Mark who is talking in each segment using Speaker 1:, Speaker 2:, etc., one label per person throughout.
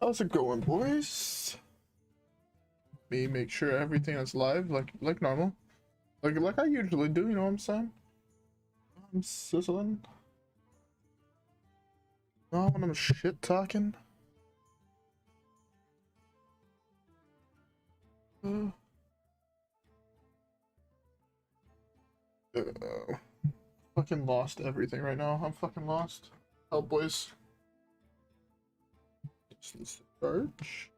Speaker 1: How's it going, boys? Me make sure everything is live like normal. Like I usually do, you know what I'm saying? I'm sizzling. Not when I'm shit talking. Fucking lost everything right now. I'm fucking lost. Help, boys. Just needs to charge.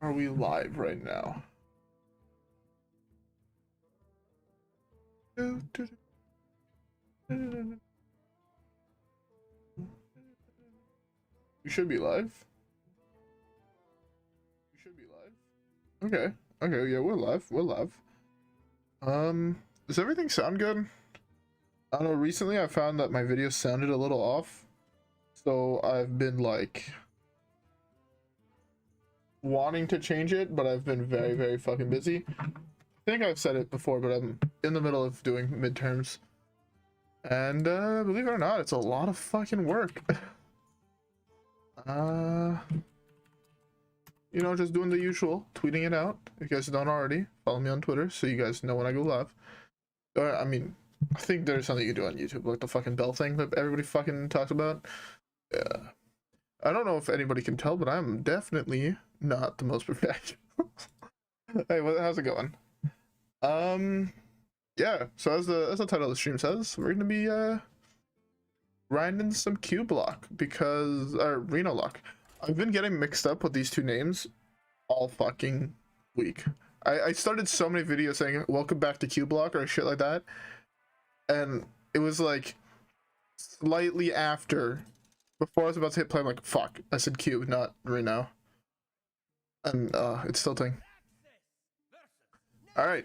Speaker 1: Are we live right now? We should be live. We should be live. Okay. Okay, yeah, we're live. We're live. Does everything sound good? I don't know, recently I found that my video sounded a little off. So I've been like wanting to change it, but I've been very fucking busy. I think I've said it before, but I'm in the middle of doing midterms. And believe it or not, it's a lot of fucking work. You know, just doing the usual, tweeting it out. If you guys don't already, follow me on Twitter so you guys know when I go live. I mean, I think there's something you can do on YouTube, like the fucking bell thing that everybody fucking talks about. Yeah. I don't know if anybody can tell, but I'm definitely not the most professional. Hey, how's it going? Yeah, so as the title of the stream says, we're gonna be grinding some Q block because renolock. I've been getting mixed up with these two names all fucking week. I started so many videos saying welcome back to Q block or shit like that, and it was like slightly after, before I was about to hit play, I'm like, fuck, I said Q, not Reno. And it's tilting. Alright,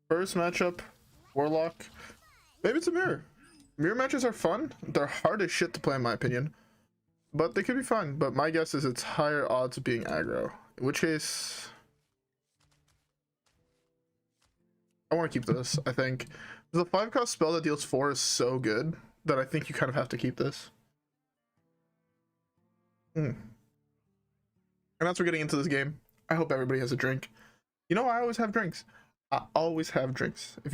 Speaker 1: first matchup, Warlock. Maybe it's a mirror. Mirror matches are fun. They're hard as shit to play in my opinion, but they could be fun. But my guess is it's higher odds of being aggro, in which case I want to keep this. I think the 5-cost spell that deals 4 is so good that I think you kind of have to keep this. And as we're getting into this game, I hope everybody has a drink. You know, I always have drinks. I always have drinks. If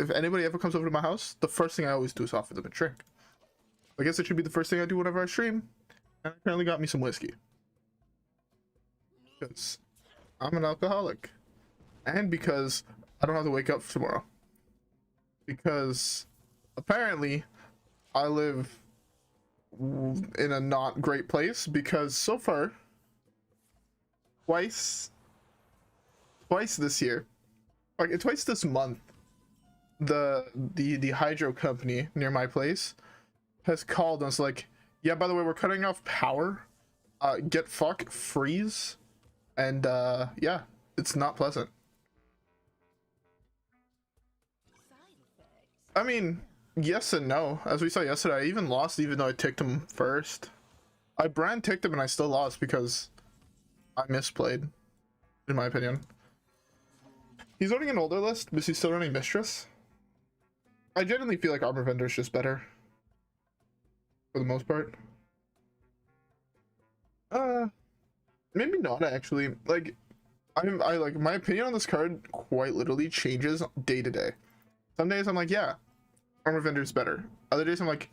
Speaker 1: anybody ever comes over to my house, the first thing I always do is offer them a drink. I guess it should be the first thing I do whenever I stream. And I currently got me some whiskey, because I'm an alcoholic, and because I don't have to wake up tomorrow. Because apparently I live in a not great place, because so far twice this year, like twice this month, the hydro company near my place has called us like, yeah, by the way, we're cutting off power, get fuck, freeze, and yeah, it's not pleasant. I mean, yes and no. As we saw yesterday, I even lost even though I ticked him first. I Brann ticked him and I still lost because I misplayed, in my opinion. He's running an older list, but he's still running Mistress. I genuinely feel like Armor Vendor is just better, for the most part. Maybe not actually. Like, I like, my opinion on this card quite literally changes day to day. Some days I'm like, yeah, Armor Vendor is better. Other days I'm like,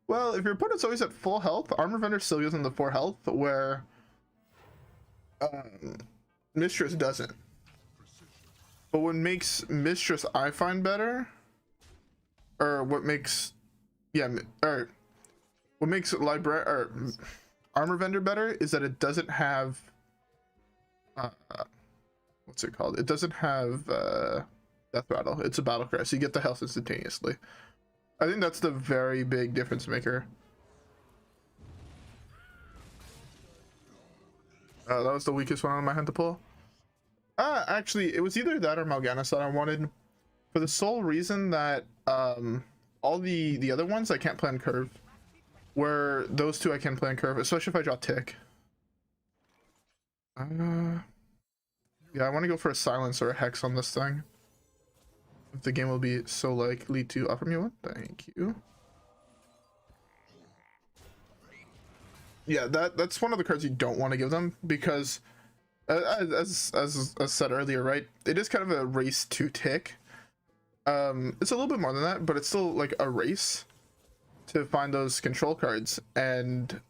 Speaker 1: well, if your opponent's always at full health, Armor Vendor still gives them the 4 health, where Mistress doesn't. But what makes Mistress I find better, or what makes, yeah, or what makes Library or Armor Vendor better is that it doesn't have what's it called? It doesn't have Death Rattle. It's a battle cry, so you get the health instantaneously. I think that's the very big difference maker. That was the weakest one on my hand to pull. Actually, it was either that or Mal'Ganis that I wanted, for the sole reason that all the other ones I can't play on curve, where those two I can play on curve, especially if I draw tick. Yeah, I want to go for a silence or a hex on this thing. If the game will be so likely to offer me one. Thank you. Yeah, that's one of the cards you don't want to give them because, as said earlier, right? It is kind of a race to tick. It's a little bit more than that, but it's still like a race to find those control cards, and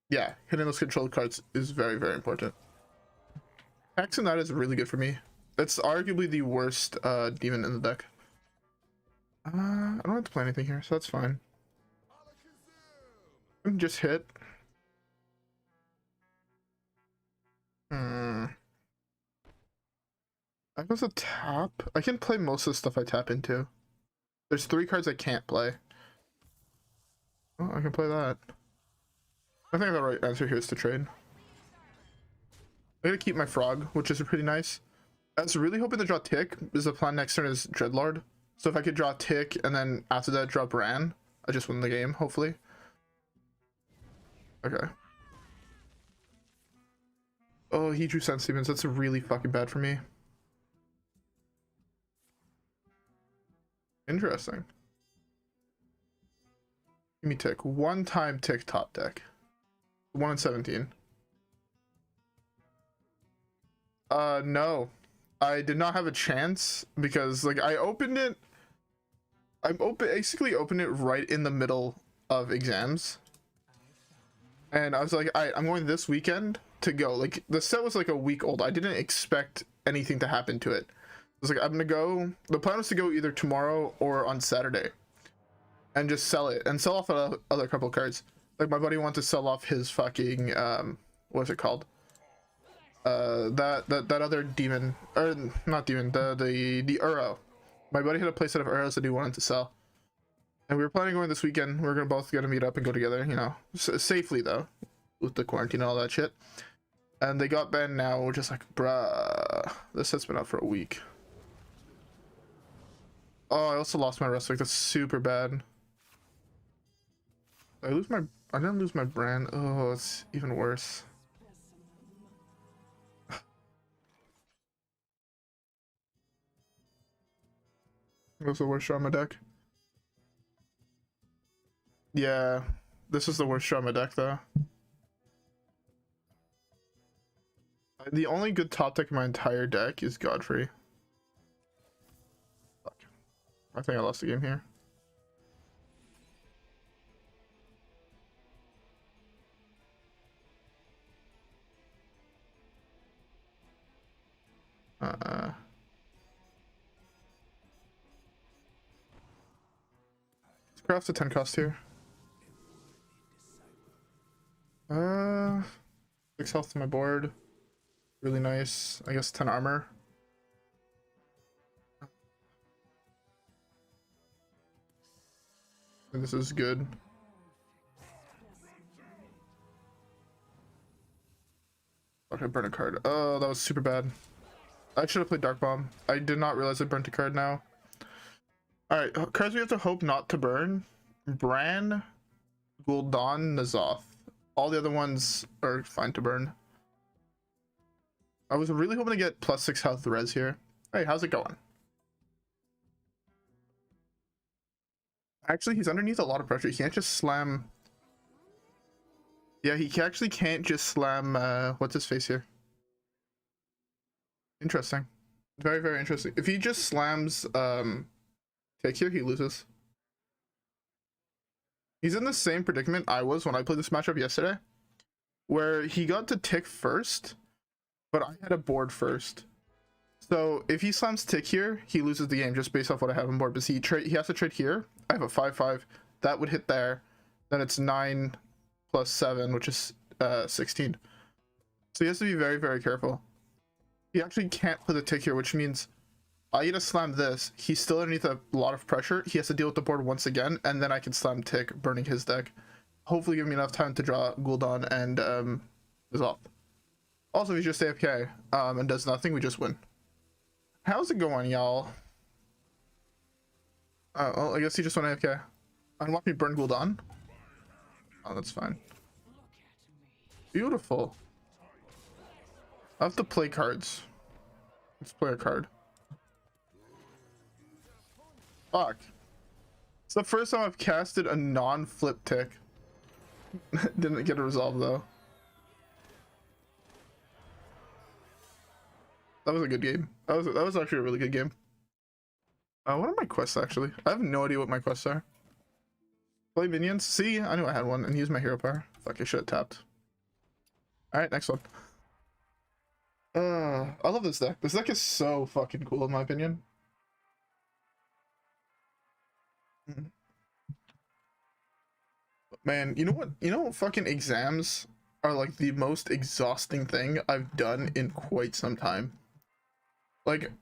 Speaker 1: yeah, hitting those control cards is very, very important. Hexing that is really good for me. It's arguably the worst demon in the deck. I don't have to play anything here, so that's fine. I can just hit. I guess a tap. I can play most of the stuff I tap into. There's 3 cards I can't play. Oh, I can play that. I think the right answer here is to trade. I'm gonna keep my frog, which is pretty nice. I was really hoping to draw Tick, because the plan next turn is Dreadlord. So if I could draw Tick and then after that draw Brann, I just win the game, hopefully. Okay. Oh, he drew Sense Demons. That's really fucking bad for me. Interesting. Give me Tick. 1-time Tick top deck. 1 in 17. No. I did not have a chance because like I opened it. Basically opened it right in the middle of exams. And I was like, I'm going this weekend to go. Like the set was like a week old. I didn't expect anything to happen to it. I was like, I'm gonna go. The plan was to go either tomorrow or on Saturday and just sell it and sell off other couple cards. Like my buddy wanted to sell off his fucking what's it called? That other demon, or not demon, the Uro. My buddy had a playset of Uros that he wanted to sell, and we were planning on going this weekend. We were both gonna meet up and go together, you know, safely though, with the quarantine and all that shit. And they got banned now. We're just like, bruh, this set's been out for a week. Oh, I also lost my Rustwick. That's super bad. I didn't lose my Brann. Oh, it's even worse. That was the worst shot on my deck. Yeah, this is the worst shot on my deck though. The only good top deck in my entire deck is Godfrey. Fuck. I think I lost the game here. Let's craft a 10 cost here. 6 health to my board. Really nice. I guess 10 armor. And this is good. Okay, burn a card. Oh, that was super bad. I should have played Dark Bomb. I did not realize I burnt a card now. Alright, cards we have to hope not to burn. Brann, Gul'dan, N'Zoth. All the other ones are fine to burn. I was really hoping to get +6 health res here. Hey, how's it going? Actually, he's underneath a lot of pressure. He can't just slam. Yeah, he actually can't just slam, what's his face here? Interesting. Very, very interesting. If he just slams, Tick here, he loses. He's in the same predicament I was when I played this matchup yesterday, where he got to Tick first, but I had a board first. So if he slams Tick here, he loses the game just based off what I have on board. But he has to trade here. I have a 5/5 that would hit there. Then it's 9 + 7, which is 16. So he has to be very, very careful. He actually can't play the Tick here, which means I get to slam this. He's still underneath a lot of pressure. He has to deal with the board once again, and then I can slam Tick, burning his deck. Hopefully give me enough time to draw Gul'dan and N'Zoth. Also, if he's just AFK and does nothing, we just win. How's it going, y'all? Well, I guess he just went AFK. Unlock me burn Gul'dan. Oh, that's fine. Beautiful. I have to play cards. Let's play a card. Fuck. It's the first time I've casted a non-flip tick. Didn't get a resolve though. That was a good game. That was actually a really good game. What are my quests actually? I have no idea what my quests are. Play minions. See, I knew I had one and use my hero power. Fuck, I should have tapped. Alright, next one. I love this deck. This deck is so fucking cool in my opinion. Man, you know what? You know, fucking exams are like the most exhausting thing I've done in quite some time. Like,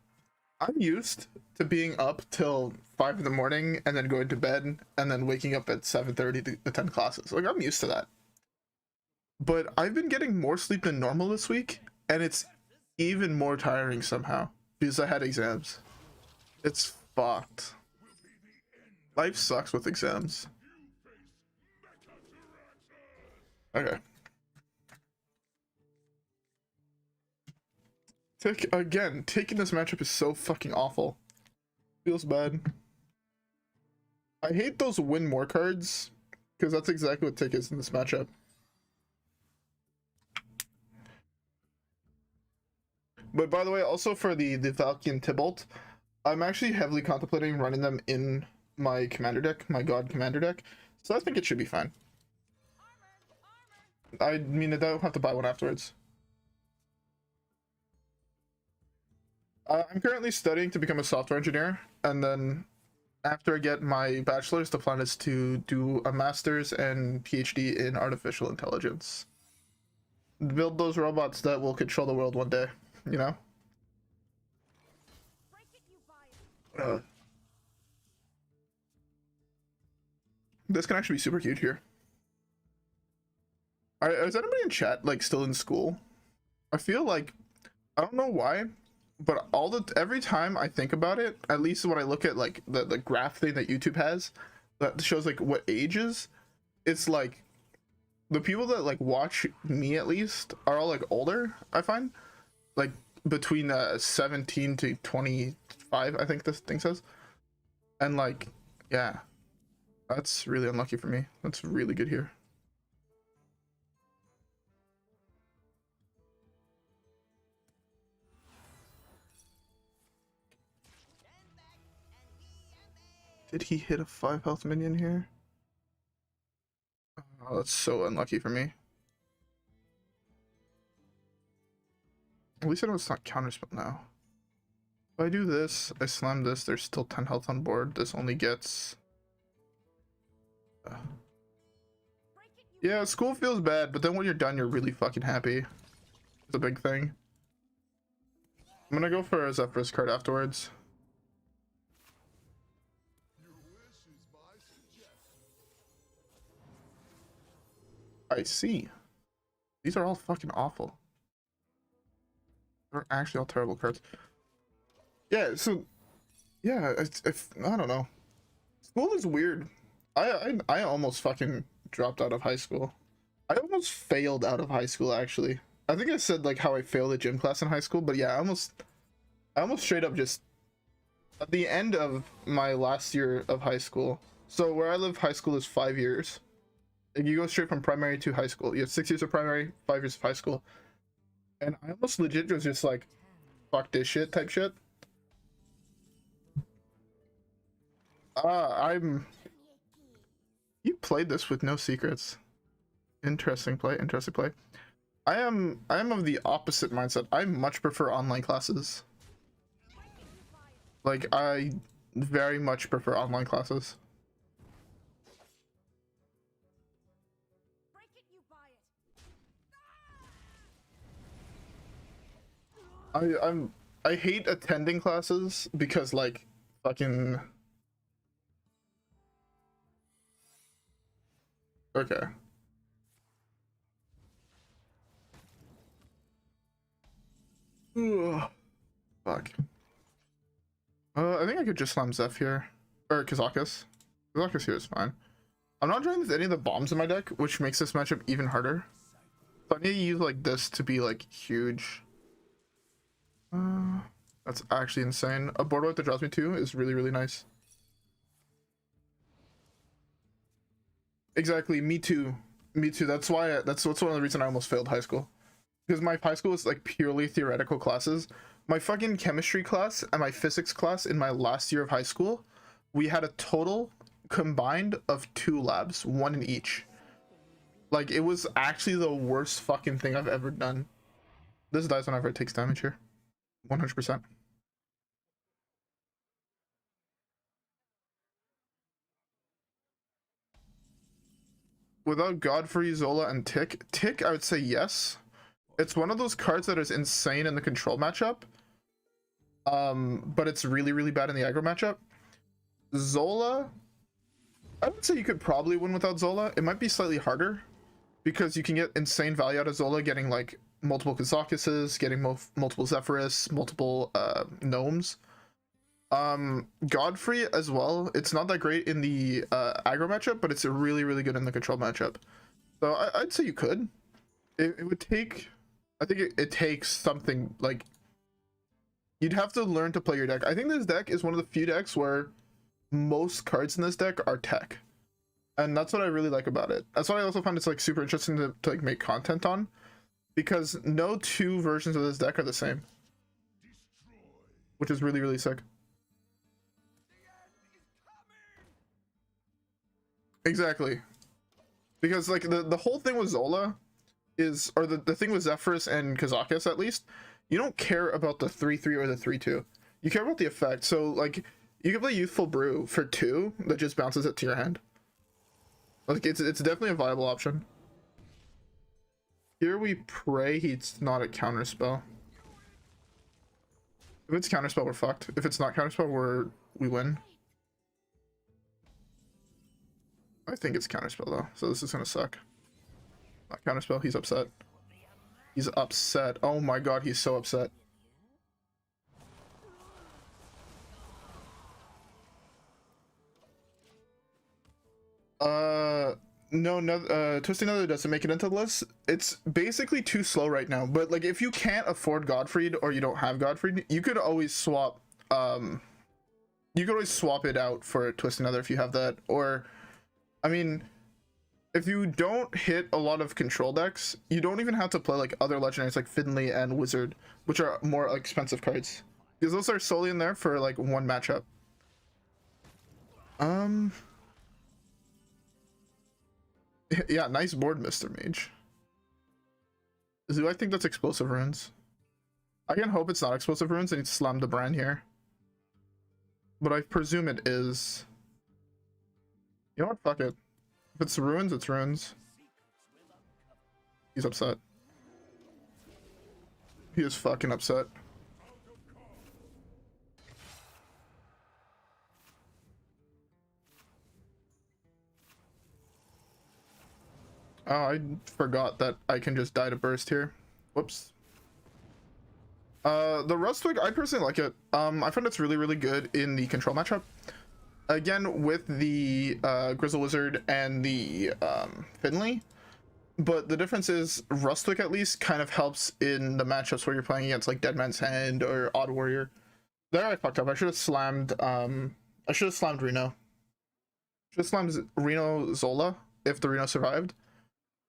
Speaker 1: I'm used to being up till 5 in the morning and then going to bed and then waking up at 7:30 to attend classes. Like, I'm used to that. But I've been getting more sleep than normal this week, and it's even more tiring somehow because I had exams. It's fucked. Life sucks with exams. Okay. Taking this matchup is so fucking awful. Feels bad. I hate those win more cards, because that's exactly what Tick is in this matchup. But by the way, also for the Valkyrian Tybalt, I'm actually heavily contemplating running them in my commander deck, my God commander deck. So I think it should be fine. I mean, I don't have to buy one afterwards. I'm currently studying to become a software engineer, and then after I get my bachelor's, the plan is to do a master's and PhD in artificial intelligence. Build those robots that will control the world one day, you know? This can actually be super cute here. Is anybody in chat like still in school? I feel like, I don't know why, but every time I think about it, at least when I look at like the graph thing that YouTube has that shows like what ages, it's like the people that like watch me at least are all like older, I find, like between 17 to 25, I think this thing says. And like, yeah, that's really unlucky for me. That's really good here. Did he hit a 5 health minion here? Oh, that's so unlucky for me. At least I know it's not counterspell now. If I do this, I slam this, there's still 10 health on board. This only gets... Yeah, school feels bad, but then when you're done, you're really fucking happy. It's a big thing. I'm gonna go for a Zephyrus card afterwards. I see. These are all fucking awful. They're actually all terrible cards. Yeah, so... Yeah, I don't know. School is weird. I almost fucking dropped out of high school. I almost failed out of high school, actually. I think I said like how I failed a gym class in high school, but yeah, I almost straight up just at the end of my last year of high school. So where I live, high school is 5 years. Like, you go straight from primary to high school. You have 6 years of primary, 5 years of high school. And I almost legit was just like, fuck this shit type shit. You played this with no secrets. Interesting play, interesting play. I am of the opposite mindset. I much prefer online classes. Like, I very much prefer online classes. I hate attending classes because like fucking okay. Ugh. Fuck. I think I could just slam Zeph here. Or Kazakus. Kazakus here is fine. I'm not joining with any of the bombs in my deck, which makes this matchup even harder. So I need to use like this to be like huge. That's actually insane. A board wipe that draws me 2 is really, really nice. Exactly. Me too. Me too. That's why. That's one of the reasons I almost failed high school. Because my high school was like purely theoretical classes. My fucking chemistry class and my physics class in my last year of high school, we had a total combined of 2 labs, 1 in each. Like, it was actually the worst fucking thing I've ever done. This dies whenever it takes damage here. 100%. Without Godfrey, Zola, and Tick, I would say yes. It's one of those cards that is insane in the control matchup. But it's really, really bad in the aggro matchup. Zola, I would say you could probably win without Zola. It might be slightly harder because you can get insane value out of Zola, getting like multiple Kazakuses, getting multiple Zephyrus, multiple gnomes. Godfrey as well. It's not that great in the aggro matchup, but it's really, really good in the control matchup. So I'd say you could. It would take, I think it takes something like, you'd have to learn to play your deck. I think this deck is one of the few decks where most cards in this deck are tech. And that's what I really like about it. That's why I also find it's like super interesting to like make content on. Because no 2 versions of this deck are the same. Which is really, really sick. Exactly. Because like the whole thing with Zola is, or the thing with Zephyrus and Kazakus at least, you don't care about the 3/3 or the 3/2. You care about the effect. So like you can play Youthful Brew for 2 that just bounces it to your hand. Like it's definitely a viable option. Here we pray he's not a counterspell. If it's counterspell, we're fucked. If it's not counterspell, we win. I think it's counterspell though, so this is gonna suck. Not counterspell, he's upset. He's upset. Oh my god, he's so upset. No, Twisting Nether doesn't make it into the list. It's basically too slow right now, but like if you can't afford Godfrey or you don't have Godfrey, you could always swap it out for Twisting Nether if you have that. Or I mean, if you don't hit a lot of control decks, you don't even have to play like other legendaries like Finley and Wizard, which are more expensive cards, because those are solely in there for like 1 matchup. Yeah, nice board, Mr. Mage. Do I think that's explosive runes? I can hope it's not explosive runes and he's slammed the Brann here. But I presume it is. You know what? Fuck it. If it's runes, it's runes. He's upset. He is fucking upset. Oh, I forgot that I can just die to burst here. Whoops. The Rustwig, I personally like it. I find it's really, really good in the control matchup. Again, with the Grizzle Wizard and the Finley. But the difference is Rustwig at least kind of helps in the matchups where you're playing against like Dead Man's Hand or Odd Warrior. There I fucked up. I should have slammed Reno. Should have slammed Reno Zola if the Reno survived.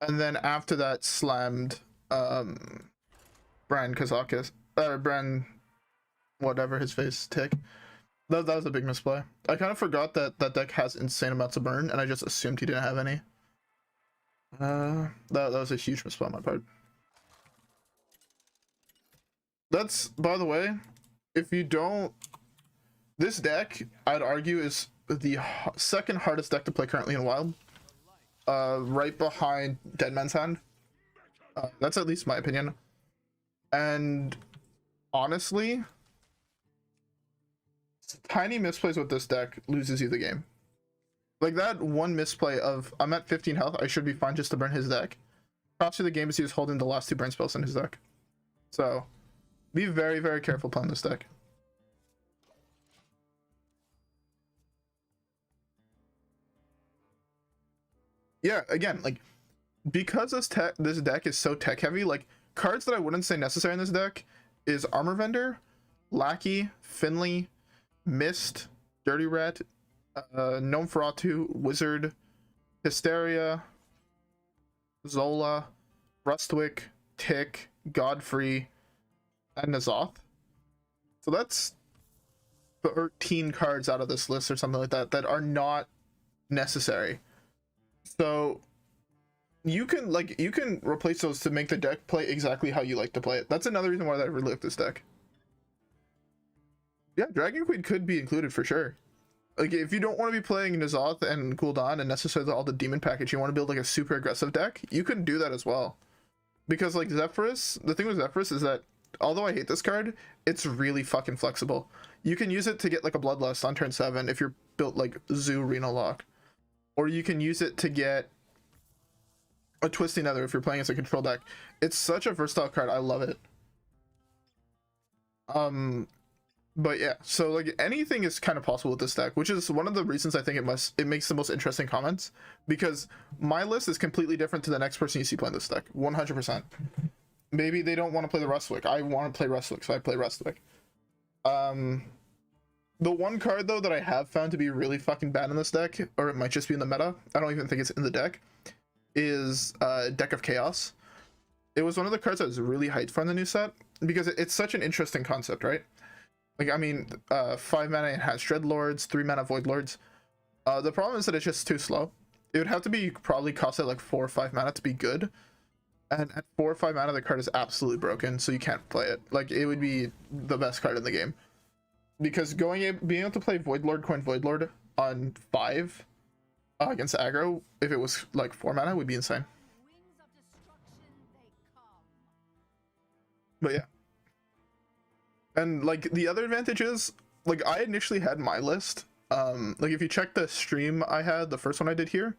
Speaker 1: And then after that slammed Brann Kazakus, or Brann whatever his face, Tick. That was a big misplay. I kind of forgot that that deck has insane amounts of burn, and I just assumed he didn't have any. That was a huge misplay on my part. That's, by the way, if you don't, this deck I'd argue is the second hardest deck to play currently in Wild. Right behind Dead Man's Hand. That's at least my opinion. And honestly, tiny misplays with this deck loses you the game. Like that one misplay of I'm at 15 health, I should be fine just to burn his deck. Props to the game is he was holding the last 2 burn spells in his deck. So be very, very careful playing this deck. Yeah, again, like because this deck is so tech heavy, like cards that I wouldn't say necessary in this deck is Armor Vendor, Lackey, Finley, Mist, Dirty Rat, Gnome Feratu, Wizard, Hysteria, Zola, Rustwick, Tick, Godfrey, and Nazoth. So that's 13 cards out of this list or something like that that are not necessary. So you can replace those to make the deck play exactly how you like to play it. That's another reason why I really like this deck. Yeah, Dragon Queen could be included for sure. Like, if you don't want to be playing Nazoth and Gul'dan and necessarily all the demon package, you want to build like a super aggressive deck, you can do that as well. Because like Zephyrus, the thing with Zephyrus is that although I hate this card, it's really fucking flexible. You can use it to get like a Bloodlust on turn 7 if you're built like Zoo renolock. Or you can use it to get a Twisting Nether if you're playing as a control deck. It's such a versatile card. I love it. But yeah, so like anything is kind of possible with this deck, which is one of the reasons I think it makes the most interesting comments, because my list is completely different to the next person you see playing this deck. 100%. Maybe they don't want to play the Rustwick. I want to play Rustwick, so I play Rustwick. The one card though that I have found to be really fucking bad in this deck, or it might just be in the meta, I don't even think it's in the deck, is Deck of Chaos. It was one of the cards I was really hyped for in the new set, because it's such an interesting concept, right? Like, I mean, 5 mana it has Dreadlords, 3 mana Void Lords. The problem is that it's just too slow. It would have to be probably cost at like 4 or 5 mana to be good. And at 4 or 5 mana, the card is absolutely broken, so you can't play it. Like, it would be the best card in the game. Because being able to play Void Lord, Coin Void Lord on 5 against aggro, if it was like 4 mana, would be insane. But yeah. And like the other advantage is, like, I initially had my list. Like if you check the stream I had, the first one I did here,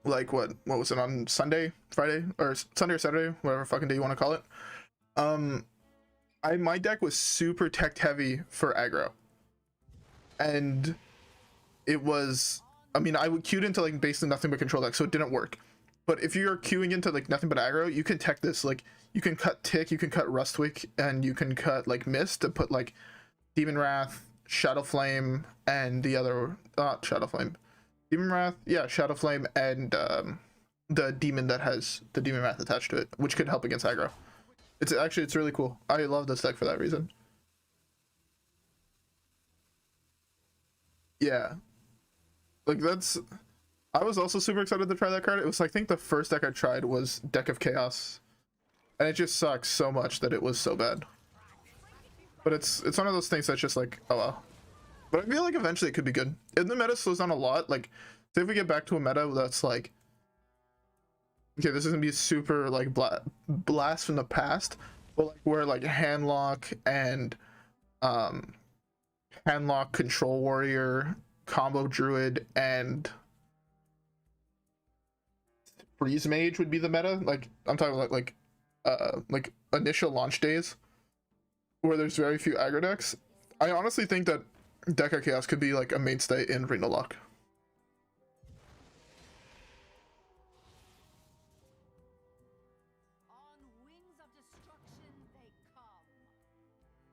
Speaker 1: like what was it, on Sunday, Friday, or Sunday or Saturday, whatever fucking day you want to call it. My deck was super tech heavy for aggro, and it was, I mean, I would queued into like basically nothing but control deck, so it didn't work. But if you're queuing into like nothing but aggro, you can tech this. Like, you can cut Tick, you can cut Rustwick, and you can cut like Mist to put like Demon Wrath, Shadow Flame, and the other, not Shadow Flame, Demon Wrath, yeah, Shadow Flame, and the demon that has the Demon Wrath attached to it, which could help against aggro. It's really cool. I love this deck for that reason. Yeah, like I was also super excited to try that card. It was, I think, the first deck I tried was Deck of Chaos, and it just sucks so much that it was so bad. But it's one of those things that's just like, oh well. But I feel like eventually it could be good. If the meta slows down a lot, like, say if we get back to a meta that's like, okay, this is gonna be super like blast from the past, but like where like handlock and handlock, control warrior, combo druid, and freeze mage would be the meta. Like, I'm talking about like initial launch days where there's very few aggro decks. I honestly think that Deck of Chaos could be like a mainstay in renolock.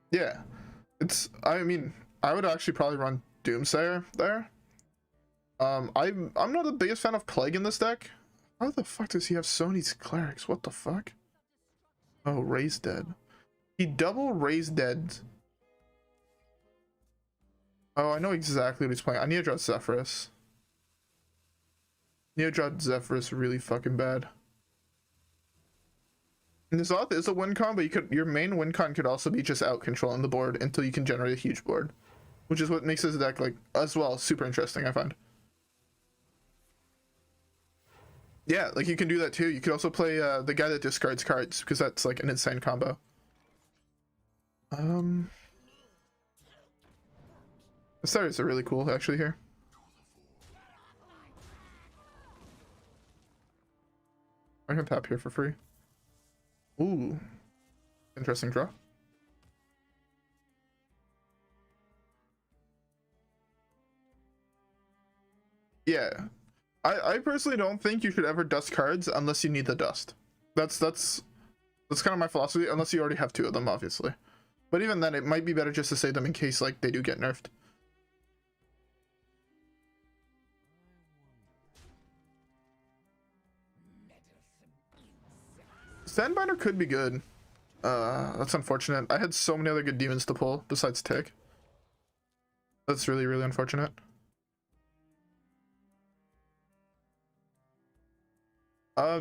Speaker 1: Yeah, I mean, I would actually probably run Doomsayer there. I'm not the biggest fan of Plague in this deck. How the fuck does he have so many clerics? What the fuck? Oh, Raise Dead. He double Raise Dead. Oh, I know exactly what he's playing. I need to draw Zephyrus. I need to draw Zephyrus really fucking bad. And Nazoth is a win con, but your main win con could also be just out controlling the board until you can generate a huge board, which is what makes this deck, like, as well, super interesting, I find. Yeah, like, you can do that too. You could also play the guy that discards cards, because that's like an insane combo. The starters are really cool actually here. I can tap here for free. Ooh, interesting draw. Yeah, I personally don't think you should ever dust cards unless you need the dust. That's kind of my philosophy, unless you already have 2 of them, obviously. But even then, it might be better just to save them in case like they do get nerfed. Fanbinder could be good. That's unfortunate. I had so many other good demons to pull besides Tick. That's really, really unfortunate.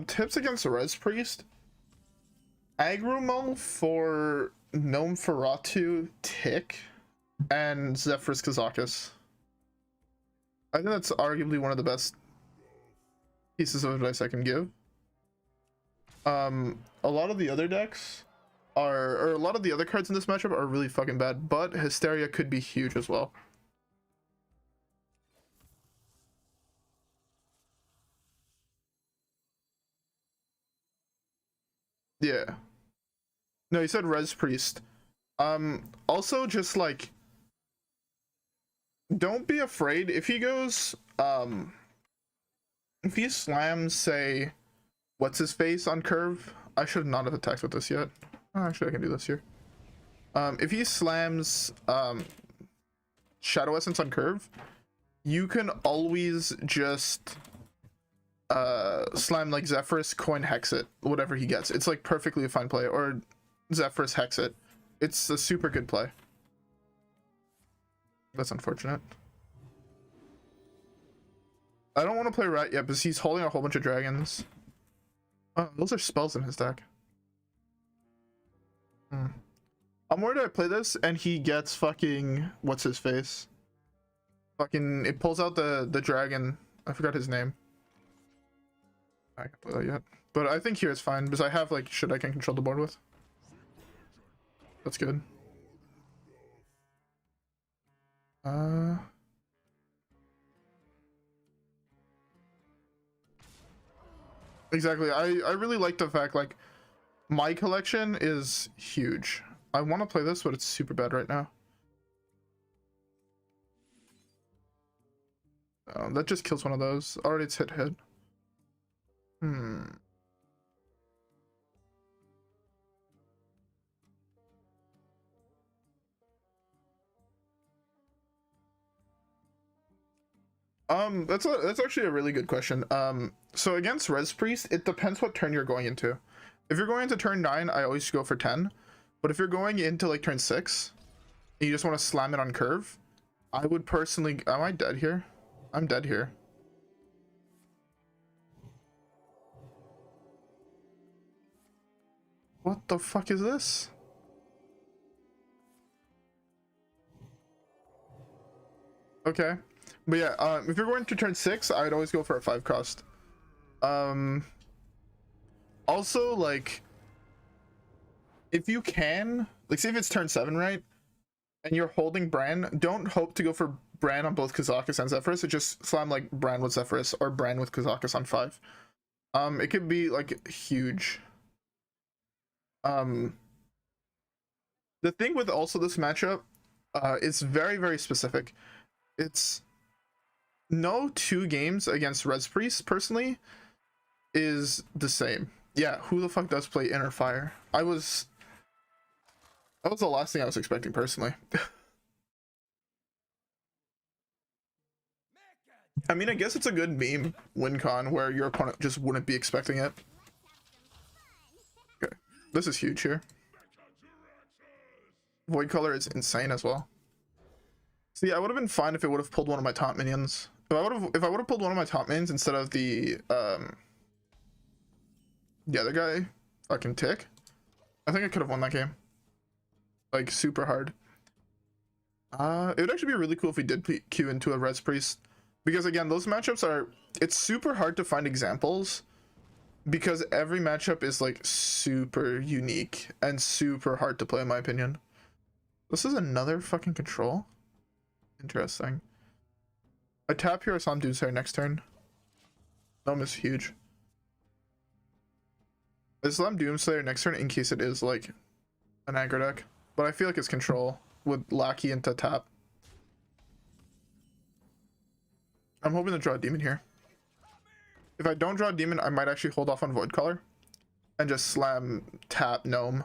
Speaker 1: Tips against the Res Priest. Agrumo for Gnome Feratu, Tick, and Zephyrus Kazakis. I think that's arguably one of the best pieces of advice I can give. A lot of the other decks are, or a lot of the other cards in this matchup are really fucking bad, but Hysteria could be huge as well. Yeah. No, he said Res Priest. Also just like, don't be afraid if he goes, if he slams, say, what's his face on curve? I should not have attacked with this yet. Oh, actually, I can do this here. If he slams Shadow Essence on curve, you can always just slam like Zephyrus, coin hex it, whatever he gets. It's like perfectly a fine play, or Zephyrus hex it. It's a super good play. That's unfortunate. I don't want to play Rat yet because he's holding a whole bunch of dragons. Oh, those are spells in his deck. I'm worried I play this and he gets fucking what's his face. Fucking it pulls out the dragon. I forgot his name. I can't play that yet. But I think here it's fine because I have like shit I can control the board with. That's good. Exactly. I really like the fact like my collection is huge. I want to play this, but it's super bad right now. That just kills one of those. Already it's hit. That's actually a really good question. So against Res Priest, it depends what turn you're going into. If you're going into turn 9, I always go for 10. But if you're going into like turn 6, and you just want to slam it on curve, I would personally... Am I dead here? I'm dead here. What the fuck is this? Okay. But yeah, if you're going to turn 6, I'd always go for a 5 cost. Also, like, if you can, like, say if it's turn 7, right? And you're holding Brann, don't hope to go for Brann on both Kazakis and Zephyrus. It just slam, like, Brann with Zephyrus or Brann with Kazakis on 5. It could be, like, huge. The thing with also this matchup, it's very, very specific. It's no 2 games against Res Priest, personally, is the same. Yeah, who the fuck does play Inner Fire? That was the last thing I was expecting, personally. I mean, I guess it's a good meme, WinCon, where your opponent just wouldn't be expecting it. Okay, this is huge here. Void Color is insane as well. See, I would have been fine if it would have pulled one of my top minions. If I would have pulled one of my top minions instead of the other guy, fucking Tick, I think I could have won that game. Like, super hard. It would actually be really cool if we did queue into a Res Priest. Because again, those matchups are... It's super hard to find examples. Because every matchup is like super unique and super hard to play, in my opinion. This is another fucking control? Interesting. I tap here, I saw him Doomsayer next turn. Gnome is huge. I slam Doomslayer next turn in case it is like an aggro deck. But I feel like it's control with Lackey into tap. I'm hoping to draw a demon here. If I don't draw a demon, I might actually hold off on Void Color and just slam tap Gnome.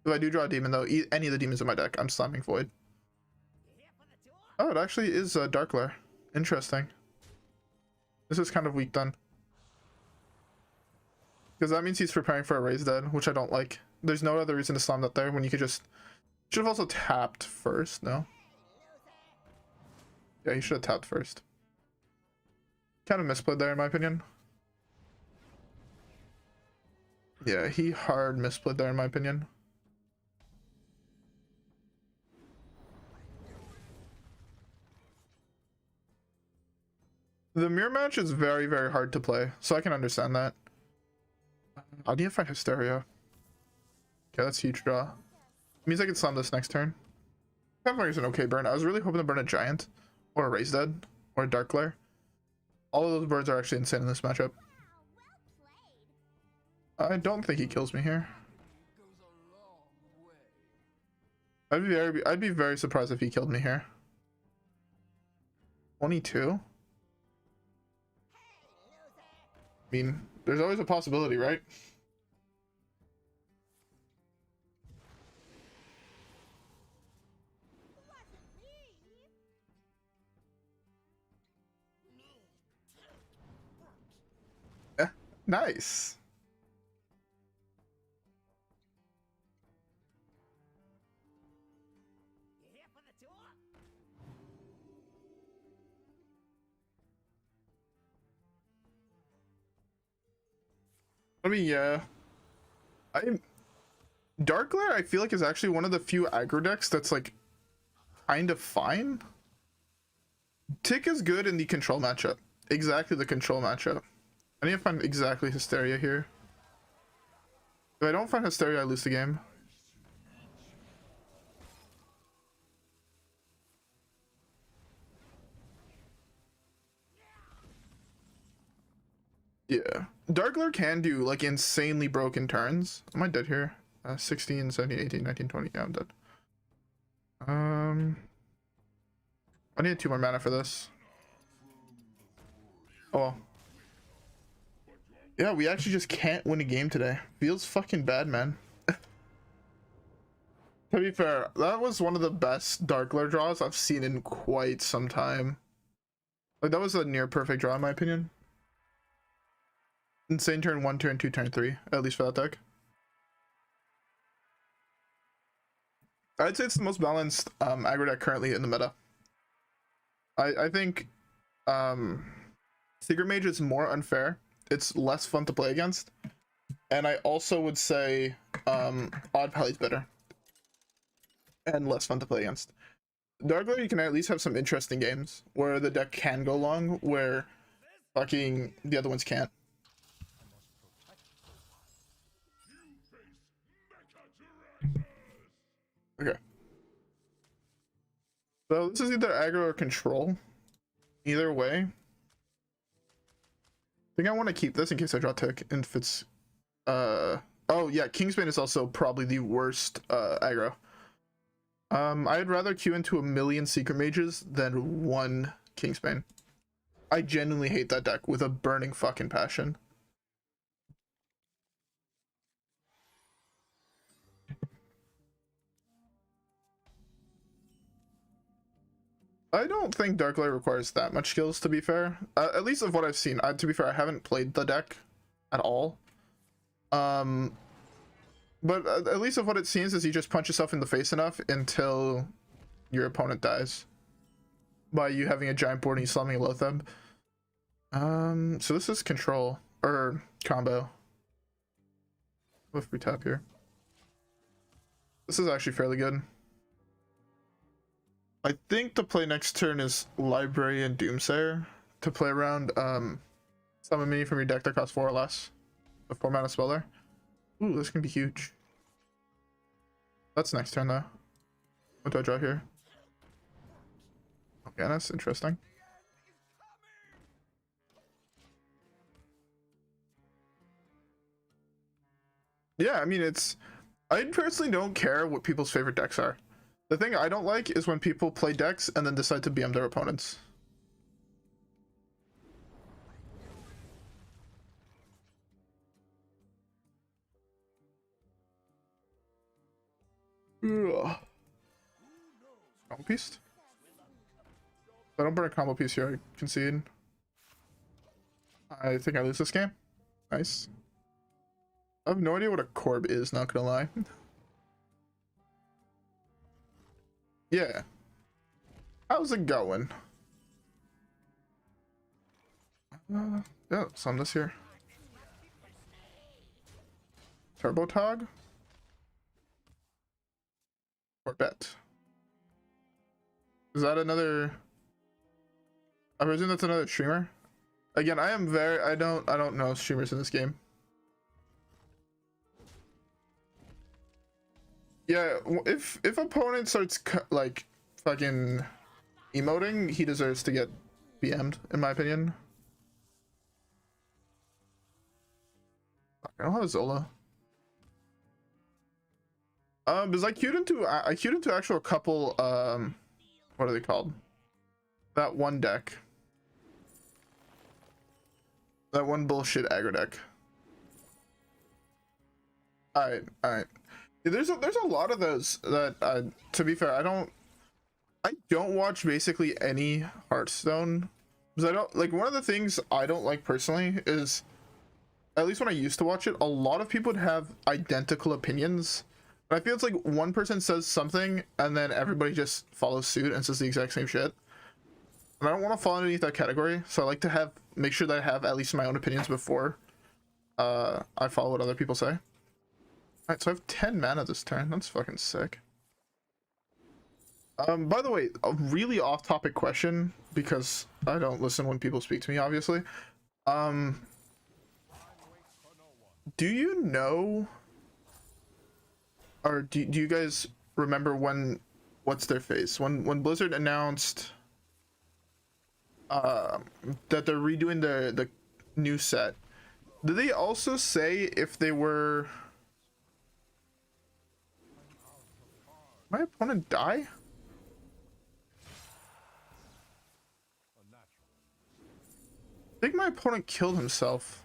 Speaker 1: If I do draw a demon though, any of the demons in my deck, I'm slamming Void. Oh, it actually is Dark Lair. Interesting. This is kind of weak done. Because that means he's preparing for a raise dead, which I don't like. There's no other reason to slam that there when you could just... Should have also tapped first, no? Yeah, he should have tapped first. Kind of misplayed there in my opinion. Yeah, he hard misplayed there in my opinion. The mirror match is very, very hard to play, so I can understand that. I need to find Hysteria. Okay, that's a huge draw. It means I can slam this next turn. Definitely is an okay burn. I was really hoping to burn a Giant, or a Raise Dead, or a Dark Glare. All of those birds are actually insane in this matchup. I don't think he kills me here. I'd be very surprised if he killed me here. 22? I mean, there's always a possibility, right? Nice. I mean, yeah. Dark Glare, I feel like, is actually one of the few aggro decks that's like kind of fine. Tick is good in the control matchup. Exactly the control matchup. I need to find exactly Hysteria here. If I don't find Hysteria, I lose the game. Yeah. Dark Glare can do like insanely broken turns. Am I dead here? 16, 17, 18, 19, 20. Yeah, I'm dead. I need 2 more mana for this. Oh well. Yeah, we actually just can't win a game today. Feels fucking bad, man. To be fair, that was one of the best Dark Glare draws I've seen in quite some time. Like, that was a near perfect draw in my opinion. Insane turn 1, turn 2, turn 3, at least for that deck. I'd say it's the most balanced aggro deck currently in the meta. I think Secret Mage is more unfair. It's less fun to play against. And I also would say Odd Pally's better. And less fun to play against. Dark Glare, you can at least have some interesting games where the deck can go long, where fucking the other ones can't. Okay. So this is either aggro or control. Either way. I think I want to keep this in case I draw tick. And if it's oh yeah, Kingsbane is also probably the worst aggro. I'd rather queue into 1,000,000 Secret Mages than 1 Kingsbane. I genuinely hate that deck with a burning fucking passion. I don't think Dark Glare requires that much skills, to be fair. At least of what I've seen. To be fair, I haven't played the deck at all. But at least of what it seems is you just punch yourself in the face enough until your opponent dies. By you having a giant board and you slamming a Loatheb. So this is control, or combo. If we tap here. This is actually fairly good. I think the play next turn is Library and Doomsayer to play around summon mini from your deck that costs 4 or less. A 4 mana spell there. Ooh, this can be huge. That's next turn though. What do I draw here? Okay, that's interesting. Yeah, I mean, I personally don't care what people's favorite decks are. The thing I don't like is when people play decks and then decide to BM their opponents. Ugh. Combo piece? If I don't burn a combo piece here, I concede. I think I lose this game. Nice. I have no idea what a corb is, not gonna lie. Yeah. How's it going? Yeah, some this here. Turbo Tog? Corbett. Is that another? I presume that's another streamer. Again, I don't know streamers in this game. Yeah, if opponent starts like fucking emoting, he deserves to get BM'd, in my opinion. I don't have a Zola. Because I queued into actual couple what are they called? That one deck. That one bullshit aggro deck. Alright. Yeah, there's a lot of those that to be fair, I don't watch basically any Hearthstone. Because I don't like, one of the things I don't like personally is, at least when I used to watch it, a lot of people would have identical opinions. And I feel it's like one person says something and then everybody just follows suit and says the exact same shit. And I don't want to fall underneath that category, so I like to make sure that I have at least my own opinions before I follow what other people say. Alright, so I have 10 mana this turn. That's fucking sick. By the way, a really off-topic question, because I don't listen when people speak to me, obviously. Do you know, or do you guys remember when, what's their face? When Blizzard announced that they're redoing the new set, did they also say if they were... My opponent die? I think my opponent killed himself.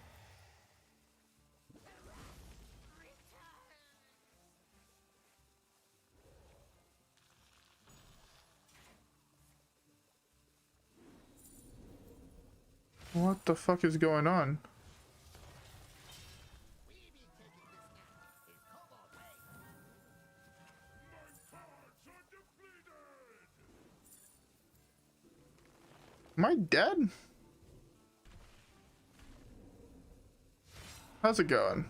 Speaker 1: What the fuck is going on? Am I dead? How's it going?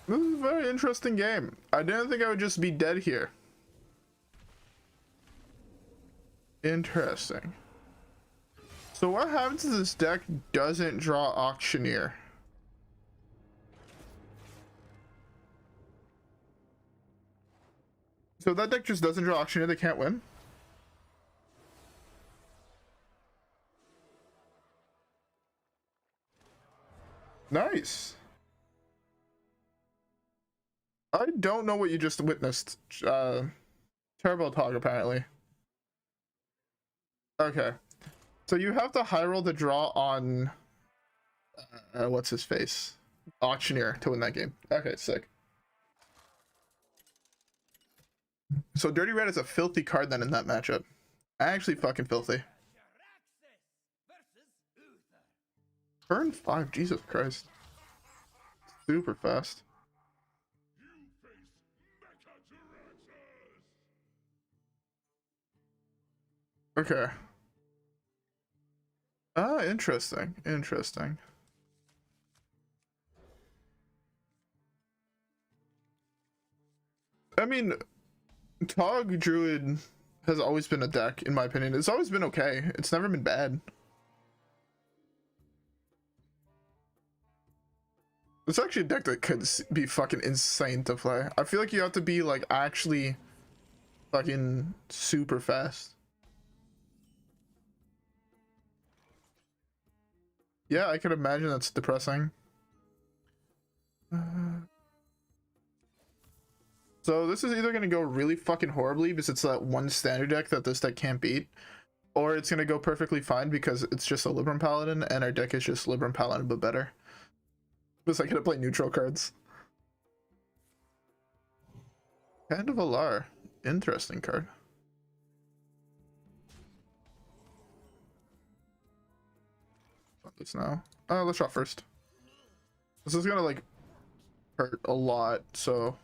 Speaker 1: This is a very interesting game. I didn't think I would just be dead here. Interesting. So what happens if this deck doesn't draw Auctioneer? So that deck just doesn't draw Auctioneer, they can't win? Nice. I don't know what you just witnessed. Terrible talk, apparently. Okay. So you have to high roll the draw on... what's his face? Auctioneer to win that game. Okay, sick. So Dirty Red is a filthy card then in that matchup. Actually fucking filthy. Turn 5, Jesus Christ. Super fast. Okay. Ah, interesting. Interesting. I mean, Tog Druid has always been a deck, in my opinion. It's always been okay. It's never been bad. It's actually a deck that could be fucking insane to play. I feel like you have to be like actually fucking super fast. Yeah, I could imagine that's depressing. So this is either going to go really fucking horribly because it's that one standard deck that this deck can't beat, or it's going to go perfectly fine because it's just a Libram Paladin and our deck is just Libram Paladin but better. Because I gotta play neutral cards. Hand of Alar. Interesting card. this now. Let's draw first. This is gonna like hurt a lot, so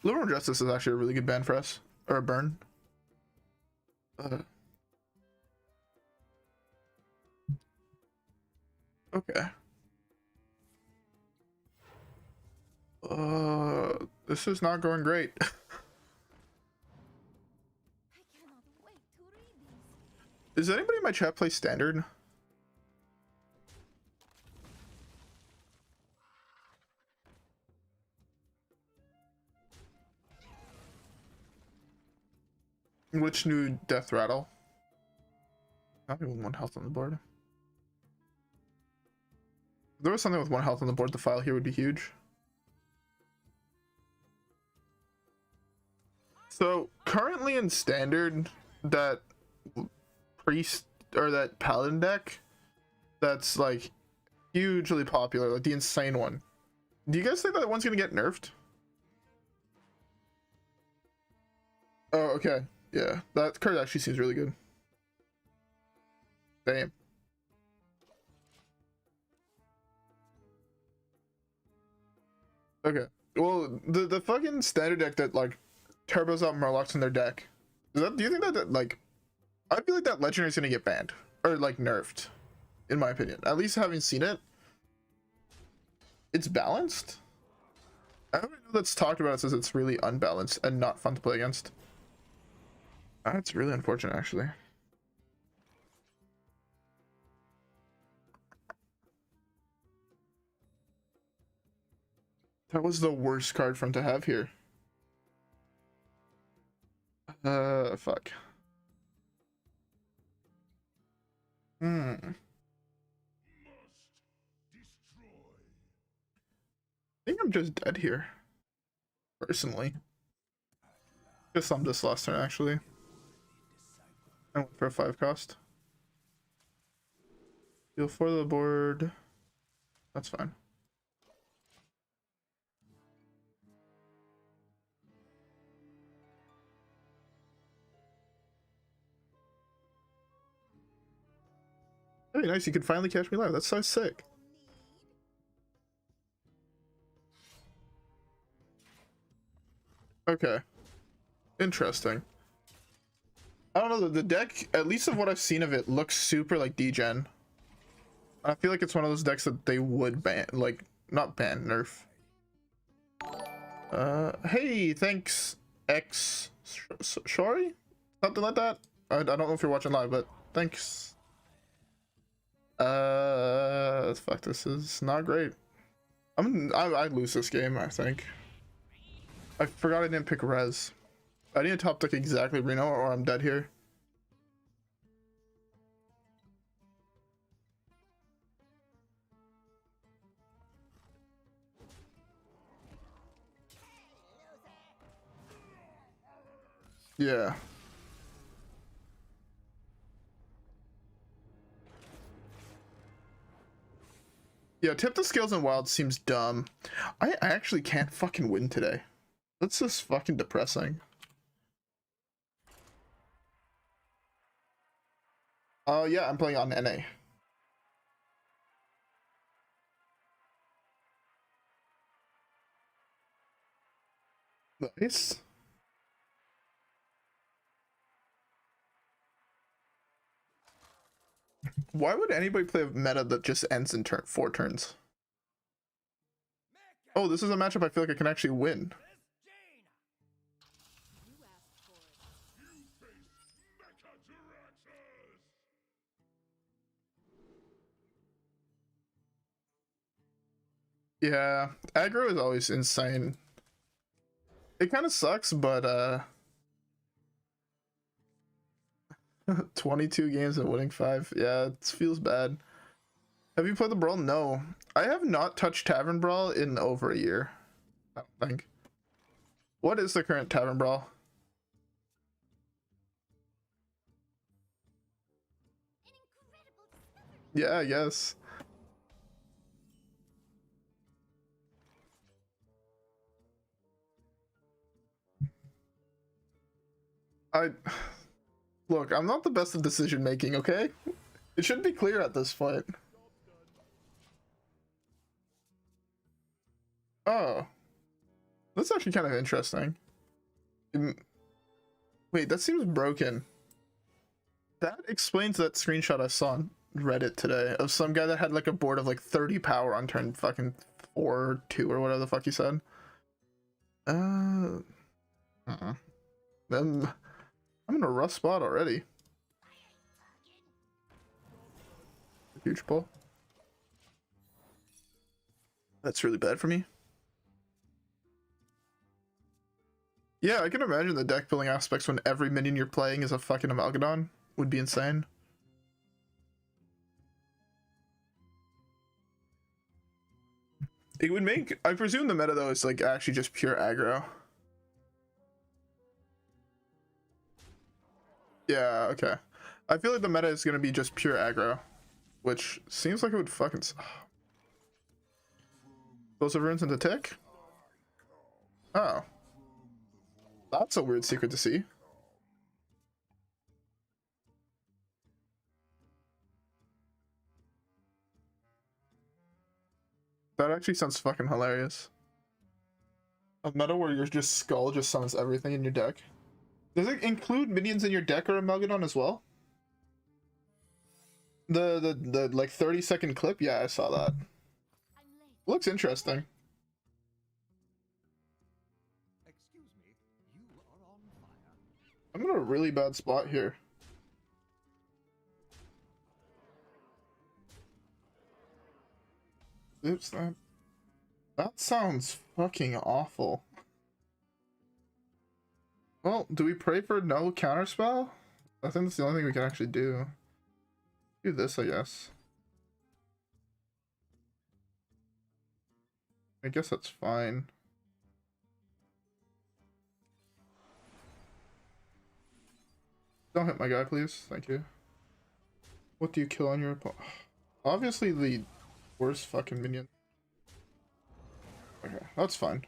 Speaker 1: Liberal Justice is actually a really good ban for us, or a burn. Okay. This is not going great. Does anybody in my chat play Standard? Which new Death Rattle? Not even 1 health on the board. If there was something with 1 health on the board, the file here would be huge. So currently in Standard, that priest or that paladin deck that's like hugely popular, like the insane one. Do you guys think that one's gonna get nerfed? Oh, okay. Yeah, that card actually seems really good. Damn. Okay. Well, the fucking standard deck that like turbos out Murlocs in their deck. Do you think that like I feel like that legendary is gonna get banned or like nerfed, in my opinion. At least having seen it, it's balanced. Everyone that's talked about it says it's really unbalanced and not fun to play against. That's really unfortunate, actually. That was the worst card for him to have here. Fuck. I think I'm just dead here, personally. Just summed this last turn, actually. I went for a 5 cost. Deal for the board. That's fine. Very nice, you could finally catch me live. That's so sick. Okay. Interesting. I don't know, the deck, at least of what I've seen of it, looks super like degen. I feel like it's one of those decks that they would ban, like, not ban, nerf. Hey, thanks, Shori? Something like that? I don't know if you're watching live, but thanks. Fuck, this is not great. I lose this game, I think. I forgot I didn't pick Res. I need to top deck exactly Reno or I'm dead here. Yeah. Yeah, tip the scales in wild seems dumb. I actually can't fucking win today. That's just fucking depressing. Yeah, I'm playing on NA. Nice. Why would anybody play a meta that just ends in 4 turns? Oh, this is a matchup I feel like I can actually win. Yeah, aggro is always insane. It kind of sucks, but 22 games and winning 5. Yeah, it feels bad. Have you played the Brawl? No. I have not touched Tavern Brawl in over a year, I don't think. What is the current Tavern Brawl? Yeah, I guess. Look, I'm not the best at decision making, okay? It should be clear at this point. Oh. That's actually kind of interesting. Wait, that seems broken. That explains that screenshot I saw on Reddit today of some guy that had like a board of like 30 power on turn fucking 4 or 2 or whatever the fuck he said. I'm in a rough spot already. Huge pull. That's really bad for me. Yeah, I can imagine the deck building aspects when every minion you're playing is a fucking Amalgadon would be insane. It would make, I presume the meta though is like actually just pure aggro. Yeah, okay. I feel like the meta is gonna be just pure aggro, which seems like it would fucking. Those are runes into tick? Oh. That's a weird secret to see. That actually sounds fucking hilarious. A meta where your just skull just summons everything in your deck. Does it include minions in your deck or Amalgadon as well? The like 30-second clip? Yeah, I saw that. Looks interesting.
Speaker 2: Excuse me, you are on fire.
Speaker 1: I'm in a really bad spot here. Oops, that sounds fucking awful. Well, do we pray for no counterspell? I think that's the only thing we can actually do. Do this, I guess. I guess that's fine. Don't hit my guy, please. Thank you. What do you kill on your opponent? Obviously the worst fucking minion. Okay, that's fine.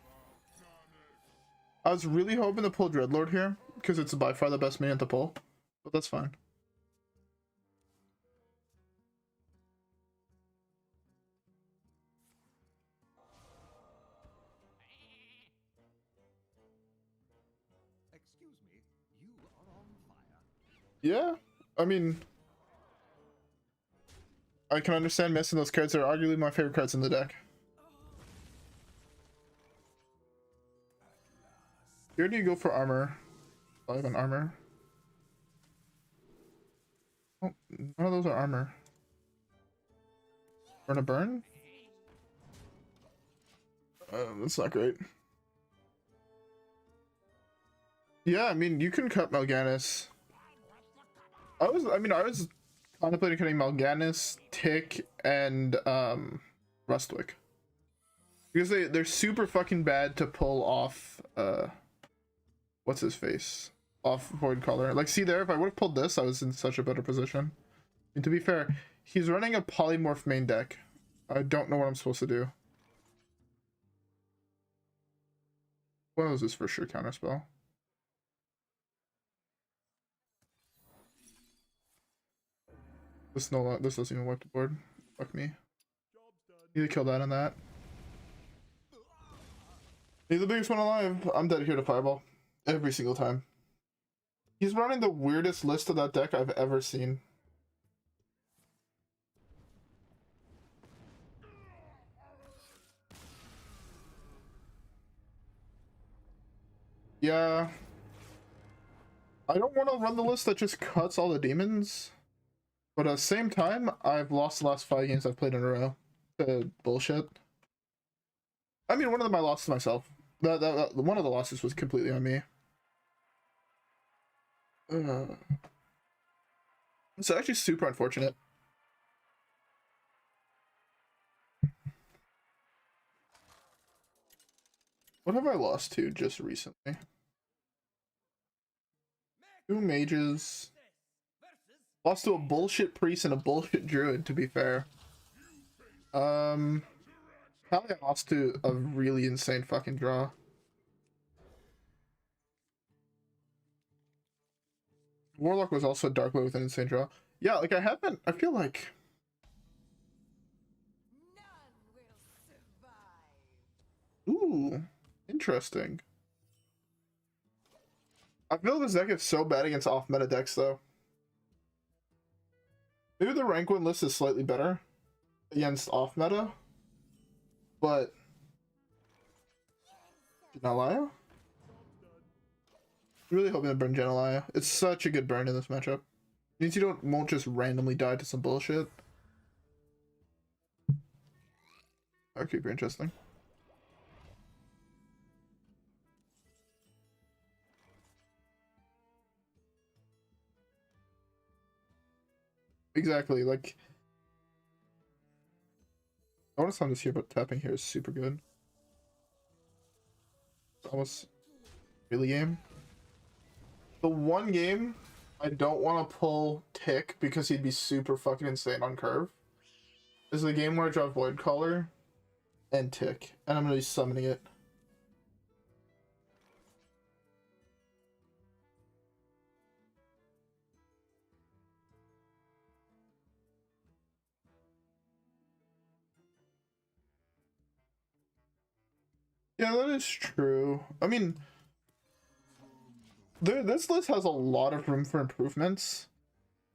Speaker 1: I was really hoping to pull Dreadlord here, because it's by far the best minion to pull. But that's fine.
Speaker 2: Excuse me, you are on fire.
Speaker 1: Yeah, I mean, I can understand missing those cards. They're arguably my favorite cards in the deck. Here do you go for armor? 5 on armor. Oh, none of those are armor. Burn a burn? That's not great. Yeah, I mean, you can cut Mal'Ganis. I was contemplating cutting Mal'Ganis, Tick, and Rustwick. Because they're super fucking bad to pull off what's his face? Off Void Caller. Like, see there, if I would have pulled this, I was in such a better position. And to be fair, he's running a polymorph main deck. I don't know what I'm supposed to do. What was this for sure counterspell? This doesn't even wipe the board. Fuck me. Need to kill that and that. He's the biggest one alive. I'm dead here to Fireball. Every single time. He's running the weirdest list of that deck I've ever seen. Yeah. I don't want to run the list that just cuts all the demons. But at the same time, I've lost the last 5 games I've played in a row to bullshit. I mean, one of them I lost to myself. One of the losses was completely on me. It's actually super unfortunate. What have I lost to just recently? 2 mages. Lost to a bullshit priest and a bullshit druid, to be fair. Probably I lost to a really insane fucking draw. Warlock was also dark blue with an insane draw. Yeah, like I feel like ooh, interesting. I feel this deck is so bad against off meta decks though. Maybe the rank 1 list is slightly better against off meta, but Genelaya? Really hoping to burn Genelaya. It's such a good burn in this matchup. Means you won't just randomly die to some bullshit. That could be interesting. Exactly, like I want to sound this here, but tapping here is super good. It's almost really game. The one game I don't want to pull Tick because he'd be super fucking insane on curve is the game where I draw Void Caller and Tick, and I'm gonna be summoning it. Yeah, that is true. I mean, this list has a lot of room for improvements,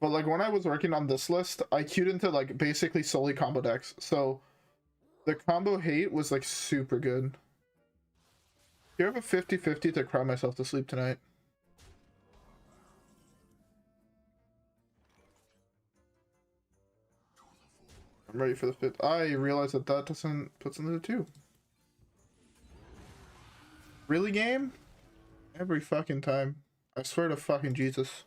Speaker 1: but like when I was working on this list, I queued into like basically solely combo decks, so the combo hate was like super good. You have a 50-50 to cry myself to sleep tonight. I'm ready for the 5th. I realize that doesn't puts into the 2. Really, game? Every fucking time. I swear to fucking Jesus.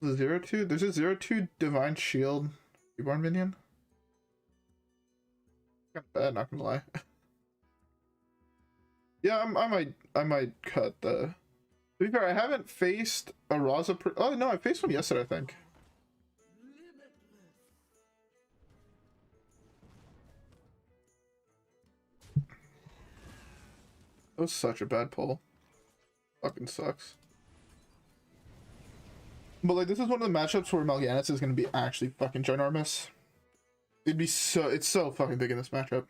Speaker 1: The 0-2? There's a 0-2 Divine Shield Reborn minion? Kind of bad, not gonna lie. Yeah, I might cut the... To be fair, I haven't faced a Raza... Oh, no, I faced one yesterday, I think. That was such a bad pull. Fucking sucks. But like, this is one of the matchups where Mal'Ganis is gonna be actually fucking ginormous. It's so fucking big in this matchup.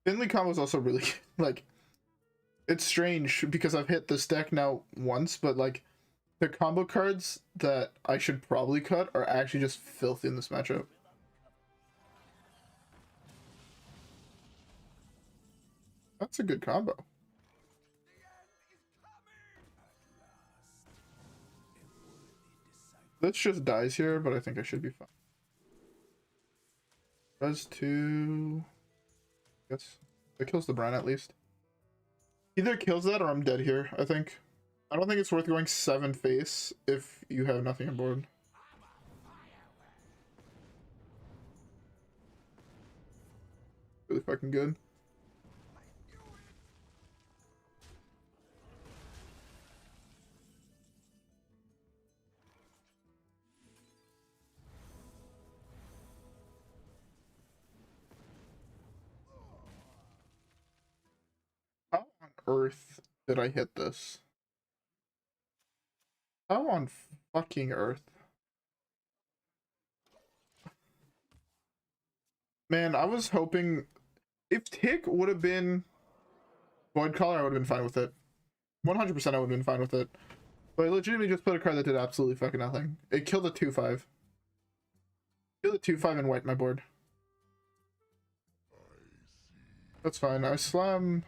Speaker 1: Finley combo is also really, like, it's strange because I've hit this deck now once, but like, the combo cards that I should probably cut are actually just filthy in this matchup. That's a good combo. This just dies here, but I think I should be fine. Res 2... Yes. It kills the Brann at least. Either kills that or I'm dead here, I think. I don't think it's worth going 7 face if you have nothing on board. Really fucking good. How on earth did I hit this? How on fucking earth? Man, I was hoping if Tick would have been Void Caller, I would have been fine with it. 100% I would have been fine with it. But I legitimately just put a card that did absolutely fucking nothing. It killed a 2-5. Killed a 2-5 and wiped my board. That's fine. I slam.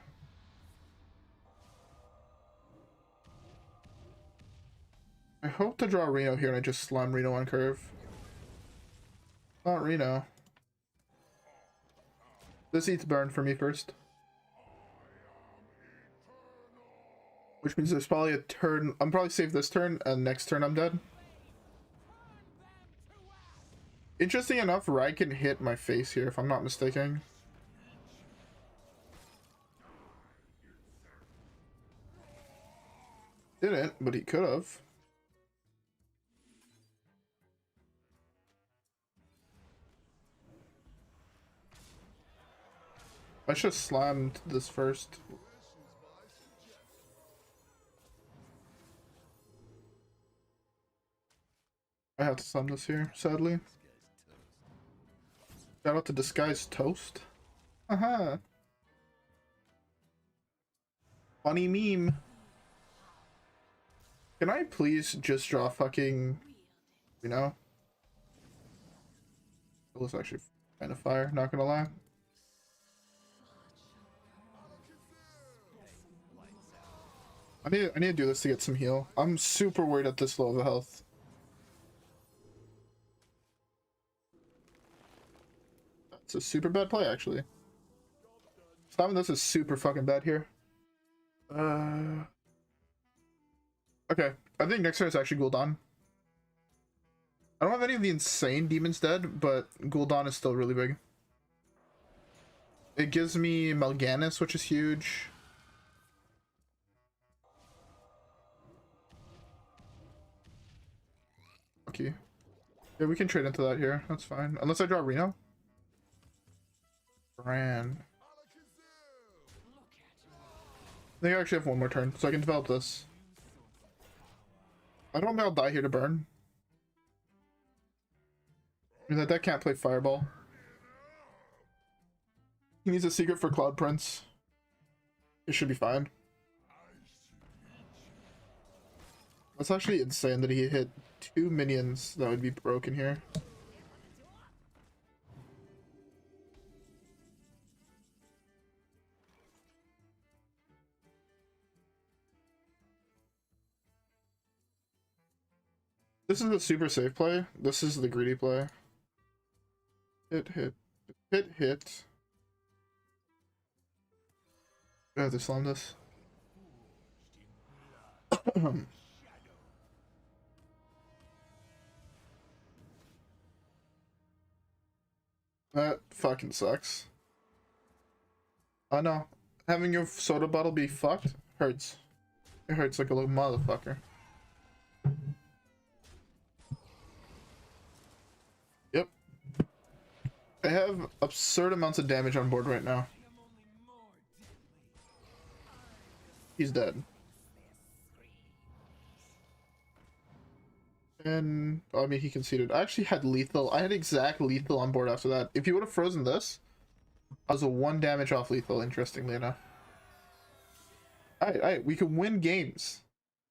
Speaker 1: I hope to draw Reno here and I just slam Reno on curve. Not Reno. This eats burn for me first. Which means there's probably a turn. I'm probably save this turn and next turn I'm dead. Interesting enough, Rai can hit my face here if I'm not mistaken. Didn't, but he could have. I should have slammed this first. I have to slam this here, sadly. Shout out to Disguised Toast. Haha. Funny meme. Can I please just draw fucking, you know? It was actually kind of fire, not gonna lie. I need to do this to get some heal. I'm super worried at this low of health. That's a super bad play, actually. Stopping this is super fucking bad here. Okay, I think next turn is actually Gul'dan. I don't have any of the insane demons dead, but Gul'dan is still really big. It gives me Mal'Ganis, which is huge. Okay. Yeah, we can trade into that here. That's fine. Unless I draw Reno. Brann. I think I actually have one more turn, so I can develop this. I don't think I'll die here to burn. I mean, that deck can't play Fireball. He needs a secret for Cloud Prince. It should be fine. That's actually insane that he hit 2 minions that would be broken here. This is the super safe play. This is the greedy play. Hit. I have to slam this. That fucking sucks. I know. Having your soda bottle be fucked hurts. It hurts like a little motherfucker. Yep. I have absurd amounts of damage on board right now. He's dead. And I mean, he conceded. I actually had lethal. I had exact lethal on board after that. If he would have frozen this, I was a 1 damage off lethal, interestingly enough. Alright, we can win games.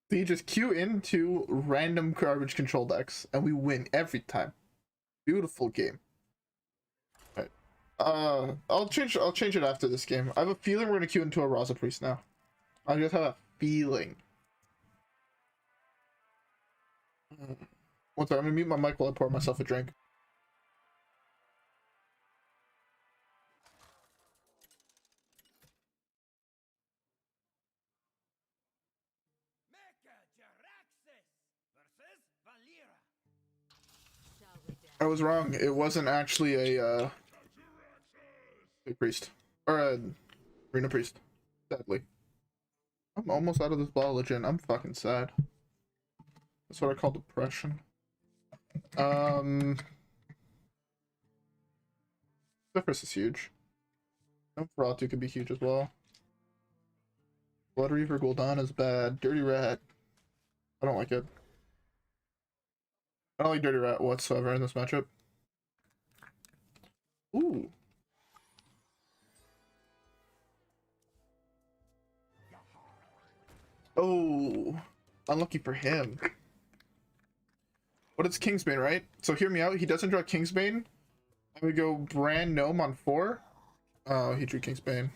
Speaker 1: So you just queue into random garbage control decks, and we win every time. Beautiful game. Alright. I'll change it after this game. I have a feeling we're gonna queue into a Raza Priest now. I just have a feeling. One second, I'm gonna mute my mic while I pour myself a drink. I was wrong. It wasn't actually a priest. Or a arena priest. Sadly. I'm almost out of this bottle of gin. I'm fucking sad. That's what I call depression. Zephyrs is huge. Nosferatu could be huge as well. Blood Reaver Gul'dan is bad. Dirty Rat. I don't like it. I don't like Dirty Rat whatsoever in this matchup. Ooh. Oh. Unlucky for him. But it's Kingsbane, right? So hear me out. He doesn't draw Kingsbane. I would go Brann Gnome on 4. Oh, he drew Kingsbane.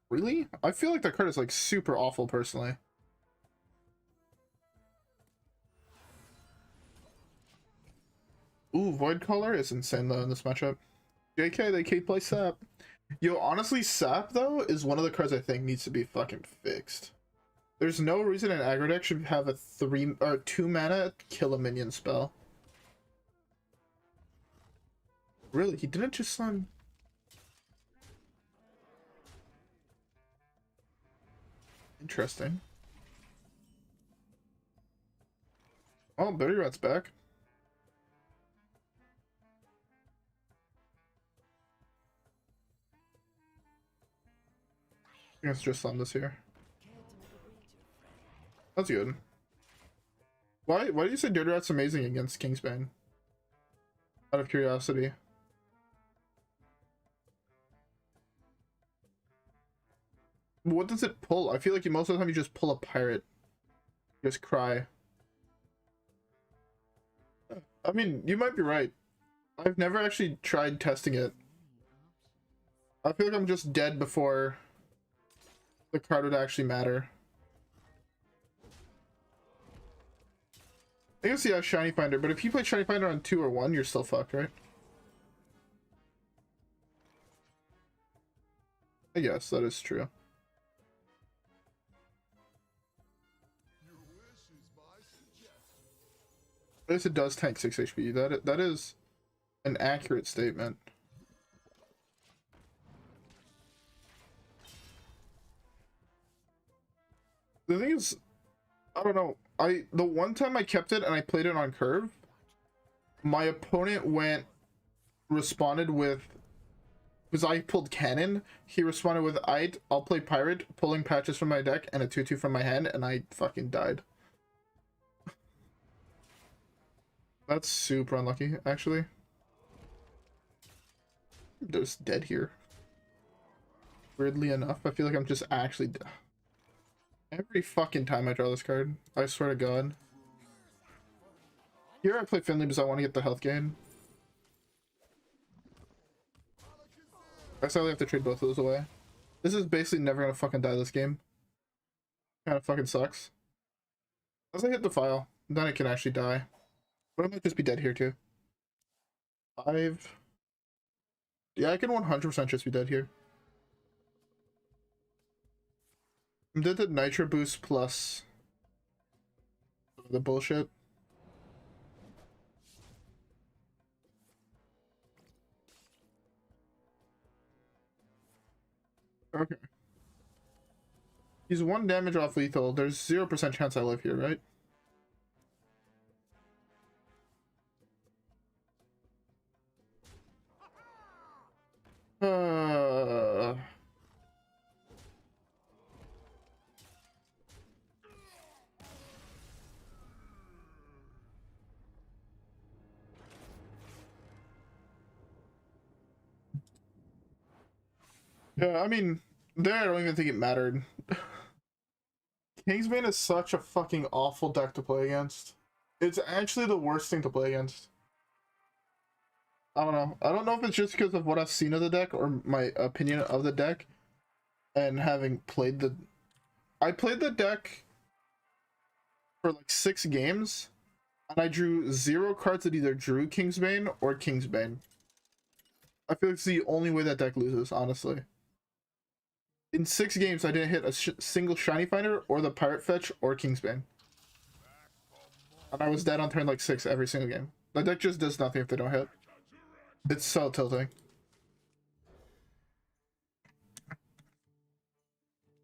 Speaker 1: Really? I feel like that card is like super awful personally. Ooh, Void Caller is insane though in this matchup. JK, they can't play Sap. Yo, honestly, Sap though is one of the cards I think needs to be fucking fixed. There's no reason an aggro deck should have a 2 mana kill a minion spell. Really? He didn't just slam. Interesting. Oh, Dirty Rat's back. I guess just slam this here. That's good. Why do you say Dirty Rat's amazing against Kingsbane? Out of curiosity. What does it pull? I feel like most of the time you just pull a pirate. Just cry. I mean, you might be right. I've never actually tried testing it. I feel like I'm just dead before the card would actually matter. I guess yeah, Shiny Finder, but if you play Shiny Finder on 2 or 1, you're still fucked, right? I guess that is true. I guess it does tank 6 HP. That is an accurate statement. The thing is, I don't know. The one time I kept it and I played it on curve, my opponent responded with, because I pulled cannon, he responded with I'll play pirate, pulling patches from my deck and a 2/2 from my hand, and I fucking died. That's super unlucky, actually. I'm just dead here. Weirdly enough, I feel like I'm just actually dead. Every fucking time I draw this card, I swear to God. Here I play Finley because I want to get the health gain. I sadly have to trade both of those away. This is basically never gonna fucking die this game. Kinda fucking sucks. Unless I hit the file, then it can actually die. But I might just be dead here too. 5. Yeah, I can 100% just be dead here. Did the Nitro boost plus the bullshit. Okay. He's 1 damage off lethal. There's 0% chance I live here, right? Yeah, I mean, there I don't even think it mattered. Kingsbane is such a fucking awful deck to play against. It's actually the worst thing to play against. I don't know. I don't know if it's just because of what I've seen of the deck or my opinion of the deck. And having played the... I played the deck for like 6 games. And I drew 0 cards that either drew Kingsbane or Kingsbane. I feel like it's the only way that deck loses, honestly. In 6 games, I didn't hit a single Shiny Finder or the Pirate Fetch or Kingsbane. And I was dead on turn like 6 every single game. The deck just does nothing if they don't hit. It's so tilting.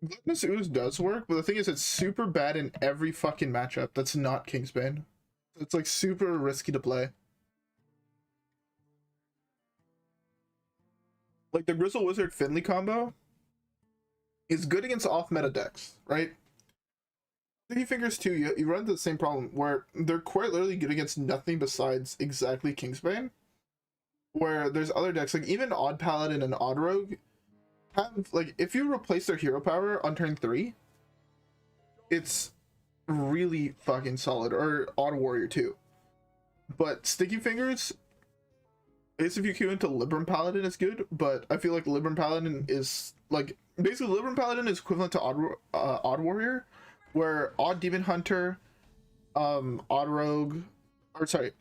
Speaker 1: Gluttonous Ooze does work, but the thing is it's super bad in every fucking matchup that's not Kingsbane. It's like super risky to play. Like the Grizzle Wizard Finley combo is good against off-meta decks, right? Sticky Fingers too, you run into the same problem where they're quite literally good against nothing besides exactly Kingsbane. Where there's other decks, like even Odd Paladin and Odd Rogue, have, like, if you replace their hero power on turn 3, it's really fucking solid. Or Odd Warrior too. But Sticky Fingers, I guess if you queue into Libram Paladin, it's good, but I feel like Libram Paladin is, like, basically Libram Paladin is equivalent to Odd Warrior, where Odd Demon Hunter, Odd Rogue, or sorry,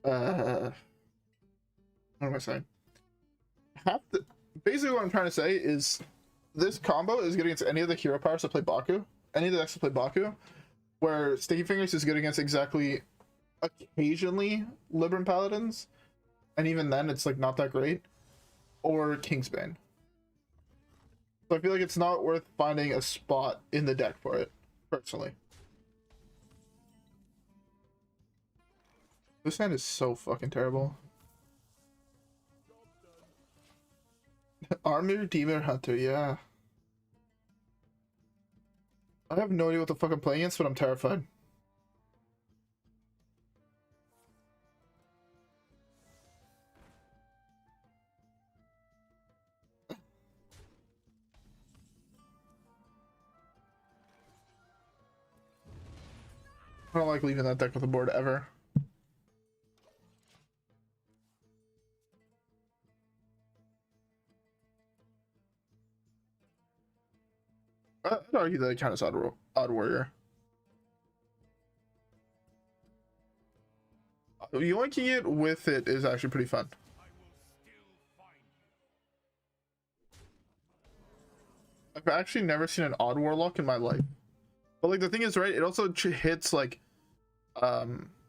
Speaker 1: what am I saying? Basically what I'm trying to say is this combo is good against any of the hero powers that play Baku, any of the decks that play Baku, where Sticky Fingers is good against exactly occasionally Libram Paladins, and even then it's like not that great, or Kingsbane. So I feel like it's not worth finding a spot in the deck for it, personally. This hand is so fucking terrible. Armor Demon Hunter, yeah. I have no idea what the fuck I'm playing against, but I'm terrified. I don't like leaving that deck with a board ever. I'd argue that it counts as Odd Warrior. Yoinking it with it is actually pretty fun. I've actually never seen an Odd Warlock in my life. But like the thing is, right, it also hits like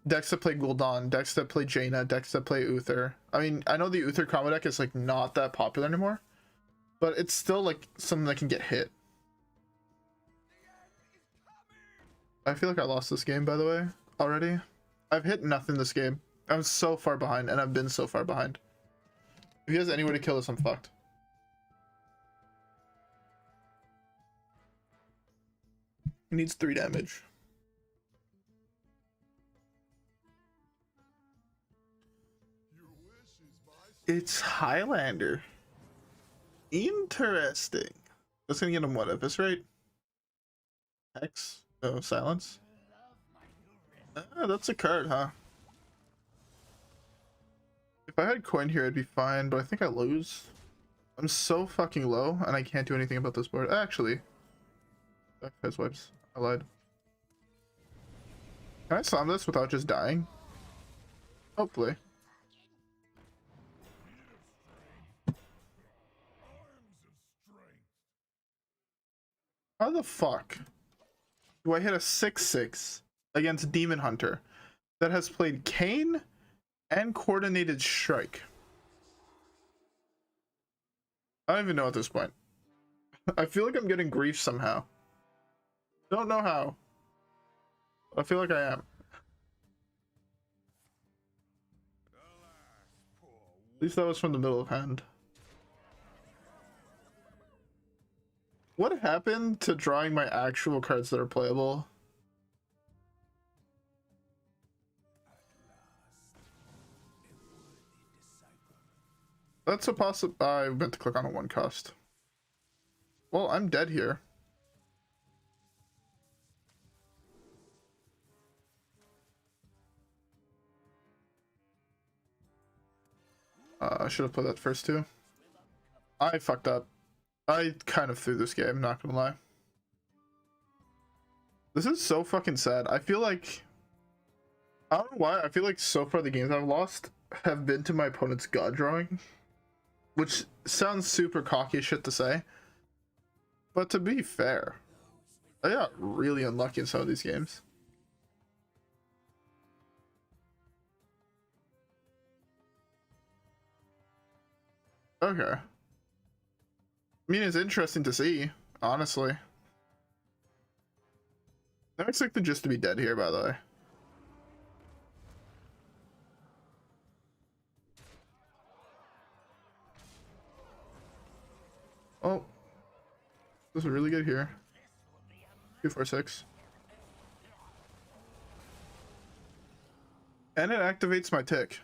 Speaker 1: decks that play Gul'dan, decks that play Jaina, decks that play Uther. I mean, I know the Uther combo deck is like not that popular anymore, but it's still like something that can get hit. I feel like I lost this game, by the way, already. I've hit nothing this game. I'm so far behind, and I've been so far behind. If he has any way to kill this, I'm fucked. He needs 3 damage. It's Highlander. Interesting. That's gonna get him what? Eviscerate? Hex? Oh, silence? Ah, that's a card, huh? If I had coin here, I'd be fine, but I think I lose. I'm so fucking low, and I can't do anything about this board. Actually, Fez wipes. I lied. Can I slam this without just dying? Hopefully. How the fuck do I hit a 6/6 against Demon Hunter that has played Kane and Coordinated Strike? I don't even know at this point. I feel like I'm getting grief somehow. Don't know how. I feel like I am. At least that was from the middle of hand. What happened to drawing my actual cards that are playable? That's a I meant to click on a 1 cost. Well, I'm dead here. I should have played that first too. I fucked up. I kind of threw this game, not gonna lie. This is so fucking sad. I feel like... I don't know why, I feel like so far the games I've lost have been to my opponent's god drawing. Which sounds super cocky shit to say. But to be fair, I got really unlucky in some of these games. Okay. I mean, it's interesting to see, honestly. I expect the just to be dead here, by the way. Oh. This is really good here. 2, 4, 6. And it activates my tick.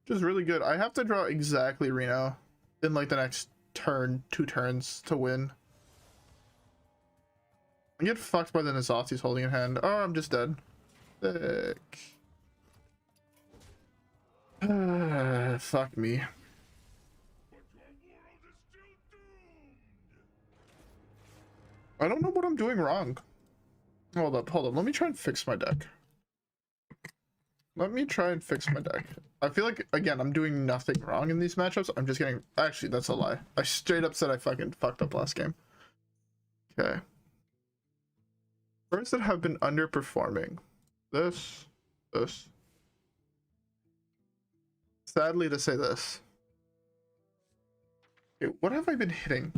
Speaker 1: Which is really good. I have to draw exactly Reno in like the next turn, 2 turns to win. I get fucked by the Nazazi's holding in hand. Oh, I'm just dead. Sick. Fuck me. I don't know what I'm doing wrong. Hold up. Let me try and fix my deck. I feel like, again, I'm doing nothing wrong in these matchups. I'm just getting... Actually, that's a lie. I straight up said I fucking fucked up last game. Okay. Cards that have been underperforming. This. Sadly to say this. Okay, what have I been hitting?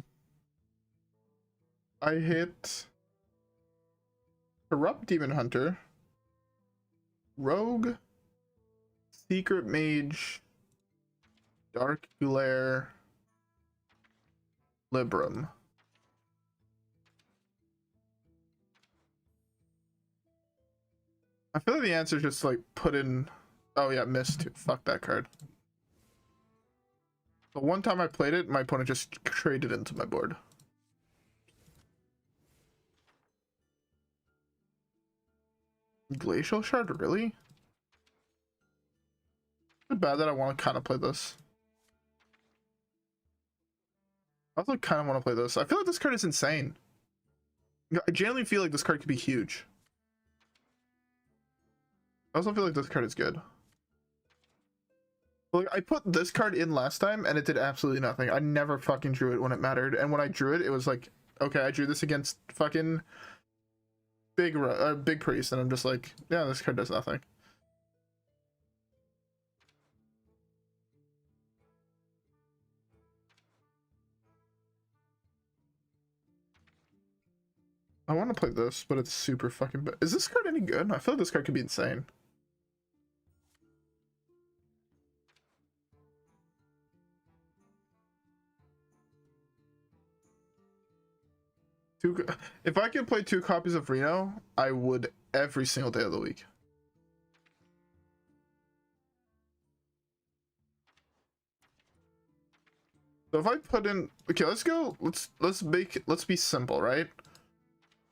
Speaker 1: I hit Corrupt Demon Hunter, Rogue, Secret Mage, Dark Glare, Libram. I feel like the answer is just like put in. Oh yeah, missed. Fuck that card. The one time I played it, my opponent just traded into my board. Glacial Shard, really? It's bad that I want to kind of play this. I also kind of want to play this. I feel like this card is insane. I genuinely feel like this card could be huge. I also feel like this card is good. Like, I put this card in last time and it did absolutely nothing. I never fucking drew it when it mattered. And when I drew it, it was like, okay, I drew this against fucking Big Priest. And I'm just like, yeah, this card does nothing. I want to play this, but it's super fucking bad. Is this card any good? I feel like this card could be insane. If I could play 2 copies of Reno, I would every single day of the week. So if I put in, okay, let's go. Let's be simple, right?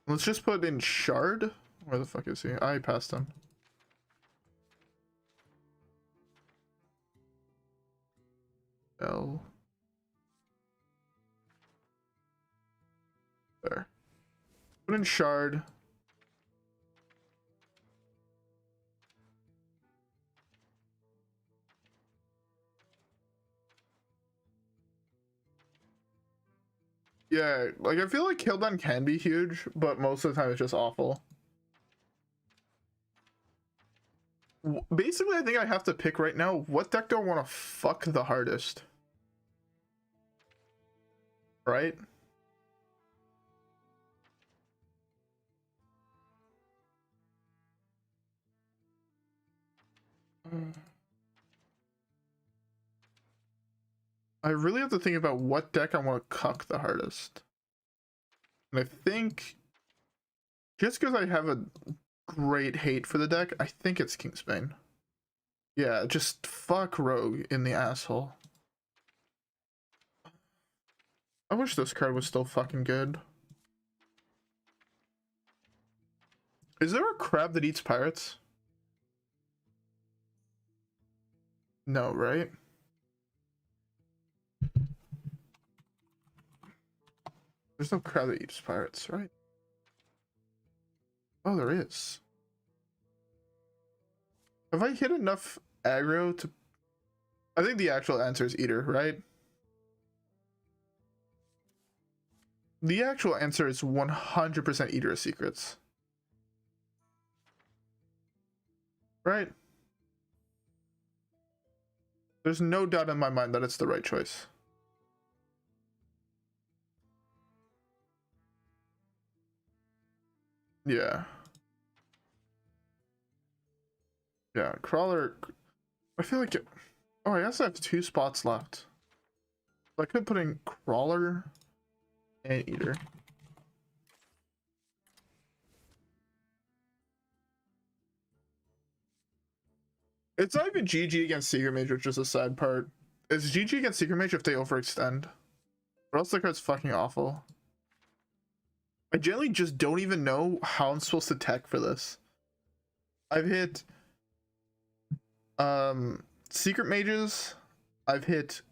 Speaker 1: Let's just put in Shard. Where the fuck is he? I passed him. L. There. Put in Shard. Yeah, like I feel like Kildan can be huge, but most of the time it's just awful. Basically, I think I have to pick right now, what deck do I want to fuck the hardest? Right? I really have to think about what deck I want to cuck the hardest. And I think, just because I have a great hate for the deck, I think it's Kingsbane. Yeah, just fuck Rogue in the asshole. I wish this card was still fucking good. Is there a crab that eats pirates? No, right? There's no crab that eats pirates, right? Oh, there is. Have I hit enough aggro to... I think the actual answer is Eater, right? The actual answer is 100% Eater of Secrets. Right? There's no doubt in my mind that it's the right choice. Yeah. Yeah, Crawler... I feel like... Oh, I guess I have 2 spots left. I could put in Crawler and Eater. It's not even GG against Secret Mage, which is a sad part. It's GG against Secret Mage if they overextend. Or else the card's fucking awful. I generally just don't even know how I'm supposed to tech for this. I've hit Secret Mages. I've hit,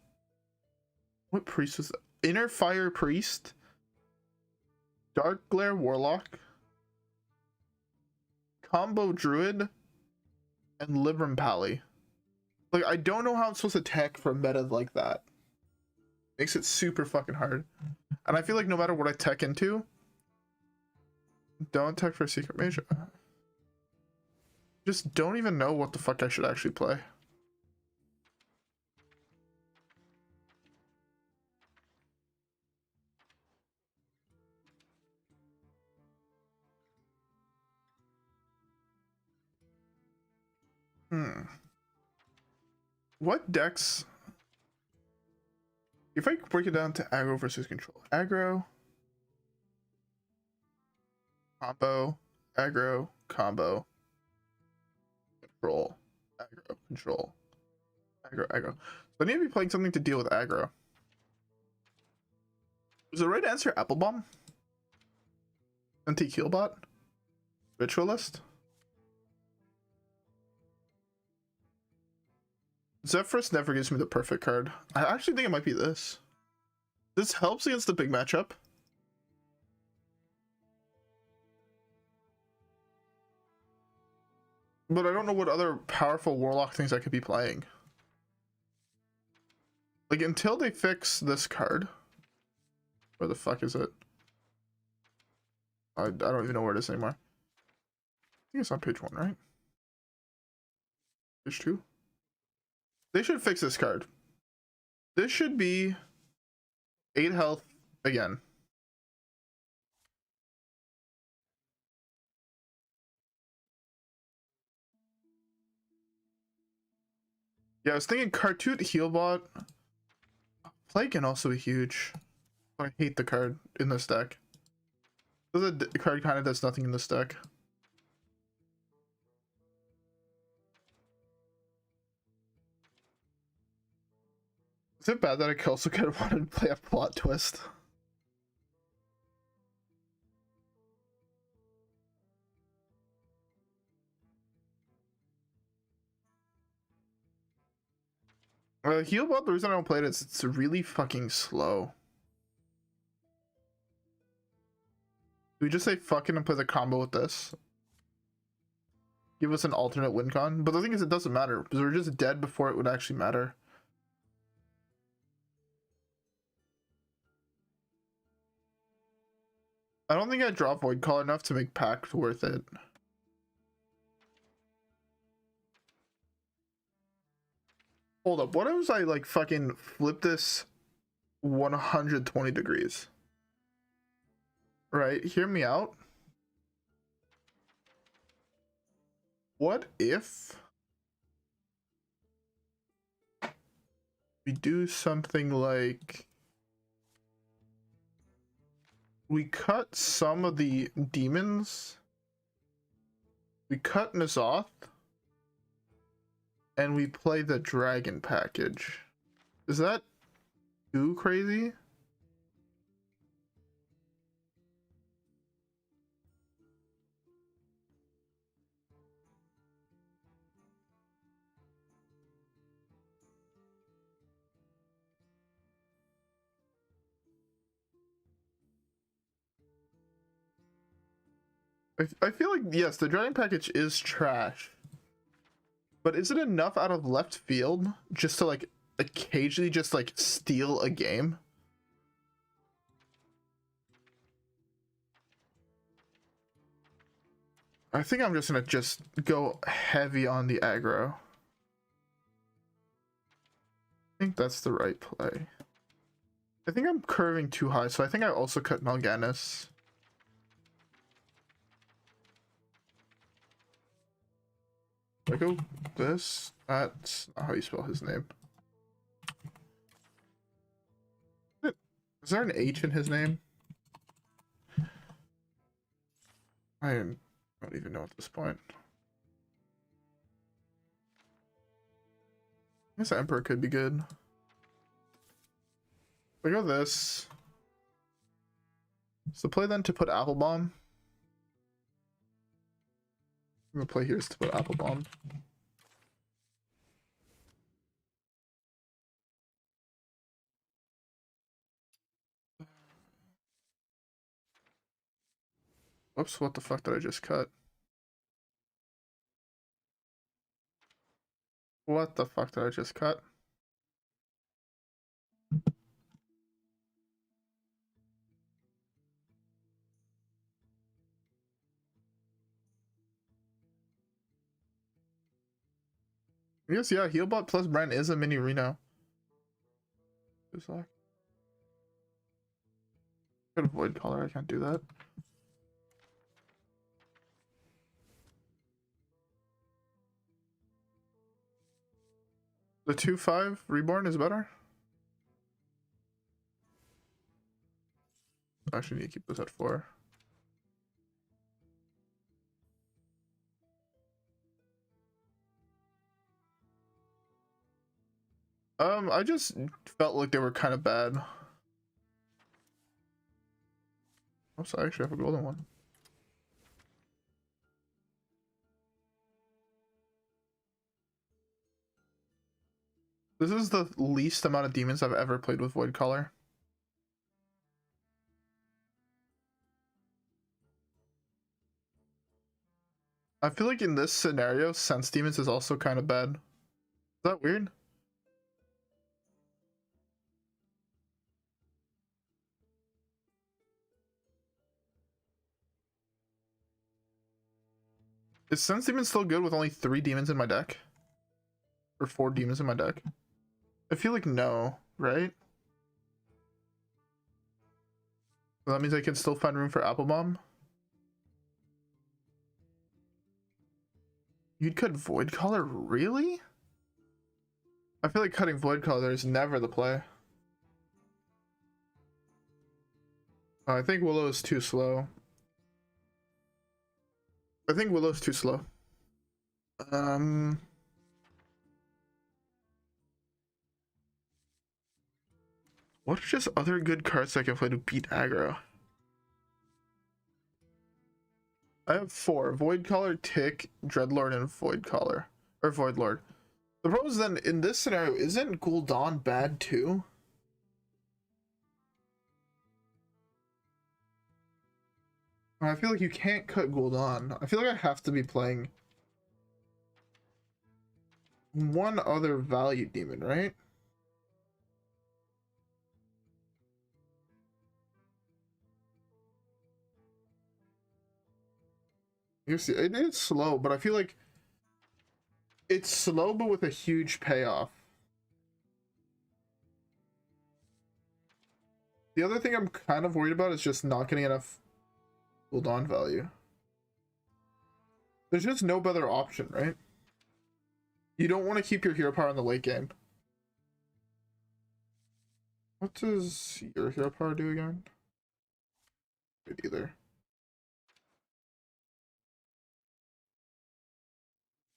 Speaker 1: what priest was that? Inner Fire Priest, Dark Glare Warlock, Combo Druid, and Libram Pally. Like, I don't know how I'm supposed to tech for a meta like that. Makes it super fucking hard. And I feel like no matter what I tech into, don't tech for a Secret Mage. Just don't even know what the fuck I should actually play. What decks? If I break it down to aggro versus control, aggro, combo, aggro, combo, control, aggro, control, aggro, aggro. So I need to be playing something to deal with aggro. Is the right answer Apple Bomb? Anti-Keelbot? Ritualist? Zephyrus never gives me the perfect card. I actually think it might be this. This helps against the big matchup. But I don't know what other powerful Warlock things I could be playing. Like, until they fix this card. Where the fuck is it? I don't even know where it is anymore. I think it's on page 1, right? Page 2? They should fix this card. This should be 8 health again. Yeah, I was thinking Cartoot Healbot. Play can also be huge. I hate the card in this deck. The card kind of does nothing in this deck. Is it bad that I also kind of wanted to play a plot twist? Healbot, the reason I don't play it is it's really fucking slow. Do we just say fucking and play the combo with this? Give us an alternate win con? But the thing is, it doesn't matter because we're just dead before it would actually matter. I don't think I draw Void Call enough to make Pact worth it. Hold up, what if I like fucking flip this 120 degrees? Right, hear me out. What if we do something like we cut some of the demons, we cut N'Zoth, and we play the dragon package? Is that too crazy? I feel like, yes, the dragon package is trash. But is it enough out of left field just to like occasionally just like steal a game? I think I'm just gonna go heavy on the aggro. I think that's the right play. I think I'm curving too high, so I think I also cut Mal'Ganis. I go this? That's not how you spell his name. Is there an H in his name? I don't even know at this point. I guess Emperor could be good. I go this. So play then to put Apple Bomb. I'm gonna play here is to put Apple Bomb. Whoops, what the fuck did I just cut? What the fuck did I just cut? Yes, yeah, Healbot plus Brann is a mini Reno. Just like could avoid color, I can't do that. The 2/5 reborn is better. I actually need to keep this at 4. I just felt like they were kind of bad. Oh, so I actually have a golden one. This is the least amount of demons I've ever played with Void Caller. I feel like in this scenario, Sense Demons is also kind of bad. Is that weird? Is Sense Demon still good with only 3 demons in my deck? Or 4 demons in my deck? I feel like no, right? So that means I can still find room for Apple Bomb. You'd cut Void Caller, really? I feel like cutting Void Caller is never the play. I think Willow is too slow. I think Willow's too slow. What's just other good cards I can play to beat aggro? I have 4. Void Caller, Tick, Dreadlord, and Void Caller. Or Void Lord. The problem is then, in this scenario, isn't Gul'dan bad too? I feel like you can't cut Gul'dan. I feel like I have to be playing one other value demon, right? You see, it is slow, but I feel like it's slow, but with a huge payoff. The other thing I'm kind of worried about is just not getting enough Gul'dan value. There's just no better option, right? You don't want to keep your hero power in the late game. What does your hero power do again? Good either.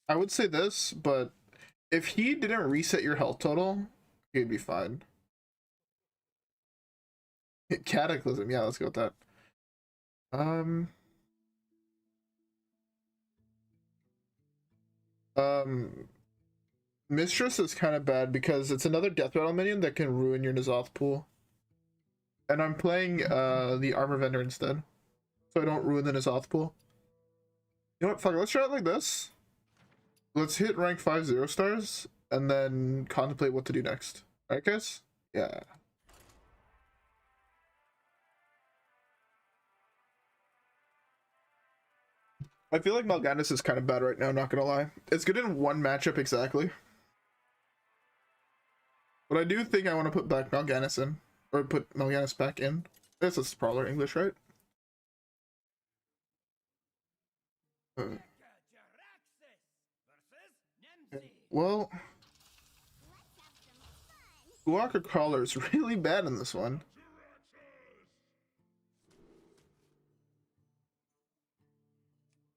Speaker 1: I would say this, but if he didn't reset your health total, he'd be fine. Cataclysm, yeah, let's go with that. Mistress is kind of bad because it's another death rattle minion that can ruin your N'Zoth pool. And I'm playing the armor vendor instead, so I don't ruin the N'Zoth pool. You know what, fuck it, let's try it like this. Let's hit rank 5 0 stars and then contemplate what to do next. Alright guys? Yeah. I feel like Mal'Ganis is kind of bad right now, not gonna lie. It's good in one matchup exactly. But I do think I want to put back Mal'Ganis in. Or put Mal'Ganis back in. This is Sprawler English, right? Well, Walker Caller is really bad in this one.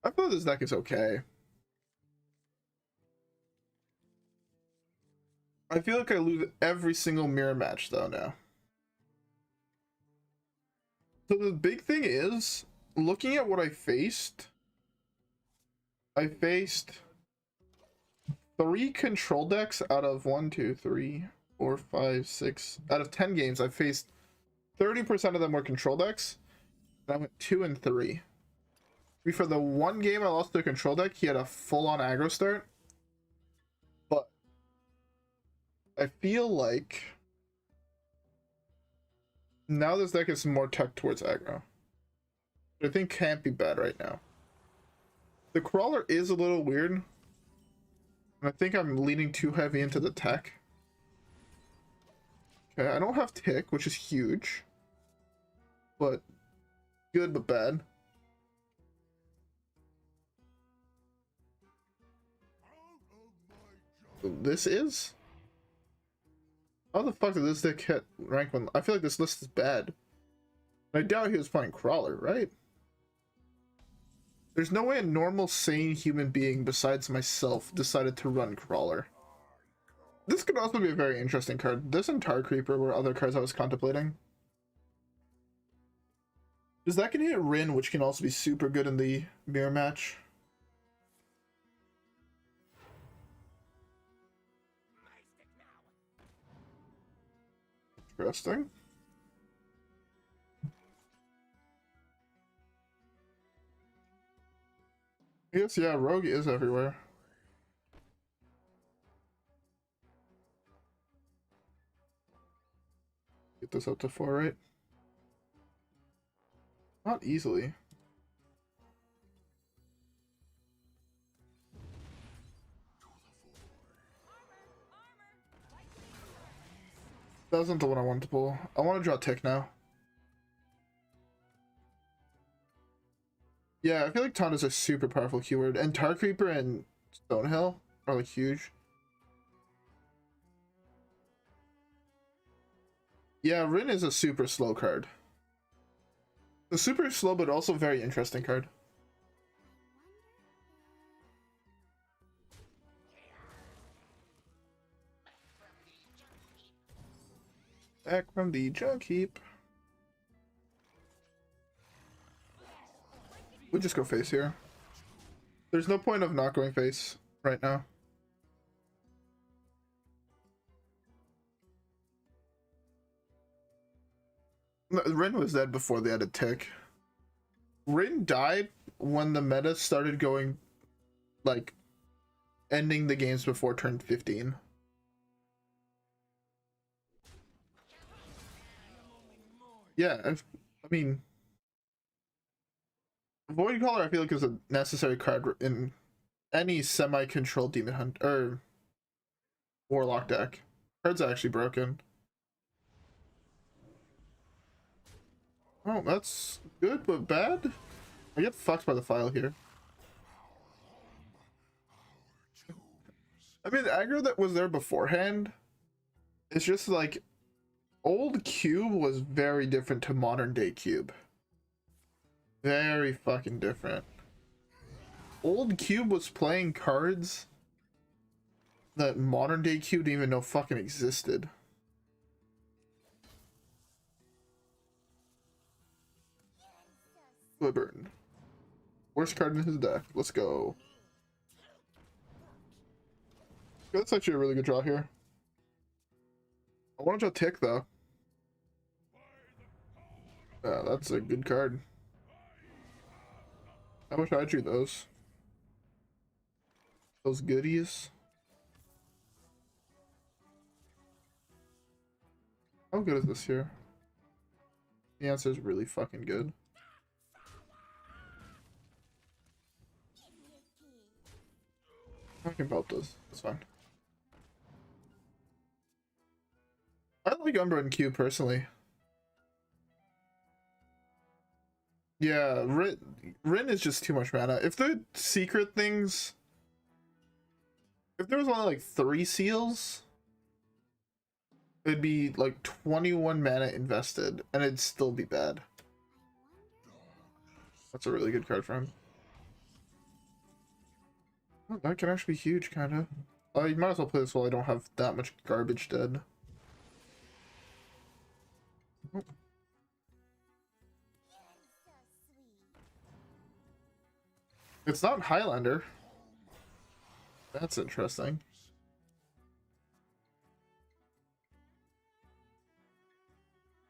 Speaker 1: I feel this deck is okay. I feel like I lose every single mirror match though now. So the big thing is, looking at what I faced 3 control decks out of 1, 2, 3, 4, 5, 6. Out of 10 games, I faced 30% of them were control decks. And I went 2 and 3. For the one game I lost to a control deck, he had a full-on aggro start. But I feel like now this deck is more tech towards aggro. I think can't be bad right now. The crawler is a little weird. And I think I'm leaning too heavy into the tech. Okay, I don't have tick, which is huge. But good but bad. This is? How the fuck did this deck hit rank 1? I feel like this list is bad. I doubt he was playing Crawler, right? There's no way a normal, sane human being besides myself decided to run Crawler. This could also be a very interesting card. This and Tar Creeper were other cards I was contemplating. Does that can hit Rin, which can also be super good in the mirror match? Interesting. Yes, yeah, Rogue is everywhere. Get this up to 4, right? Not easily. That wasn't the one I wanted to pull. I want to draw Tick now. Yeah, I feel like Taunt is a super powerful keyword, and Tar Creeper and Stonehill are like huge. Yeah, Rin is a super slow card. A super slow but also very interesting card. Back from the junk heap. We'll just go face here. There's no point of not going face right now. Rin was dead before they added Tick. Rin died when the meta started going, like, ending the games before turn 15. Yeah, I mean, Void Caller I feel like is a necessary card in any semi-controlled Demon Hunt or Warlock deck. Card's actually broken. Oh, that's good but bad. I get fucked by the file here. I mean, the aggro that was there beforehand, it's just like old Cube was very different to modern day Cube. Very fucking different. Old Cube was playing cards that modern day Cube didn't even know fucking existed. Wyvern. Worst card in his deck. Let's go. That's actually a really good draw here. I want to draw Tick though. Yeah, that's a good card. I wish I drew those. Those goodies. How good is this here? The answer is really fucking good. I can belt this. That's fine. I like Umbra and Q personally. Yeah, Rin is just too much mana. If the secret things... If there was only like 3 seals, it'd be like 21 mana invested, and it'd still be bad. That's a really good card for him. Oh, that can actually be huge, kind of. You might as well play this while I don't have that much garbage dead. Oh. It's not Highlander. That's interesting.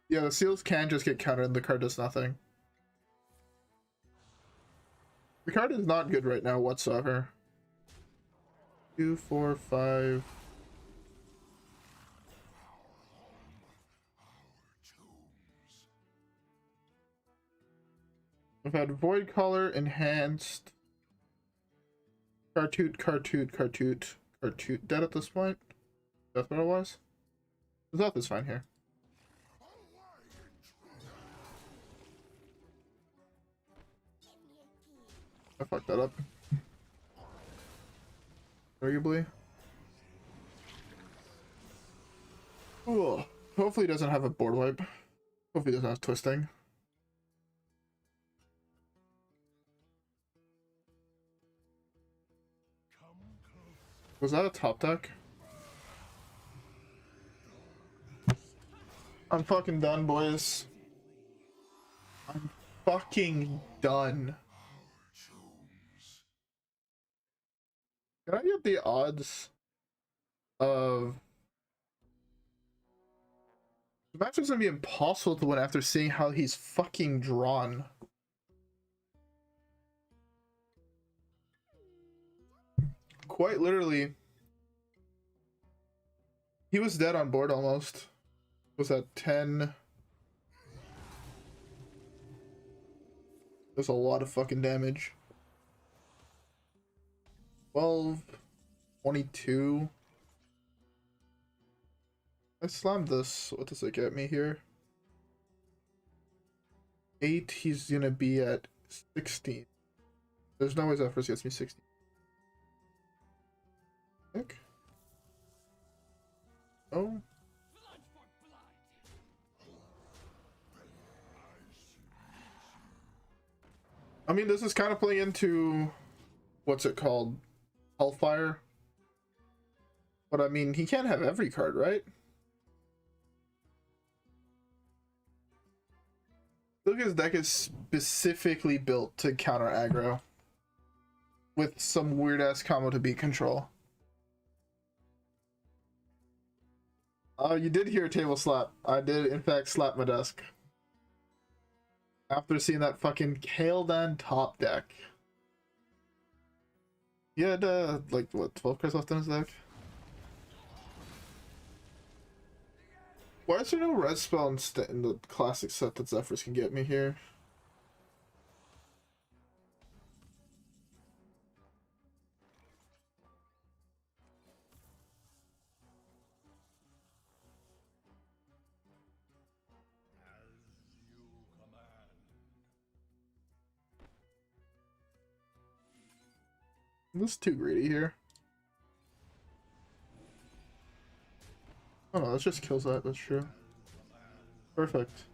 Speaker 1: Yeah, the seals can just get countered and the card does nothing. The card is not good right now whatsoever. 2, 4, 5. I've had Void Collar, Enhanced, Cartoot, dead at this point. That's what it was? The Zelf is fine here. I fucked that up. Arguably. Cool. Hopefully he doesn't have a board wipe. Hopefully he doesn't have twisting. Was that a top deck? I'm fucking done, boys. I'm fucking done. Can I get the odds of... The matchup's gonna be impossible to win after seeing how he's fucking drawn. Quite literally. He was dead on board almost. Was that 10? There's a lot of fucking damage. 12, 22. I slammed this. What does it get me here? 8, he's gonna be at 16. There's no way Zephyrs gets me 16. Nick? Oh. I mean, this is kind of playing into... What's it called? Hellfire? But I mean, he can't have every card, right? Look, his deck is specifically built to counter aggro. With some weird ass combo to beat control. You did hear a table slap. I did, in fact, slap my desk. After seeing that fucking Kael'dan top deck. He had, like, what, 12 cards left in his deck? Why is there no red spell in the classic set that Zephyrs can get me here? This is too greedy here. Oh no, that just kills that, that's true. Perfect.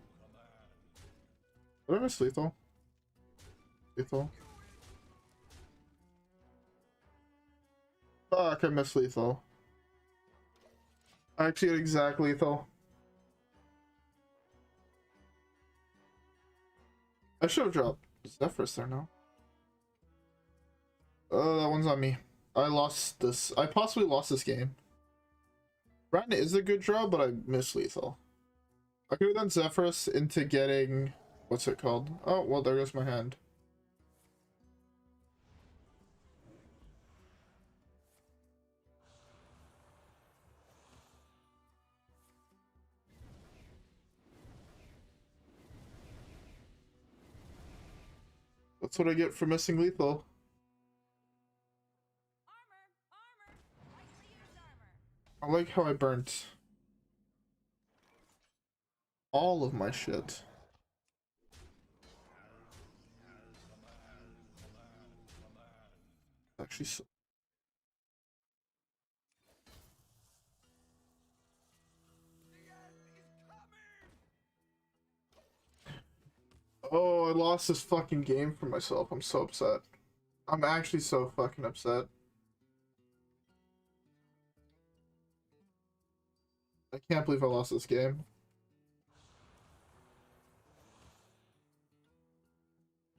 Speaker 1: Did I miss lethal? Lethal. Fuck, I missed lethal. I actually had exact lethal. I should have dropped Zephyrs there now. That one's on me. I lost this. I possibly lost this game. Brann is a good draw, but I missed lethal. I could have done Zephyrs into getting... What's it called? Oh, well, there goes my hand. That's what I get for missing lethal. I like how I burnt all of my shit. Actually, so oh, I lost this fucking game for myself. I'm so upset. I'm actually so fucking upset. I can't believe I lost this game.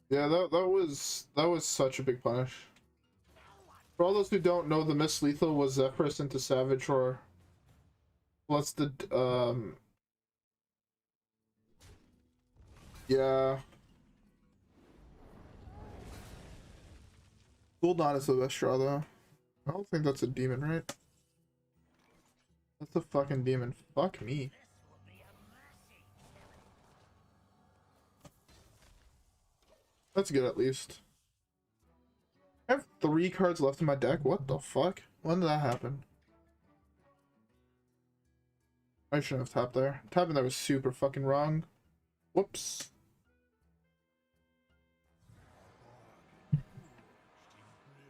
Speaker 1: Yeah, that was such a big punish. For all those who don't know, the Miss Lethal was Zephyrs into Savage Roar. Plus the yeah. Gul'dan is the best draw though. I don't think that's a demon, right? That's a fucking demon. Fuck me. That's good at least. I have 3 cards left in my deck. What the fuck? When did that happen? I shouldn't have tapped there. Tapping there was super fucking wrong. Whoops.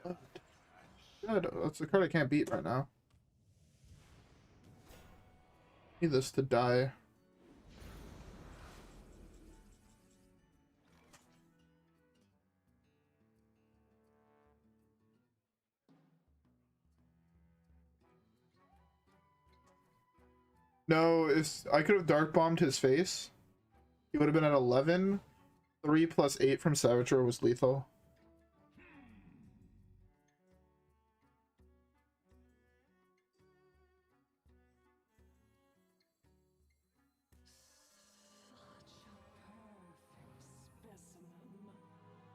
Speaker 1: Good. That's the card I can't beat right now. Need this to die. No, if I could have dark bombed his face, he would have been at 11. 3 plus 8 from Savager was lethal.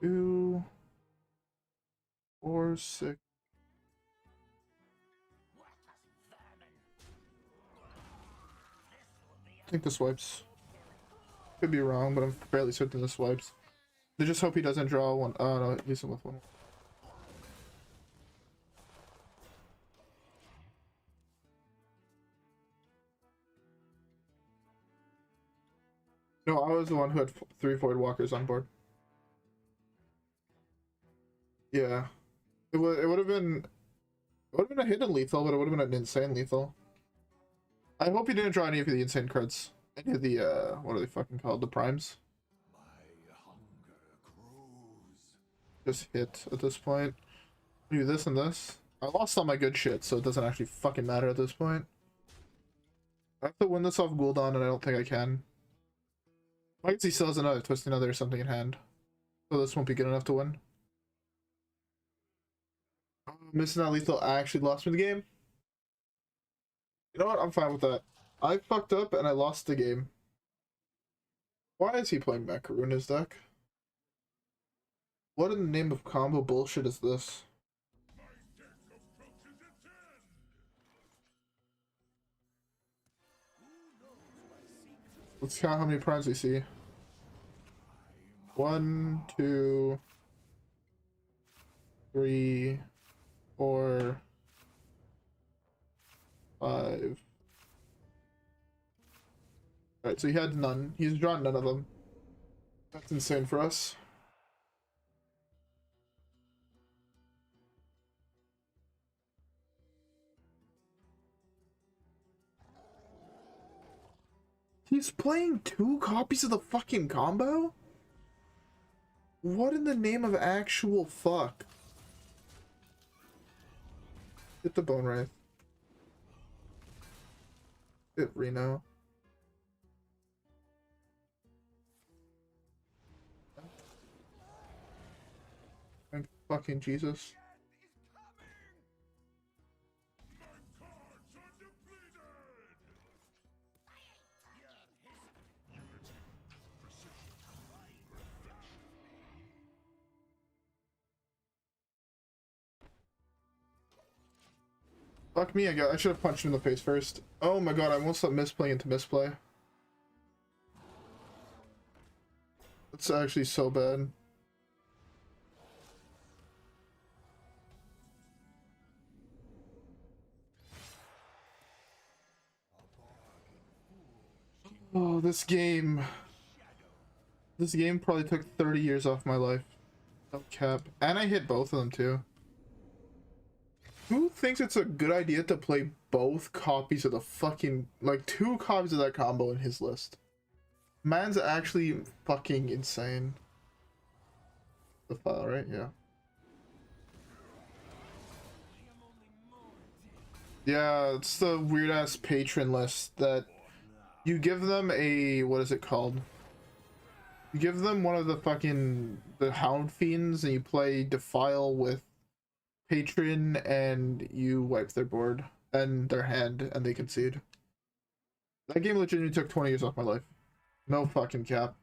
Speaker 1: Two, 4, 6. I think this wipes. Could be wrong, but I'm fairly certain this wipes. I just hope he doesn't draw one. Oh no, he's with one. No, I was the one who had 3 Void Walkers on board. Yeah, it would have been a hidden lethal, but it would have been an insane lethal. I hope he didn't draw any of the insane cards. Any of the what are they fucking called? The primes. Just hit at this point. Do this and this. I lost all my good shit, so it doesn't actually fucking matter at this point. I have to win this off Gul'dan, and I don't think I can. I guess he still has another Twisting Nether or something in hand, so this won't be good enough to win. Missing that lethal actually lost me the game. You know what? I'm fine with that. I fucked up and I lost the game. Why is he playing Macaroon in his deck? What in the name of combo bullshit is this? Let's count how many primes we see. 1, 2, 3, 4, 5. Alright, so he had none. He's drawn none of them. That's insane for us. He's playing 2 copies of the fucking combo? What in the name of actual fuck? Hit the Bone Wraith. Hit Reno. Thank fucking Jesus. Fuck me, I should have punched him in the face first. Oh my god, I almost let misplay into misplay. That's actually so bad. Oh, this game probably took 30 years off my life. No cap. And I hit both of them too. Who thinks it's a good idea to play both copies of the fucking, like 2 copies of that combo in his list? Man's actually fucking insane. The file, right? Yeah. Yeah, it's the weird ass patron list that you give them a, what is it called? You give them one of the fucking, the Hound Fiends, and you play Defile with Patron, and you wipe their board and their hand, and they concede. That game legitimately took 20 years off my life. No fucking cap.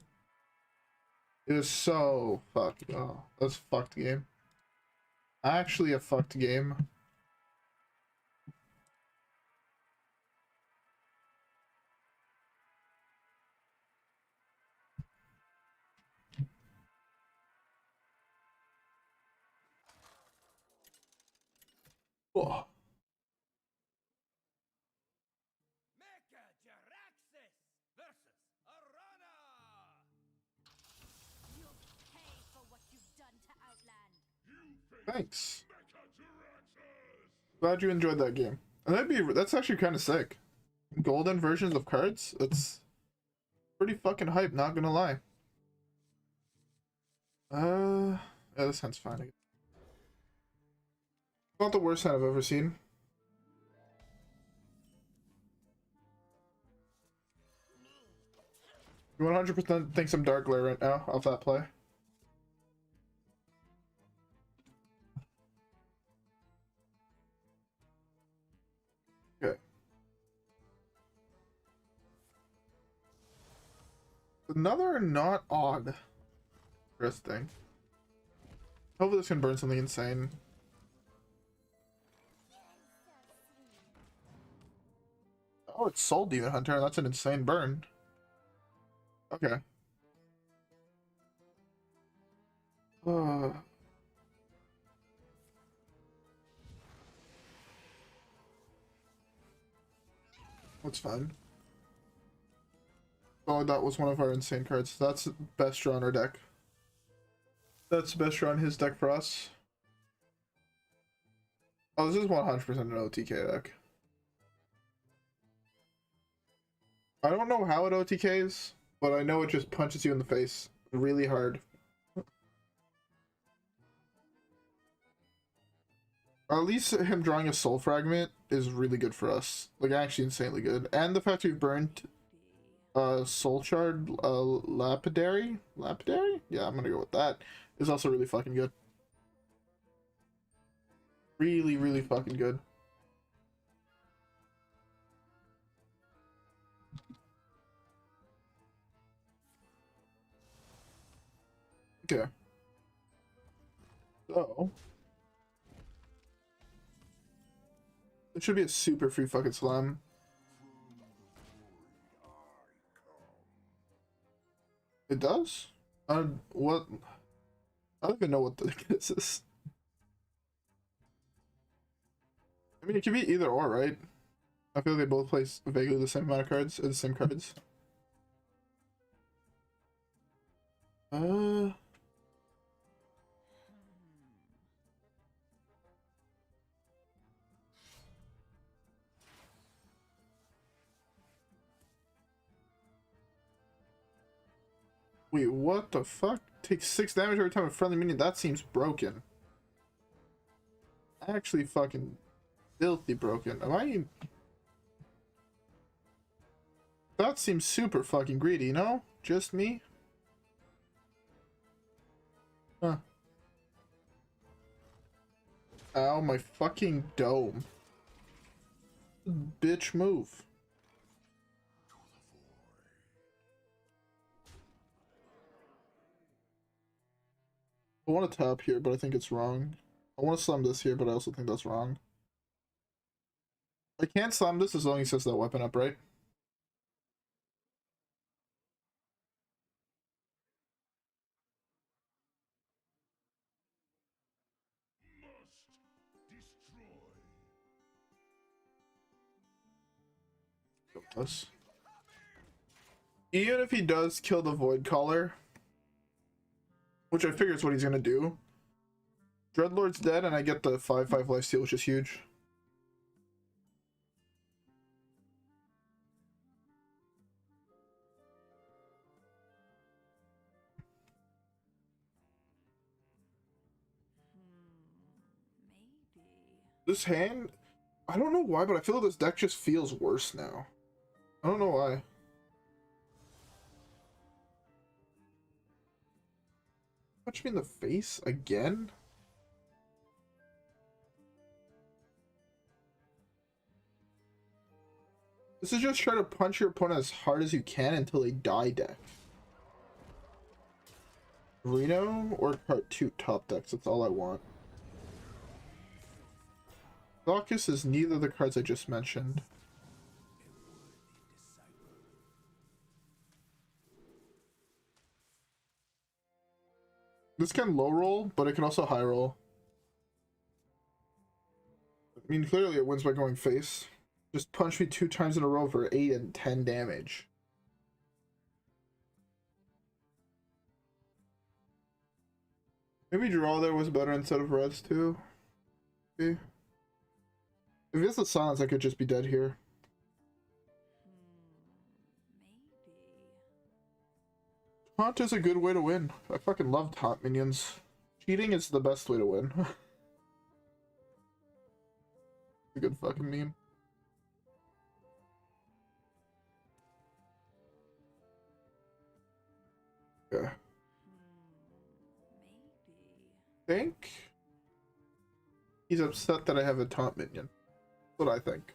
Speaker 1: It was so fucked. Oh, that was a fucked game. Actually a fucked game. Oh. Thanks. Glad you enjoyed that game. And that's actually kind of sick. golden versions of cards. It's pretty fucking hype, not gonna lie. Yeah, this hand's fine. Not the worst hand I've ever seen. You 100% think some Dark Glare right now off that play. Okay. Another not odd. Interesting. Hopefully this can burn something insane. Oh, it's Soul Demon Hunter. That's an insane burn. Okay. That's fine. Oh, that was one of our insane cards. That's best draw on our deck. That's best draw on his deck for us. Oh, this is 100% an OTK deck. I don't know how it OTKs, but I know it just punches you in the face really hard. At least him drawing a Soul Fragment is really good for us. Like, actually insanely good. And the fact we've burned Soul Shard Lapidary? Lapidary? Yeah, I'm gonna go with that. Is also really fucking good. Really, really fucking good. Okay. So it should be a super free fucking slam. It does? What? I don't even know what this is. I mean, it could be either or, right? I feel like they both play vaguely the same amount of cards, or the same cards. Wait, what the fuck? Takes 6 damage every time a friendly minion? That seems broken. Actually fucking filthy broken. Am I... That seems super fucking greedy, you know? Just me? Huh. Ow, my fucking dome. Bitch move. I want to tap here, but I think it's wrong. I want to slam this here, but I also think that's wrong. I can't slam this as long as he sets that weapon up, right? This. Even if he does kill the Void Caller, which I figure is what he's gonna do, Dreadlord's dead, and I get the 5/5 lifesteal, which is huge.
Speaker 3: Maybe.
Speaker 1: This hand, I don't know why, but I feel like this deck just feels worse now. I don't know why. Punch me in the face again? This is just try to punch your opponent as hard as you can until they die deck. Reno or part 2 top decks, that's all I want. Glaucus is neither of the cards I just mentioned. This can low roll, but it can also high roll. I mean, clearly it wins by going face. Just punch me 2 times in a row for 8 and 10 damage. Maybe draw there was better instead of reds too. Okay. If it's a silence, I could just be dead here. Taunt is a good way to win. I fucking love taunt minions. Cheating is the best way to win. A good fucking meme. Yeah. Think he's upset that I have a taunt minion. That's what I think.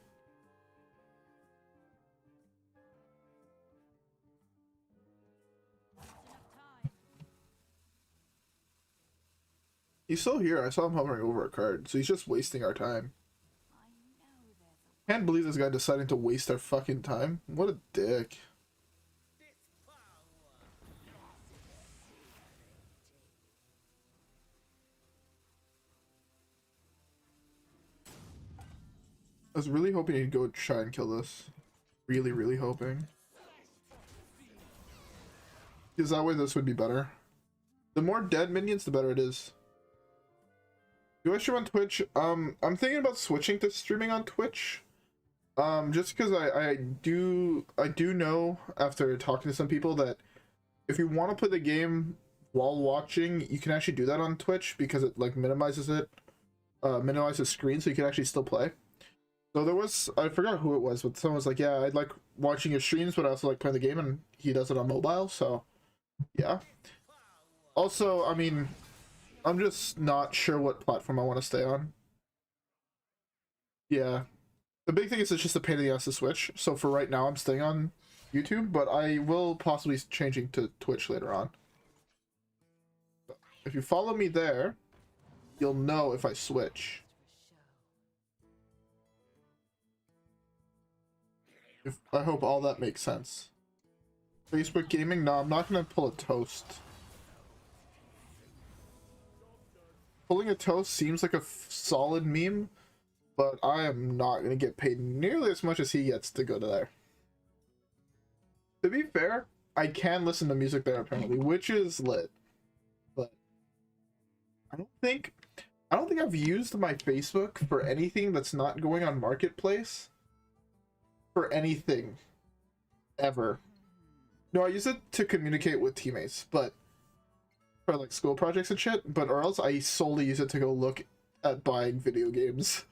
Speaker 1: He's still here. I saw him hovering over a card, so he's just wasting our time. Can't believe this guy deciding to waste our fucking time. What a dick. I was really hoping he'd go try and kill this. Really, really hoping. Because that way this would be better. The more dead minions, the better it is. Do I stream on Twitch? I'm thinking about switching to streaming on Twitch. Just because I do know after talking to some people that if you want to play the game while watching, you can actually do that on Twitch because it like minimizes screen so you can actually still play. So there was, I forgot who it was, but someone was like, yeah, I'd like watching your streams, but I also like playing the game, and he does it on mobile, so yeah. Also, I mean, I'm just not sure what platform I want to stay on. Yeah. The big thing is it's just a pain in the ass to switch, so for right now I'm staying on YouTube, but I will possibly changing to Twitch later on. If you follow me there, you'll know if I switch. I hope all that makes sense. Facebook gaming? No, I'm not gonna pull a toast. Pulling a toast seems like a solid meme, but I am not gonna get paid nearly as much as he gets to go to there. To be fair, I can listen to music there apparently, which is lit. But I don't think I've used my Facebook for anything that's not going on Marketplace. For anything ever. No, I use it to communicate with teammates, but for like school projects and shit, but or else I solely use it to go look at buying video games.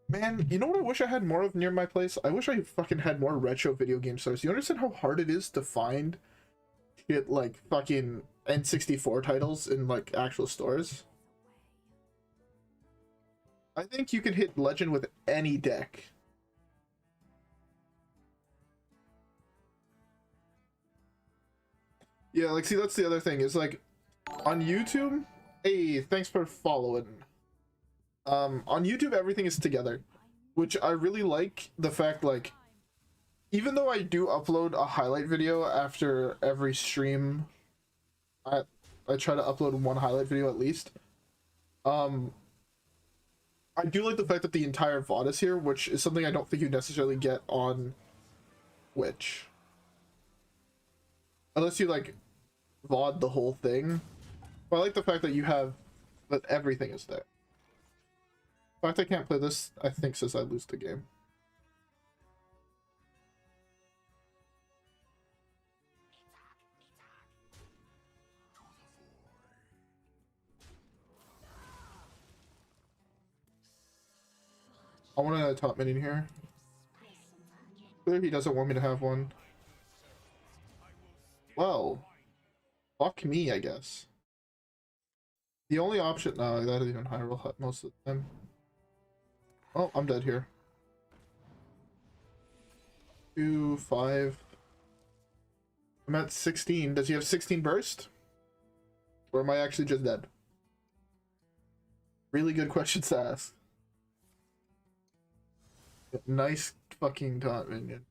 Speaker 1: Man, you know what I wish I had more of near my place? I wish I fucking had more retro video game stores. You understand how hard it is to find shit like fucking N64 titles in like actual stores? I think you can hit Legend with any deck. Yeah, like, see, that's the other thing, is, like, on YouTube, hey, thanks for following. On YouTube, everything is together, which I really like the fact, like, even though I do upload a highlight video after every stream, I try to upload one highlight video at least, I do like the fact that the entire VOD is here, which is something I don't think you necessarily get on Twitch. Unless you, like, VOD the whole thing. But I like the fact that you have that everything is there. The fact I can't play this, I think, says I lose the game. I want a top minion here. Clearly he doesn't want me to have one. Well, fuck me, I guess. The only option, no, that is even high roll hut most of the time. Oh, I'm dead here. 2, 5. I'm at 16. Does he have 16 burst? Or am I actually just dead? Really good questions to ask. Nice fucking taunt minion.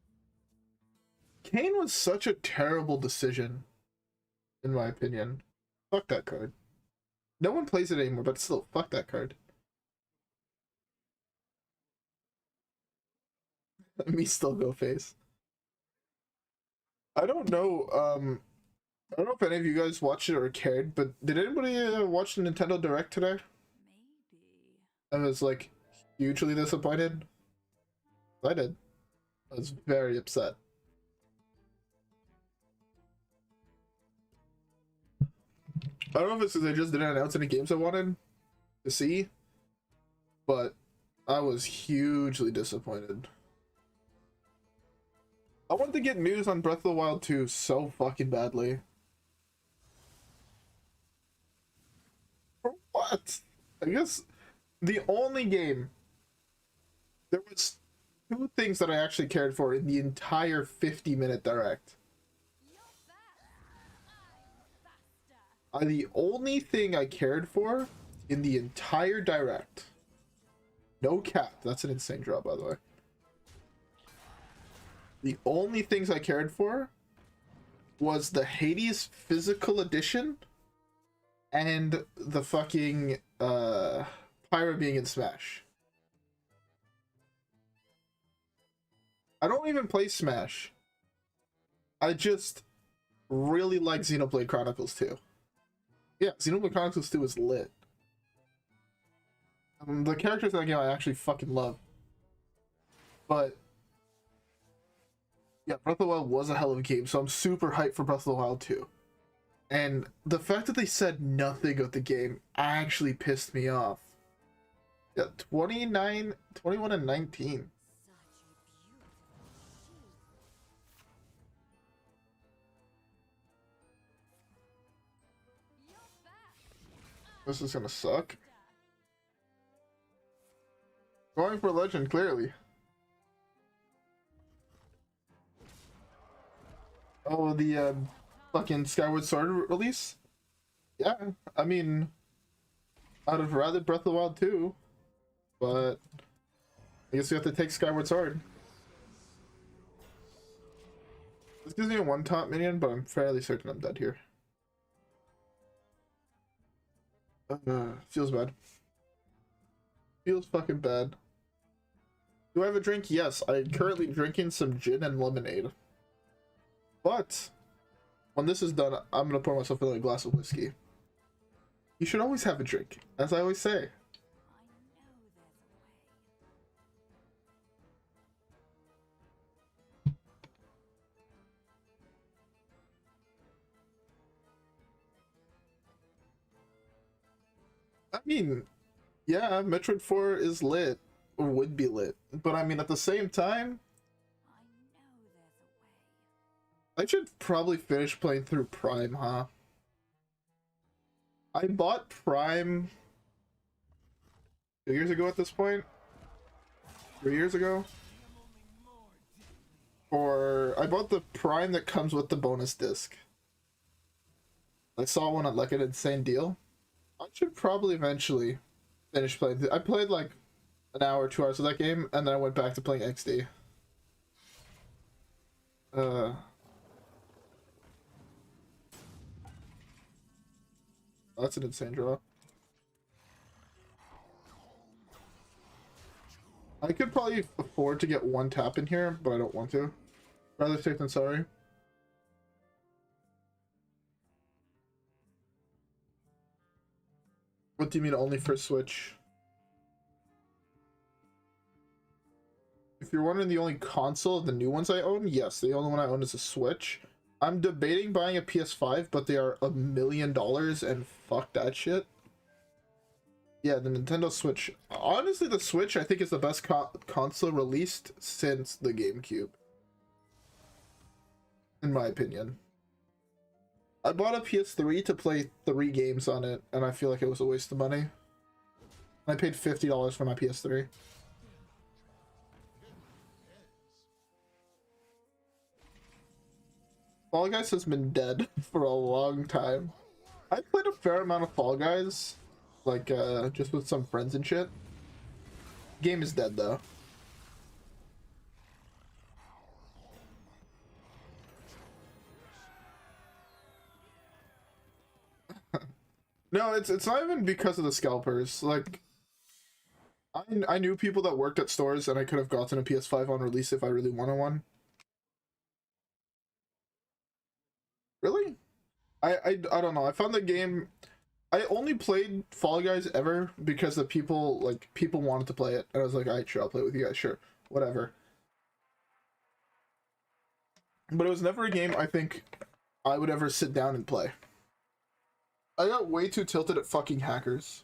Speaker 1: Kane was such a terrible decision, in my opinion. Fuck that card. No one plays it anymore, but still, fuck that card. Me still go face. I don't know, I don't know if any of you guys watched it or cared, but did anybody watch the Nintendo Direct today?
Speaker 3: Maybe.
Speaker 1: I was, like, hugely disappointed. I did. I was very upset. I don't know if it's because they just didn't announce any games I wanted to see, but I was hugely disappointed. I wanted to get news on Breath of the Wild 2 so fucking badly. For what? I guess the only game, there was two things that I actually cared for in the entire 50-minute direct. The only thing I cared for in the entire direct, no cap, that's an insane draw by the way. The only things I cared for was the Hades physical edition and the fucking Pyra being in Smash. I don't even play Smash. I just really like Xenoblade Chronicles 2. Yeah, Xenoblade Chronicles 2 is lit. The characters in that game I actually fucking love. But yeah, Breath of the Wild was a hell of a game, so I'm super hyped for Breath of the Wild 2. And the fact that they said nothing of the game actually pissed me off. Yeah, 21 and 19. This is gonna suck. Going for legend, clearly. Oh, the fucking Skyward Sword release? Yeah, I mean, I'd have rather Breath of the Wild 2, but I guess we have to take Skyward Sword. This gives me a one-top minion, but I'm fairly certain I'm dead here. Feels bad. Feels fucking bad. Do I have a drink? Yes, I'm currently drinking some gin and lemonade. But when this is done, I'm gonna pour myself another glass of whiskey. You should always have a drink, as I always say. I mean, yeah, Metroid 4 is lit, or would be lit, but I mean, at the same time, I should probably finish playing through Prime, huh? I bought Prime 2 years ago at this point. 3 years ago. I bought the Prime that comes with the bonus disc. I saw one at like an insane deal. I should probably eventually finish playing. I played like an hour, 2 hours of that game, and then I went back to playing XD. That's an insane draw. I could probably afford to get one tap in here, but I don't want to. Rather safe than sorry. What do you mean only for Switch? If you're wondering the only console of the new ones I own, yes, the only one I own is a Switch. I'm debating buying a PS5, but they are $1 million and fuck that shit. Yeah, the Nintendo Switch. Honestly, the Switch I think is the best console released since the GameCube. In my opinion. I bought a PS3 to play 3 games on it, and I feel like it was a waste of money. I paid $50 for my PS3. Fall Guys has been dead for a long time. I played a fair amount of Fall Guys, like just with some friends and shit. Game is dead though. No, it's not even because of the scalpers. Like, I knew people that worked at stores, and I could have gotten a PS5 on release if I really wanted one. Really? I don't know. I found the game. I only played Fall Guys ever because the people wanted to play it, and I was like, alright, sure, I'll play with you guys, sure, whatever. But it was never a game I think I would ever sit down and play. I got way too tilted at fucking hackers.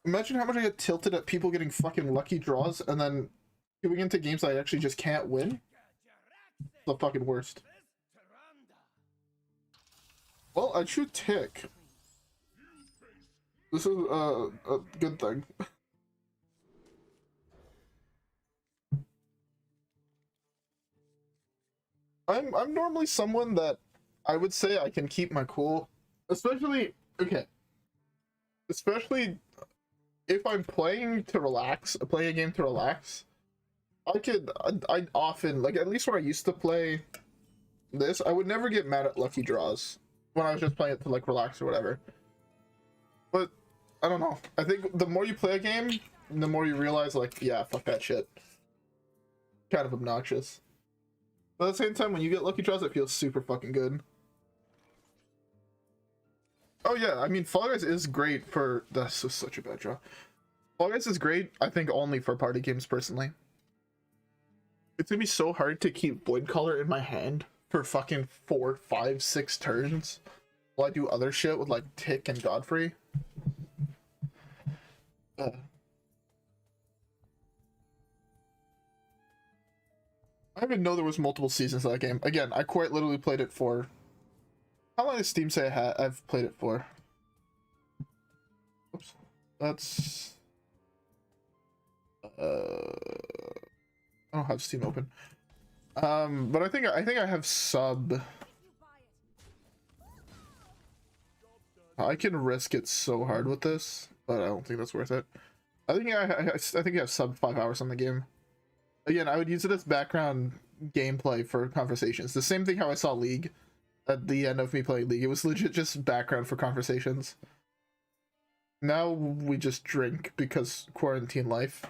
Speaker 1: Imagine how much I get tilted at people getting fucking lucky draws and then going into games I actually just can't win. The fucking worst. Well, I shoot tick. This is a good thing. I'm normally someone that I would say I can keep my cool, especially especially if I'm playing to relax, playing a game to relax. I often, like, at least when I used to play this, I would never get mad at lucky draws when I was just playing it to like relax or whatever. But I don't know. I think the more you play a game, the more you realize, like, yeah, fuck that shit. Kind of obnoxious. But at the same time, when you get lucky draws, it feels super fucking good. Oh yeah, I mean, Fall Guys is great for... That's just such a bad draw. Fall Guys is great, I think, only for party games, personally. It's gonna be so hard to keep Void Color in my hand for fucking 4, 5, 6 turns while I do other shit with, like, Tick and Godfrey. I didn't even know there was multiple seasons of that game. Again, I quite literally played it for... How long does Steam say I've played it for? Oops. That's... I don't have Steam open. But I think I have sub... I can risk it so hard with this, but I don't think that's worth it. I think I think I have sub 5 hours on the game. Again, I would use it as background gameplay for conversations. The same thing how I saw League at the end of me playing League. It was legit just background for conversations. Now we just drink because quarantine life.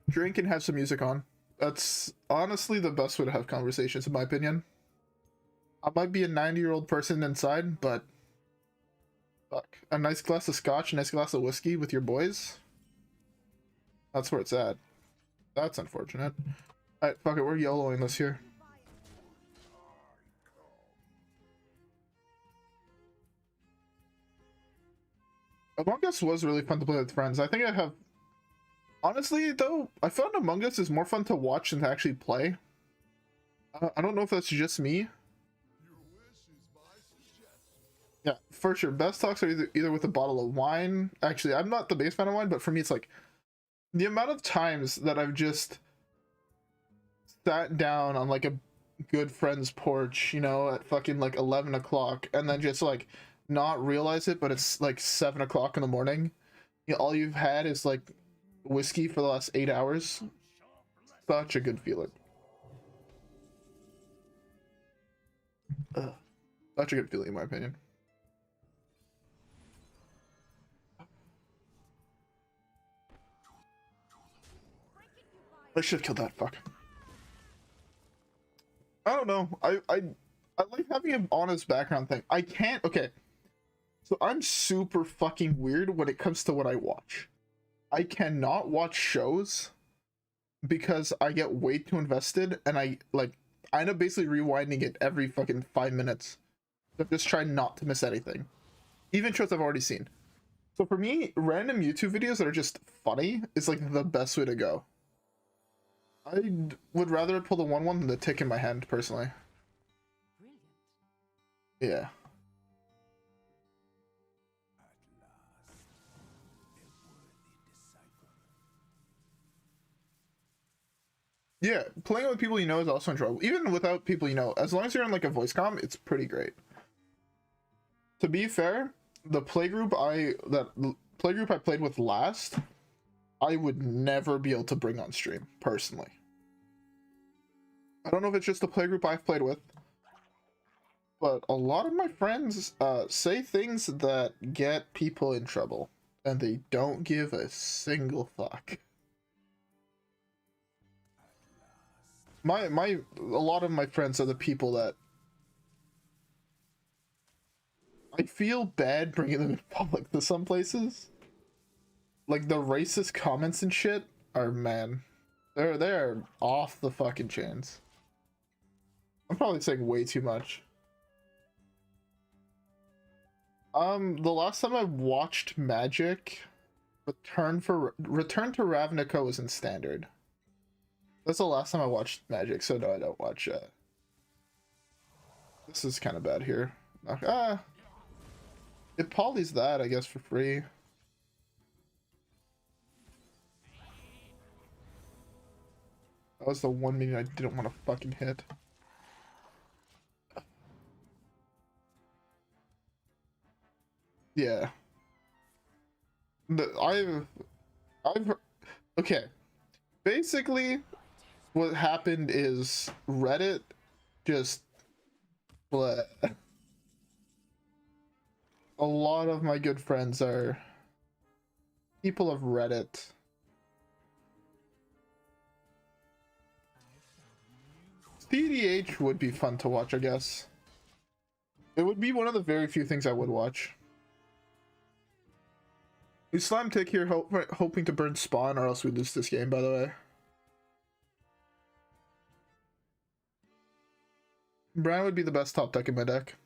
Speaker 1: Drink and have some music on. That's honestly the best way to have conversations, in my opinion. I might be a 90-year-old person inside, but fuck. A nice glass of scotch, a nice glass of whiskey with your boys. That's where it's at. That's unfortunate. Alright, fuck it, we're YOLOing this here. Among Us was really fun to play with friends. I think I have... Honestly, though, I found Among Us is more fun to watch than to actually play. I don't know if that's just me. Yeah, for sure. Best talks are either with a bottle of wine. Actually, I'm not the biggest fan of wine, but for me, it's like the amount of times that I've just sat down on like a good friend's porch, you know, at fucking like 11 o'clock, and then just like not realize it, but it's like 7 o'clock in the morning. You know, all you've had is like whiskey for the last 8 hours. Such a good feeling. Such a good feeling, in my opinion. I should have killed that. Fuck. I don't know. I like having an honest background thing. I can't. Okay. So I'm super fucking weird when it comes to what I watch. I cannot watch shows because I get way too invested, and I end up basically rewinding it every fucking 5 minutes. So I'm just trying not to miss anything, even shows I've already seen. So for me, random YouTube videos that are just funny is like the best way to go. I would rather pull the 1/1 than the tick in my hand, personally. Yeah. Yeah, playing with people you know is also enjoyable. Even without people you know, as long as you're in like a voice comm, it's pretty great. To be fair, the playgroup I played with last, I would never be able to bring on stream, personally. I don't know if it's just the playgroup I've played with, but a lot of my friends say things that get people in trouble, and they don't give a single fuck. A lot of my friends are the people that I feel bad bringing them in public to some places. Like the racist comments and shit are, man, they're off the fucking chains. I'm probably saying way too much. The last time I watched Magic, Return to Ravnica was in Standard. That's the last time I watched Magic, so no, I don't watch. This is kind of bad here. It polys that, I guess, for free. That was the one minion I didn't want to fucking hit. Yeah. Okay. Basically, what happened is Reddit just bleh. A lot of my good friends are people of Reddit. CDH would be fun to watch, I guess. It would be one of the very few things I would watch. We slam tick here, hoping to burn spawn, or else we lose this game, by the way. Brann would be the best top deck in my deck.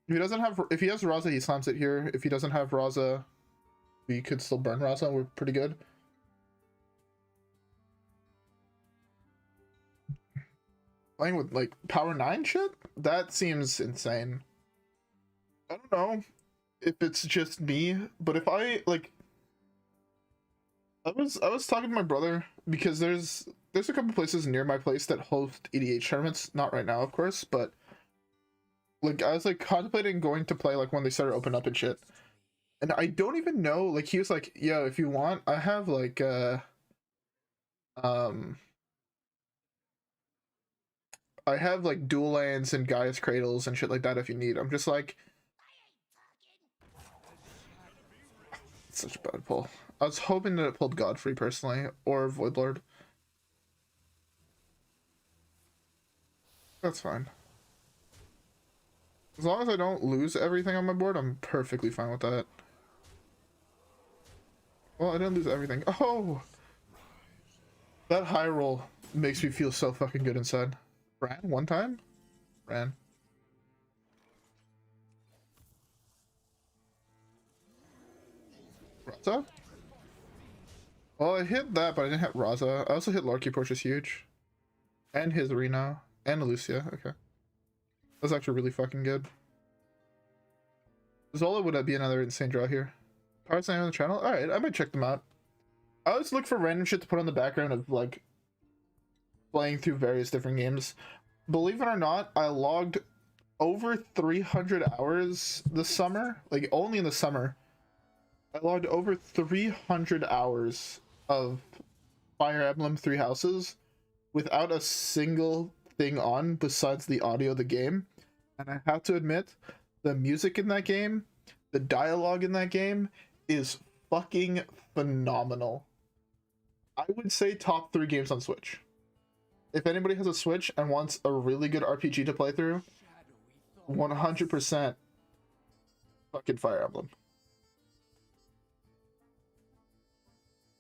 Speaker 1: If he has Raza, he slams it here. If he doesn't have Raza, we could still burn Raza. We're pretty good. Playing with like power 9 shit? That seems insane. I don't know if it's just me, but if I like, I was talking to my brother because there's a couple places near my place that host EDH tournaments. Not right now, of course, but like I was like contemplating going to play like when they started opening up and shit. And I don't even know, like he was like, yo, if you want, I have like I have like dual lands and Gaia's Cradles and shit like that if you need. I'm just like, such a bad pull. I was hoping that it pulled Godfrey personally, or Voidlord. That's fine. As long as I don't lose everything on my board, I'm perfectly fine with that. Well, I didn't lose everything. Oh! That high roll makes me feel so fucking good inside. Brann, one time? Brann. Raza? Well, I hit that, but I didn't hit Raza. I also hit Larky, which is huge. And his Reno. And Lucia, okay. That's actually really fucking good. Zola would be another insane draw here. Pirates on the channel? Alright, I might check them out. I always look for random shit to put on the background of, like, playing through various different games. Believe it or not, I logged over 300 hours this summer. Like, only in the summer. I logged over 300 hours of Fire Emblem Three Houses without a single thing on besides the audio of the game. And I have to admit, the music in that game, the dialogue in that game is fucking phenomenal. I would say top 3 games on Switch. If anybody has a Switch and wants a really good RPG to play through, 100% fucking Fire Emblem.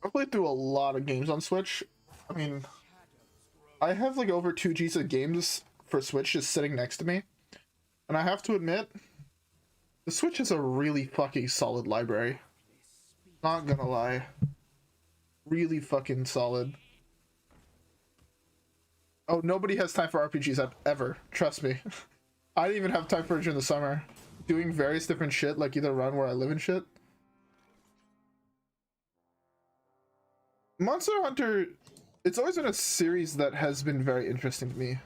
Speaker 1: I played through a lot of games on Switch. I mean, I have like over 2 Gs of games for Switch just sitting next to me. And I have to admit, the Switch is a really fucking solid library. Not gonna lie. Really fucking solid. Oh, nobody has time for RPGs ever. Trust me. I didn't even have time for it during the summer. Doing various different shit, like either around where I live and shit. Monster Hunter, it's always been a series that has been very interesting to me.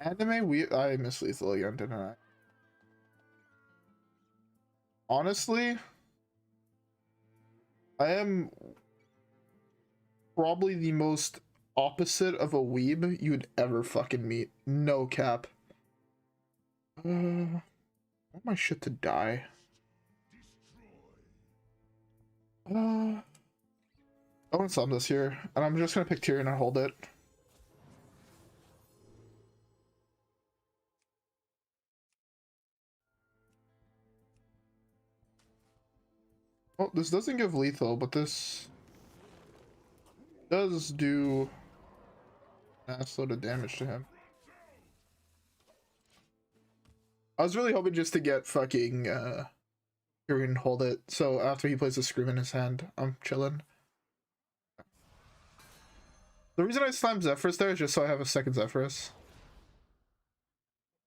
Speaker 1: Anime, I miss Lethal again, didn't I? Honestly, I am probably the most opposite of a weeb you'd ever fucking meet. No cap. I want my shit to die. I want to sum this here, and I'm just gonna pick Tyrion and hold it. Well, this doesn't give lethal, but this does do an assload of damage to him. I was really hoping just to get fucking Tyrion hold it, so after he plays a scream in his hand, I'm chilling. The reason I slammed Zephyrus there is just so I have a second Zephyrus.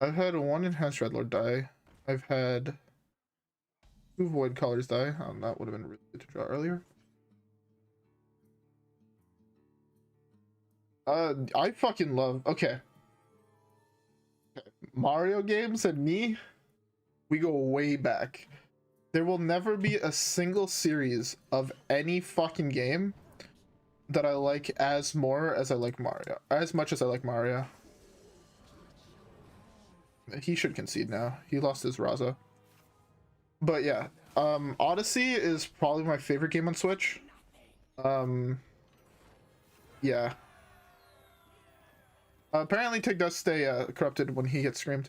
Speaker 1: I've had one Enhanced Dreadlord die. I've had 2 Void Callers die. That would have been really good to draw earlier. I fucking love... Okay. Mario games and me, we go way back. There will never be a single series of any fucking game that I like as more as I like Mario. As much as I like Mario. He should concede now. He lost his Raza. But yeah, Odyssey is probably my favorite game on Switch. Yeah. Apparently Tig does stay corrupted when he gets screamed.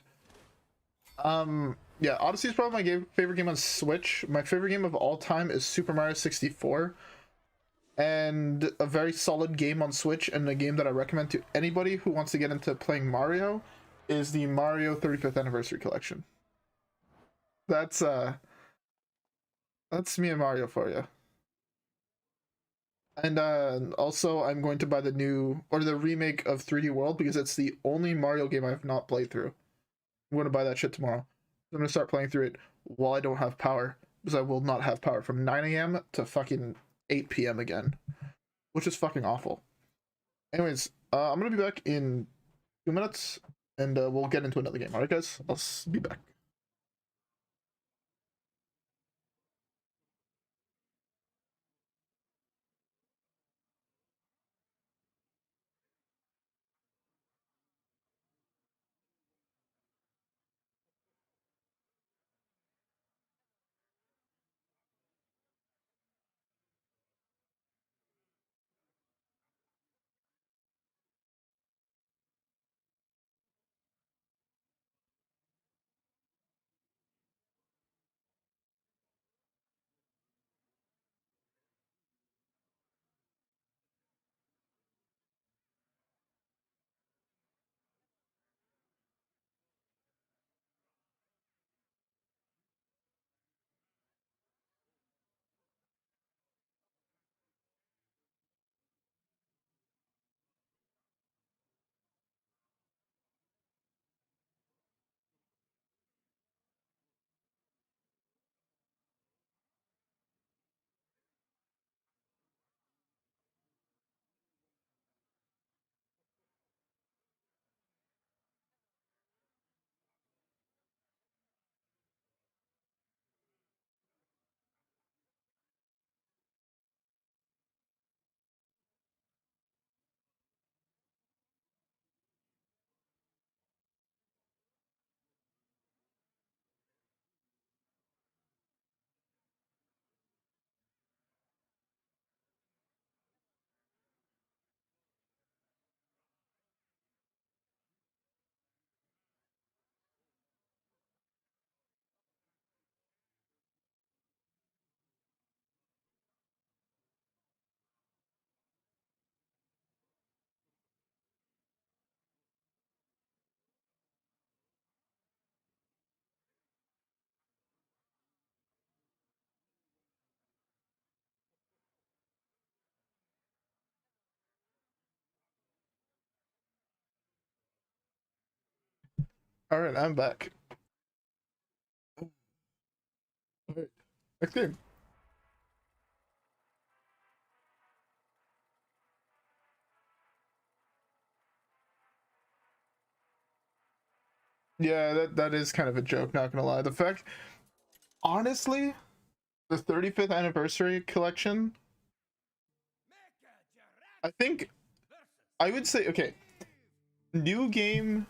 Speaker 1: Yeah, Odyssey is probably my favorite game on Switch. My favorite game of all time is Super Mario 64. And a very solid game on Switch, and a game that I recommend to anybody who wants to get into playing Mario, is the Mario 35th Anniversary Collection. That's me and Mario for you. And also I'm going to buy the remake of 3D World, because it's the only Mario game I have not played through. I'm going to buy that shit tomorrow. I'm going to start playing through it while I don't have power, because I will not have power from 9 a.m. to fucking 8 p.m. again, which is fucking awful. Anyways, I'm going to be back in 2 minutes, and we'll get into another game. Alright guys, I'll be back. Alright, I'm back. Alright, next game. Yeah, that is kind of a joke, not gonna lie. The fact, honestly, the 35th Anniversary Collection, I think, I would say, okay, new game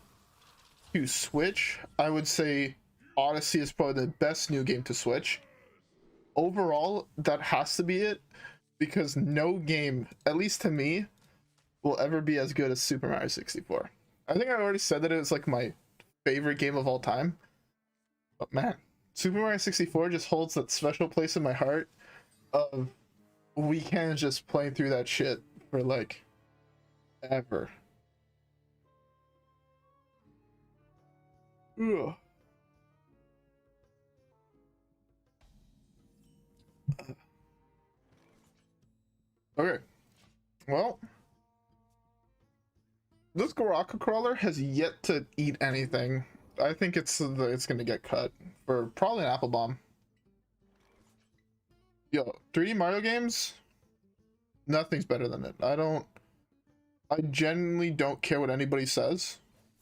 Speaker 1: to Switch, I would say Odyssey is probably the best new game to Switch. Overall, that has to be it, because no game, at least to me, will ever be as good as Super Mario 64. I think I already said that it was like my favorite game of all time, but man, Super Mario 64 just holds that special place in my heart of weekends just playing through that shit for like ever. Ugh. Well, this Goraka crawler has yet to eat anything. I think it's gonna get cut for probably an apple bomb. Yo, 3D Mario games, nothing's better than it. I genuinely don't care what anybody says.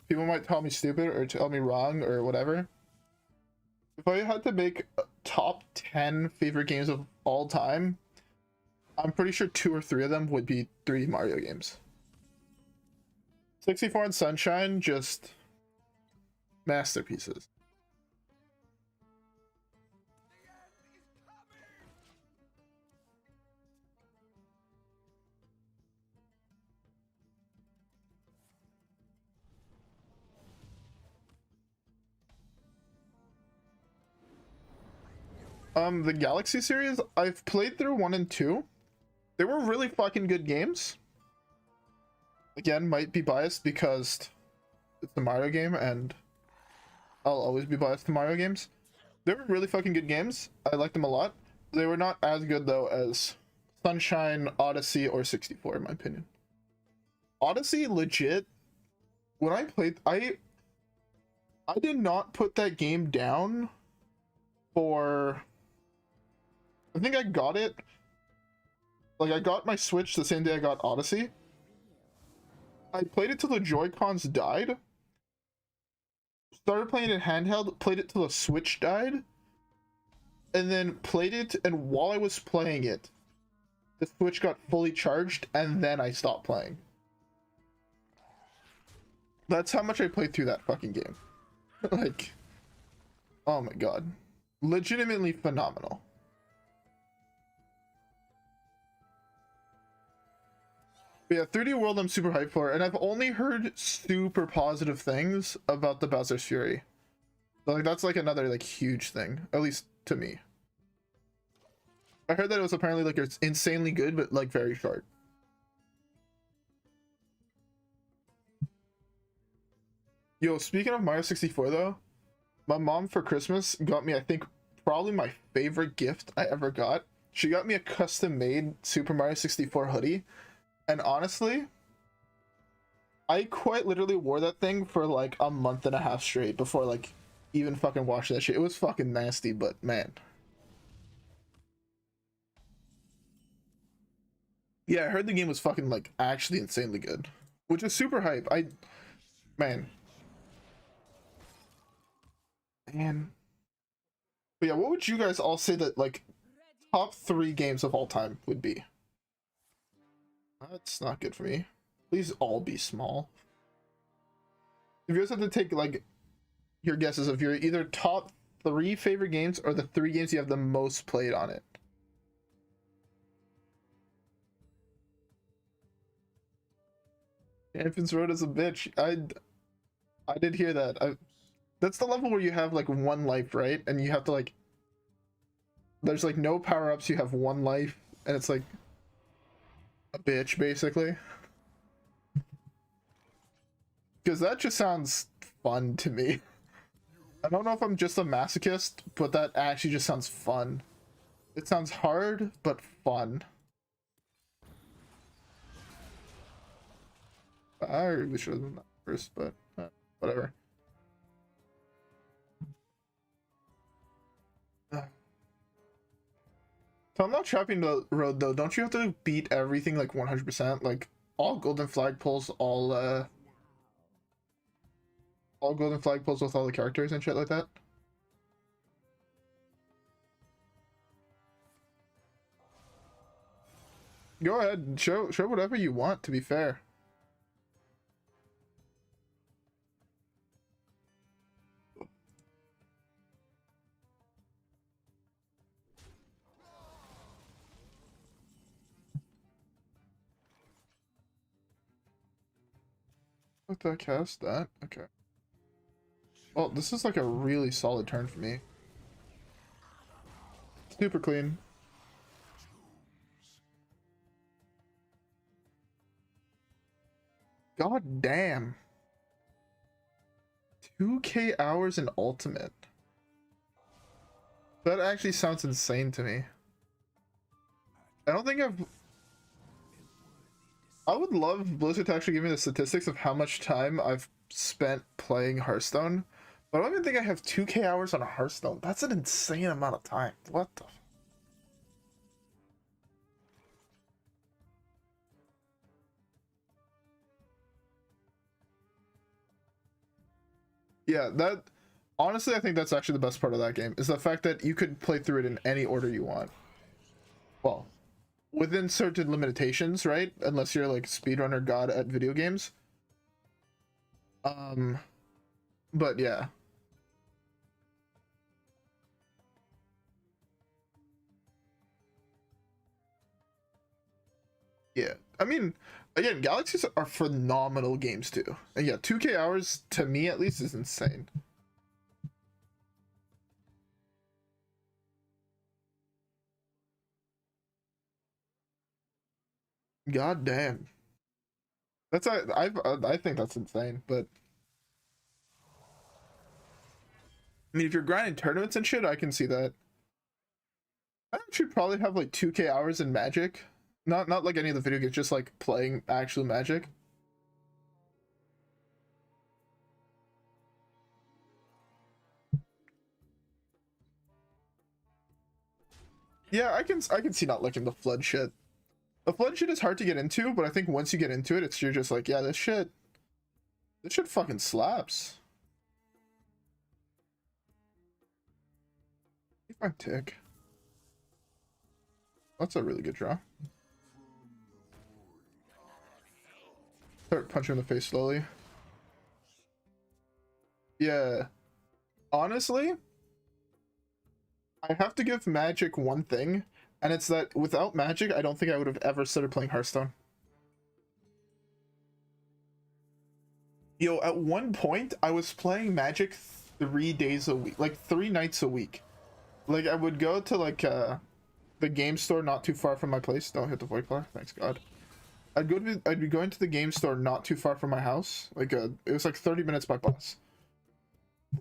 Speaker 1: People might tell me stupid or tell me wrong or whatever. If I had to make a top 10 favorite games of all time, I'm pretty sure 2 or 3 of them would be 3D Mario games. 64 and Sunshine, just masterpieces. The Galaxy series, I've played through 1 and 2. They were really fucking good games. Again, might be biased because it's the Mario game and I'll always be biased to Mario games. They were really fucking good games. I liked them a lot. They were not as good though as Sunshine, Odyssey, or 64 in my opinion. Odyssey, legit, when I played, I did not put that game down for, I think I got it, like I got my Switch the same day I got Odyssey. I played it till the Joy-Cons died. Started playing it handheld, played it till the Switch died. And then played it, and while I was playing it, the Switch got fully charged, and then I stopped playing. That's how much I played through that fucking game. Like, oh my god. Legitimately phenomenal. But yeah, 3D World I'm super hyped for, and I've only heard super positive things about the Bowser's Fury. So, like, that's like another like huge thing, at least to me. I heard that it was apparently like it's insanely good, but like very short. Yo, speaking of Mario 64 though, my mom for Christmas got me, I think, probably my favorite gift I ever got. She got me a custom-made Super Mario 64 hoodie. And honestly, I quite literally wore that thing for like a month and a half straight before like even fucking washing that shit. It was fucking nasty, but man. Yeah, I heard the game was fucking like actually insanely good, which is super hype. Man. But yeah, what would you guys all say that like top 3 games of all time would be? That's not good for me. Please all be small. If you guys have to take like your guesses of your either top 3 favorite games or the 3 games you have the most played on it. Infants Road is a bitch. I did hear that. That's the level where you have like 1 life, right? And you have to like, there's like no power-ups, you have 1 life, and it's like a bitch basically. Because that just sounds fun to me. I don't know if I'm just a masochist, but that actually just sounds fun. It sounds hard, but fun. I really should have done that first, but whatever. So I'm not trapping the road though. Don't you have to beat everything like 100%? Like all golden flagpoles, all golden flagpoles with all the characters and shit like that? Go ahead, show whatever you want, to be fair. Let that cast that. Okay. Well, this is like a really solid turn for me. Super clean. God damn. 2k hours in ultimate. That actually sounds insane to me. I don't think I've I would love Blizzard to actually give me the statistics of how much time I've spent playing Hearthstone, but I don't even think I have 2K hours on a Hearthstone. That's an insane amount of time. What the? Yeah, that honestly, I think that's actually the best part of that game is the fact that you could play through it in any order you want. Well, within certain limitations, right? Unless you're like speedrunner god at video games. But yeah. Yeah. I mean, again, Galaxies are phenomenal games too. And yeah, 2K hours to me at least is insane. God damn. That's I think that's insane, but I mean if you're grinding tournaments and shit, I can see that. I actually probably have like 2K hours in Magic. Not like any of the video games, just like playing actual Magic. Yeah, I can see not liking the flood shit. The flood shit is hard to get into, but I think once you get into it, you're just like, yeah, this shit fucking slaps. If I tick. That's a really good draw. Start punching him in the face slowly. Yeah. Honestly, I have to give Magic one thing, and it's that without Magic, I don't think I would have ever started playing Hearthstone. Yo, at one point, I was playing Magic 3 days a week, like 3 nights a week. Like, I would go to, like, the game store not too far from my place. Don't hit the void bar, thanks God. I'd be going to the game store not too far from my house. Like, it was like 30 minutes by bus.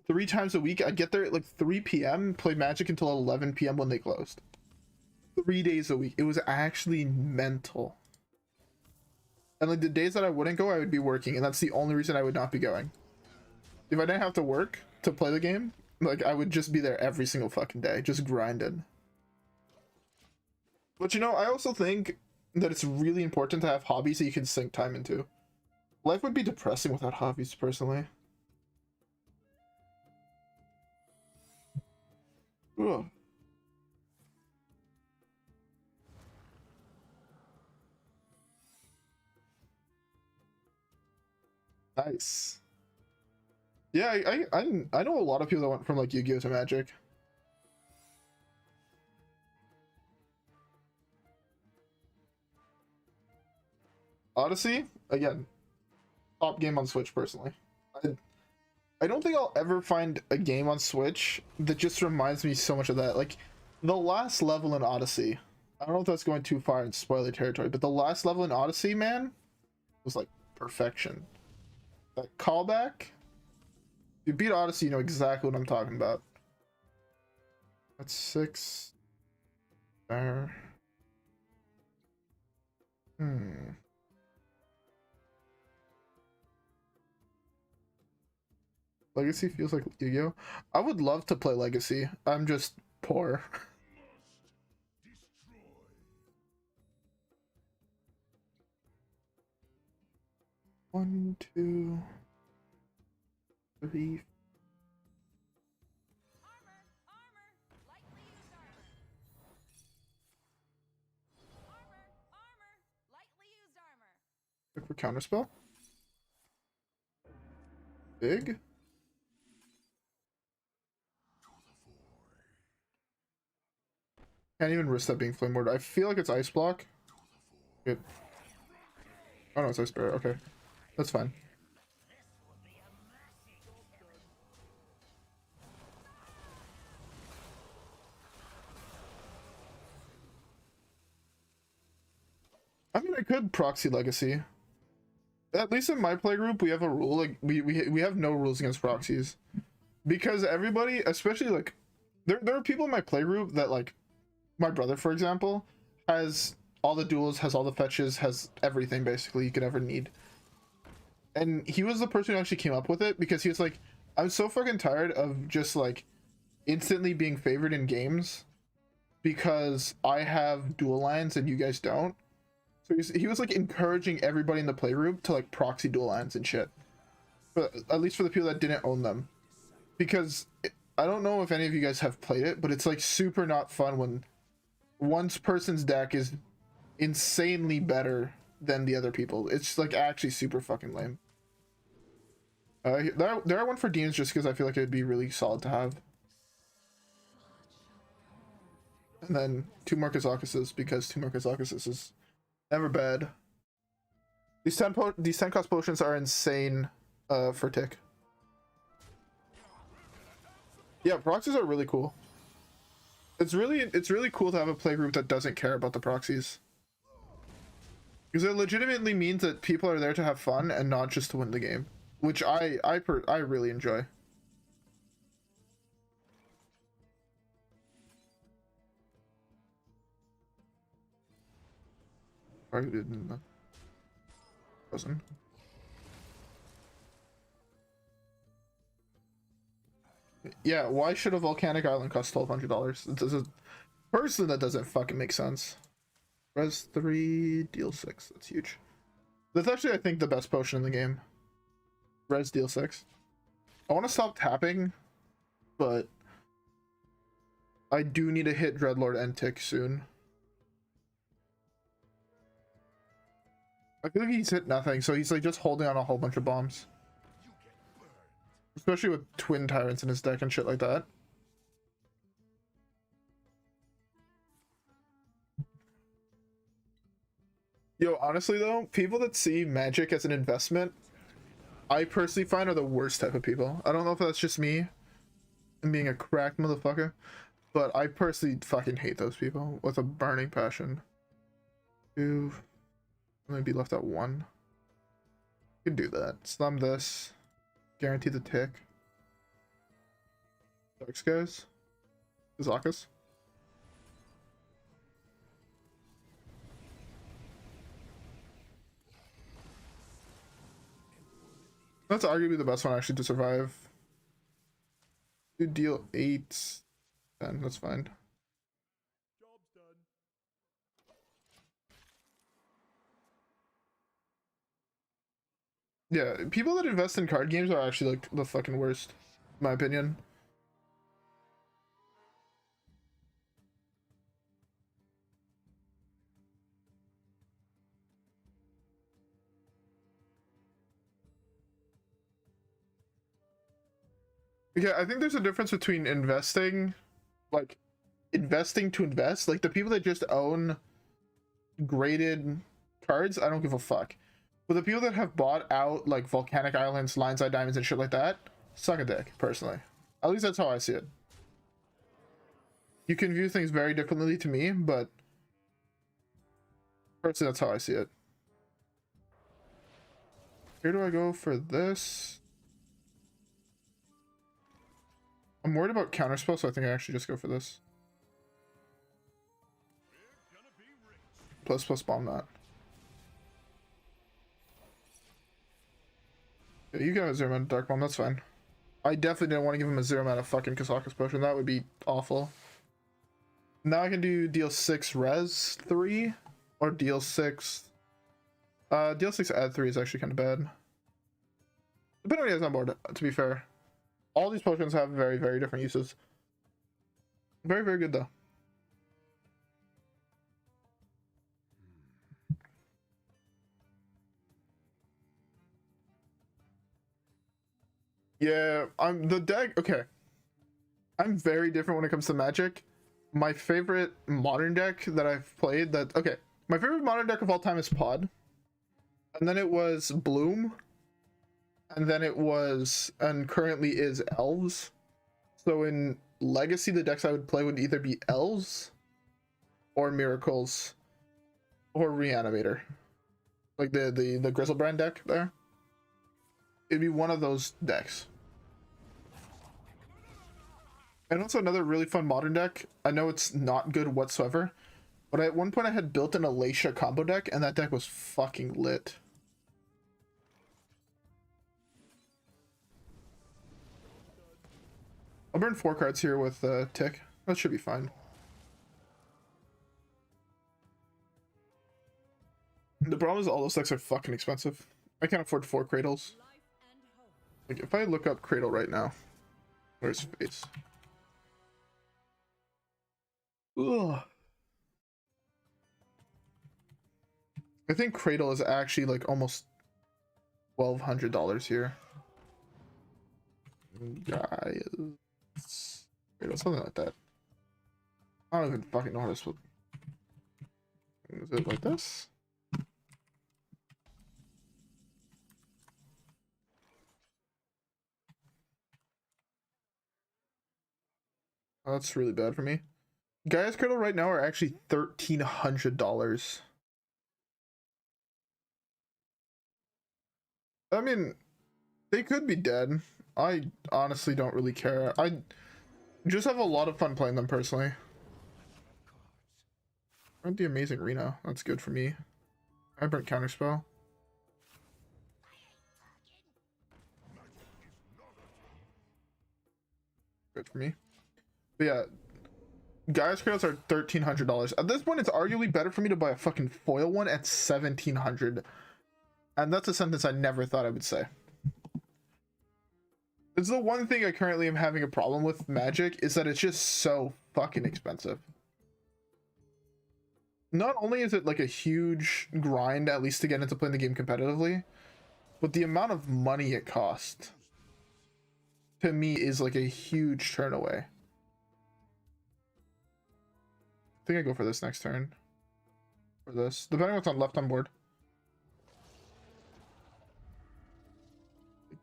Speaker 1: 3 times a week, I'd get there at like 3 p.m., play Magic until 11 p.m. when they closed. 3 days a week. It was actually mental. And like the days that I wouldn't go, I would be working, and that's the only reason I would not be going. If I didn't have to work to play the game, like I would just be there every single fucking day, just grinding. But you know, I also think that it's really important to have hobbies that you can sink time into. Life would be depressing without hobbies, personally. Ugh. Nice. Yeah, I know a lot of people that went from like Yu-Gi-Oh to Magic. Odyssey, again, top game on Switch personally. I don't think I'll ever find a game on Switch that just reminds me so much of that. Like the last level in Odyssey, I don't know if that's going too far in spoiler territory, but the last level in Odyssey, man, was like perfection. That callback. If you beat Odyssey, you know exactly what I'm talking about. That's 6 there. Legacy feels like Yu-Gi-Oh. I would love to play Legacy. I'm just poor. One, two, three. Look for counterspell. Big. Can't even risk that being flame ward. I feel like it's ice block. Good. Oh no, it's ice barrier. Okay, that's fine. I mean, I could proxy Legacy. At least in my playgroup, we have a rule. Like we have no rules against proxies, because everybody, especially like, there are people in my playgroup that like, my brother for example, has all the duels, has all the fetches, has everything basically you could ever need. And he was the person who actually came up with it, because he was like, I'm so fucking tired of just like instantly being favored in games because I have dual lines and you guys don't. So he was like encouraging everybody in the playgroup to like proxy dual lines and shit, but at least for the people that didn't own them, because I don't know if any of you guys have played it, but it's like super not fun when one person's deck is insanely better than the other people. It's like actually super fucking lame. There are one for demons just because I feel like it'd be really solid to have. And then 2 more Kazakuses because 2 more Kazakuses is never bad. These 10 cost potions are insane for tick. Yeah, proxies are really cool. It's really cool to have a playgroup that doesn't care about the proxies. Because it legitimately means that people are there to have fun and not just to win the game, which I really enjoy. Frozen. Yeah, why should a volcanic island cost $1,200? It doesn't. Personally, that doesn't fucking make sense. Res 3, deal 6. That's huge. That's actually, I think, the best potion in the game. Res, deal 6. I want to stop tapping, but I do need to hit Dreadlord and Tick soon. I feel like he's hit nothing, so he's like just holding on a whole bunch of bombs. Especially with Twin Tyrants in his deck and shit like that. Yo, honestly though, people that see Magic as an investment, I personally find are the worst type of people. I don't know if that's just me and being a cracked motherfucker, but I personally fucking hate those people with a burning passion. 2, maybe left at 1. You can do that. Slum this. Guarantee the tick. Dark Skies. Kazakus. That's arguably the best one actually to survive. You deal 8, 10, that's fine.
Speaker 2: Job's done.
Speaker 1: Yeah, people that invest in card games are actually like the fucking worst, in my opinion. Yeah, I think there's a difference between investing, like investing to invest. Like the people that just own graded cards, I don't give a fuck. But the people that have bought out like Volcanic Islands, Lion's Eye Diamonds, and shit like that, suck a dick, personally. At least that's how I see it. You can view things very differently to me, but personally, that's how I see it. Here do I go for this? I'm worried about counterspell, so I think I actually just go for this. Plus bomb that. Yeah, you got a 0 mana Dark Bomb, that's fine. I definitely didn't want to give him a 0 mana fucking Kazakus potion. That would be awful. Now I can do deal 6 res 3 or deal 6. Deal 6 add 3 is actually kind of bad. Depending on what he has on board, to be fair. All these potions have very, very different uses. Very, very good though. Yeah, I'm the deck. Okay, I'm very different when it comes to Magic. My favorite modern deck that I've played, my favorite modern deck of all time is Pod, and then it was Bloom, and then it was, and currently is Elves. So in Legacy, the decks I would play would either be Elves or Miracles or Reanimator, like the Grizzlebrand deck there. It'd be one of those decks. And also another really fun modern deck, I know it's not good whatsoever, But at one point I had built an Alacia combo deck, and that deck was fucking lit. I'll burn 4 cards here with Tick. That should be fine. The problem is all those decks are fucking expensive. I can't afford 4 Cradles. Like, if I look up Cradle right now, where's Face? Ugh. I think Cradle is actually like almost $1,200 here. Guys, Cradle, something like that. I don't even fucking know how to spell. Is it like this? Oh, that's really bad for me. Gaia's Cradle right now are actually $1,300. I mean, they could be dead. I honestly don't really care. I just have a lot of fun playing them personally. Aren't the amazing Reno? That's good for me. I burnt Counterspell. Good for me. But yeah, Gaia's Cradles are $1,300. At this point, it's arguably better for me to buy a fucking foil one at $1,700. And that's a sentence I never thought I would say. It's the one thing I currently am having a problem with Magic, is that it's just so fucking expensive. Not only is it like a huge grind, at least to get into playing the game competitively, but the amount of money it costs, to me, is like a huge turn away. I think I go for this next turn. Or this, depending on what's on left on board.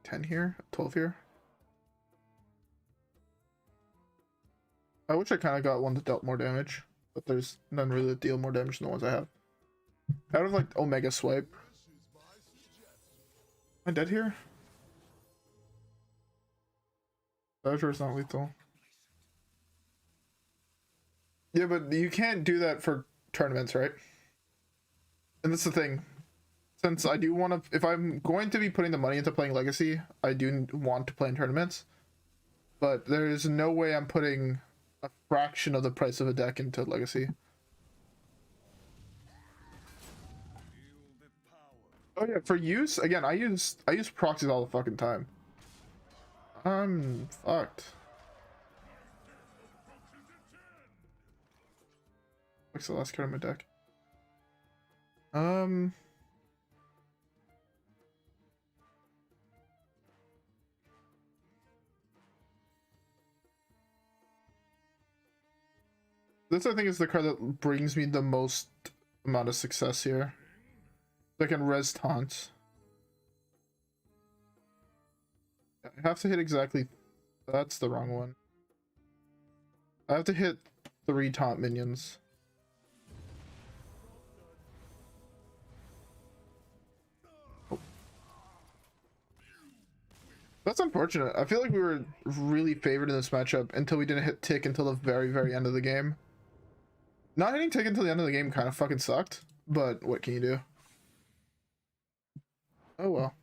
Speaker 1: 10 here, 12 here. I wish I kind of got one that dealt more damage, but there's none really that deal more damage than the ones I have. Out of like Omega Swipe. Am I dead here? Dodger is not lethal. Yeah, but you can't do that for tournaments, right? And that's the thing. Since I do want to, if I'm going to be putting the money into playing Legacy, I do want to play in tournaments. But there is no way I'm putting a fraction of the price of a deck into Legacy. Oh yeah, for use, again, I use proxies all the fucking time. I'm fucked. What's the last card in my deck? This, I think, is the card that brings me the most amount of success here. I can res taunt. I have to hit exactly... That's the wrong one. I have to hit 3 taunt minions. Oh. That's unfortunate. I feel like we were really favored in this matchup until we didn't hit Tick until the very, very end of the game. Not hitting Tick until the end of the game kind of fucking sucked, but what can you do? Oh well.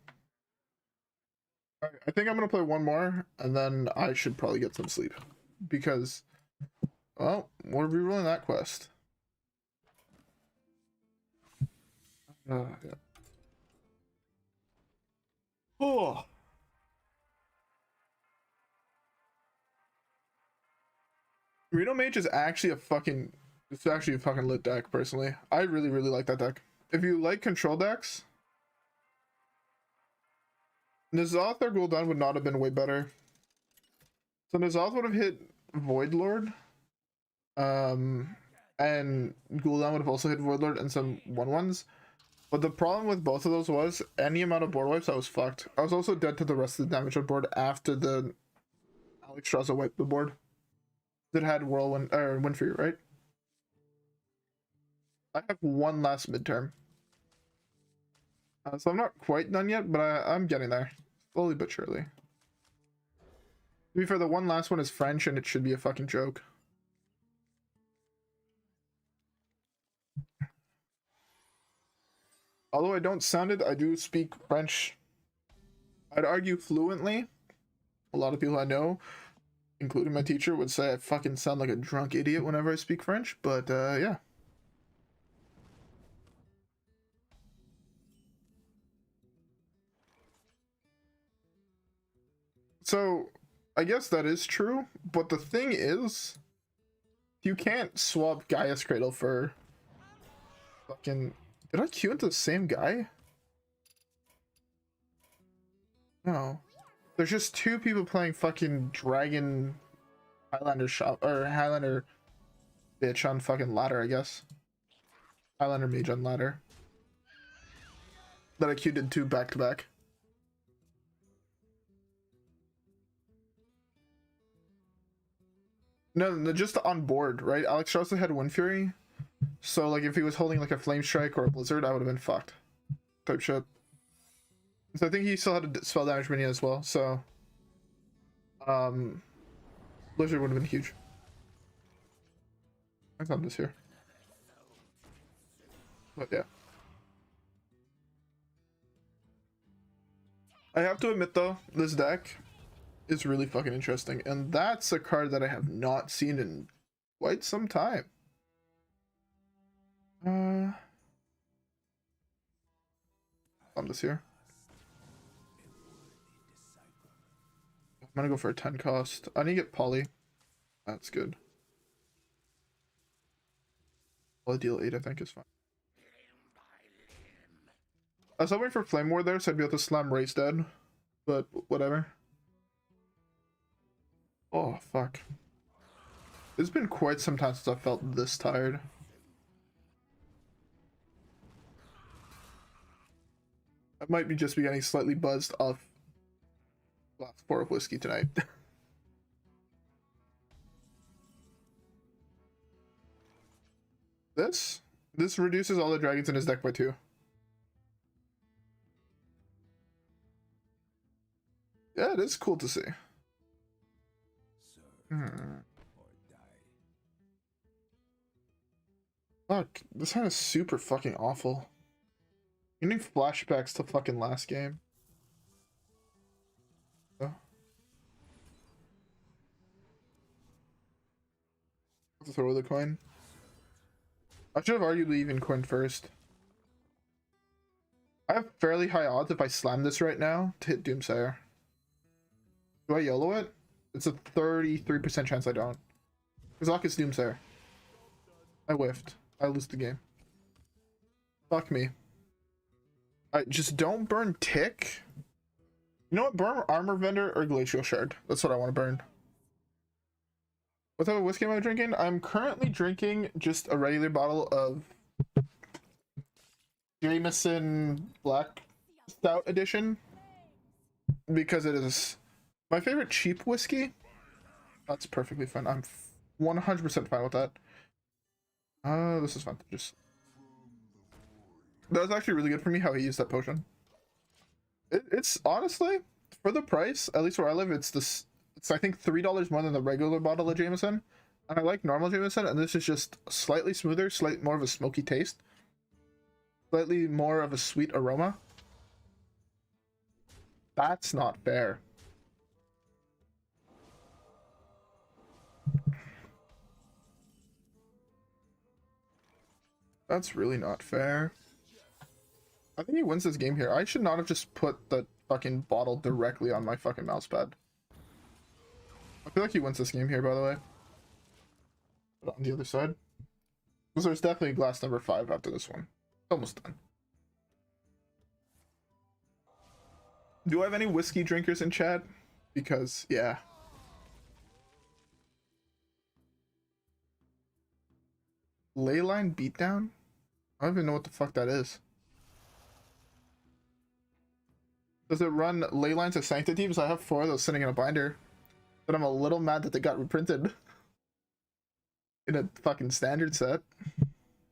Speaker 1: Alright, I think I'm gonna play one more, and then I should probably get some sleep. Because, well, we're rerolling that quest. Yeah. Oh! Reno Mage is actually a fucking... It's actually a fucking lit deck, personally. I really, really like that deck. If you like control decks, N'Zoth or Gul'dan would not have been way better. So N'Zoth would have hit Voidlord. And Gul'dan would have also hit Voidlord and some 1/1s. But the problem with both of those was, any amount of board wipes, I was fucked. I was also dead to the rest of the damage on board after the Alexstrasza wiped the board. It had Whirlwind, or Windfury, right? I have one last midterm. So I'm not quite done yet, but I'm getting there. Slowly but surely. To be fair, the one last one is French, and it should be a fucking joke. Although I don't sound it, I do speak French. I'd argue fluently. A lot of people I know, including my teacher, would say I fucking sound like a drunk idiot whenever I speak French, but yeah. So, I guess that is true, but the thing is, you can't swap Gaia's Cradle for fucking... Did I queue into the same guy? No. There's just two people playing fucking Dragon Highlander shop, or Highlander bitch on fucking ladder, I guess. Highlander mage on ladder. That I queued into back to back. No, just on board, right? Alex Strauss had Wind Fury. So, like, if he was holding, like, a Flame Strike or a Blizzard, I would have been fucked. Type shit. So I think he still had a spell damage minion as well, so... Blizzard would have been huge. I thought this here. But, yeah. I have to admit, though, this deck is really fucking interesting. And that's a card that I have not seen in quite some time. I'm this here. I'm gonna go for a 10 cost. I need to get Poly. That's good. Poly deal 8, I think, is fine. I was hoping for Flame Ward there, so I'd be able to slam Race Dead. But whatever. Oh, fuck. It's been quite some time since I felt this tired. I might be just be getting slightly buzzed off last 4 of whiskey tonight. This reduces all the dragons in his deck by 2. Yeah, it is cool to see. Fuck, this hand is super fucking awful. Getting flashbacks to fucking last game. Oh. Have to throw the coin. I should have arguably even coined first. I have fairly high odds if I slam this right now to hit Doomsayer. Do I YOLO it? It's a 33% chance I don't. Kazak is Doomsayer. I whiffed. I lose the game. Fuck me. I just don't burn Tick. You know what? Burn Armor Vendor or Glacial Shard. That's what I want to burn. What type of whiskey am I drinking? I'm currently drinking just a regular bottle of Jameson Black Stout Edition because it is my favorite cheap whiskey. That's perfectly fine. I'm 100% fine with that. This is fun. Just that was actually really good for me how he used that potion. It's honestly for the price, at least where I live, it's I think $3 more than the regular bottle of Jameson, and I like normal Jameson, and this is just slightly smoother, slightly more of a smoky taste, slightly more of a sweet aroma. That's not fair. That's really not fair. I think he wins this game here. I should not have just put the fucking bottle directly on my fucking mousepad. I feel like he wins this game here, by the way. But on the other side. Because there's definitely glass number 5 after this one. Almost done. Do I have any whiskey drinkers in chat? Because, yeah. Leyline Beatdown? I don't even know what the fuck that is. Does it run Leylines of Sanctity? Because I have 4 of those sitting in a binder. But I'm a little mad that they got reprinted in a fucking standard set.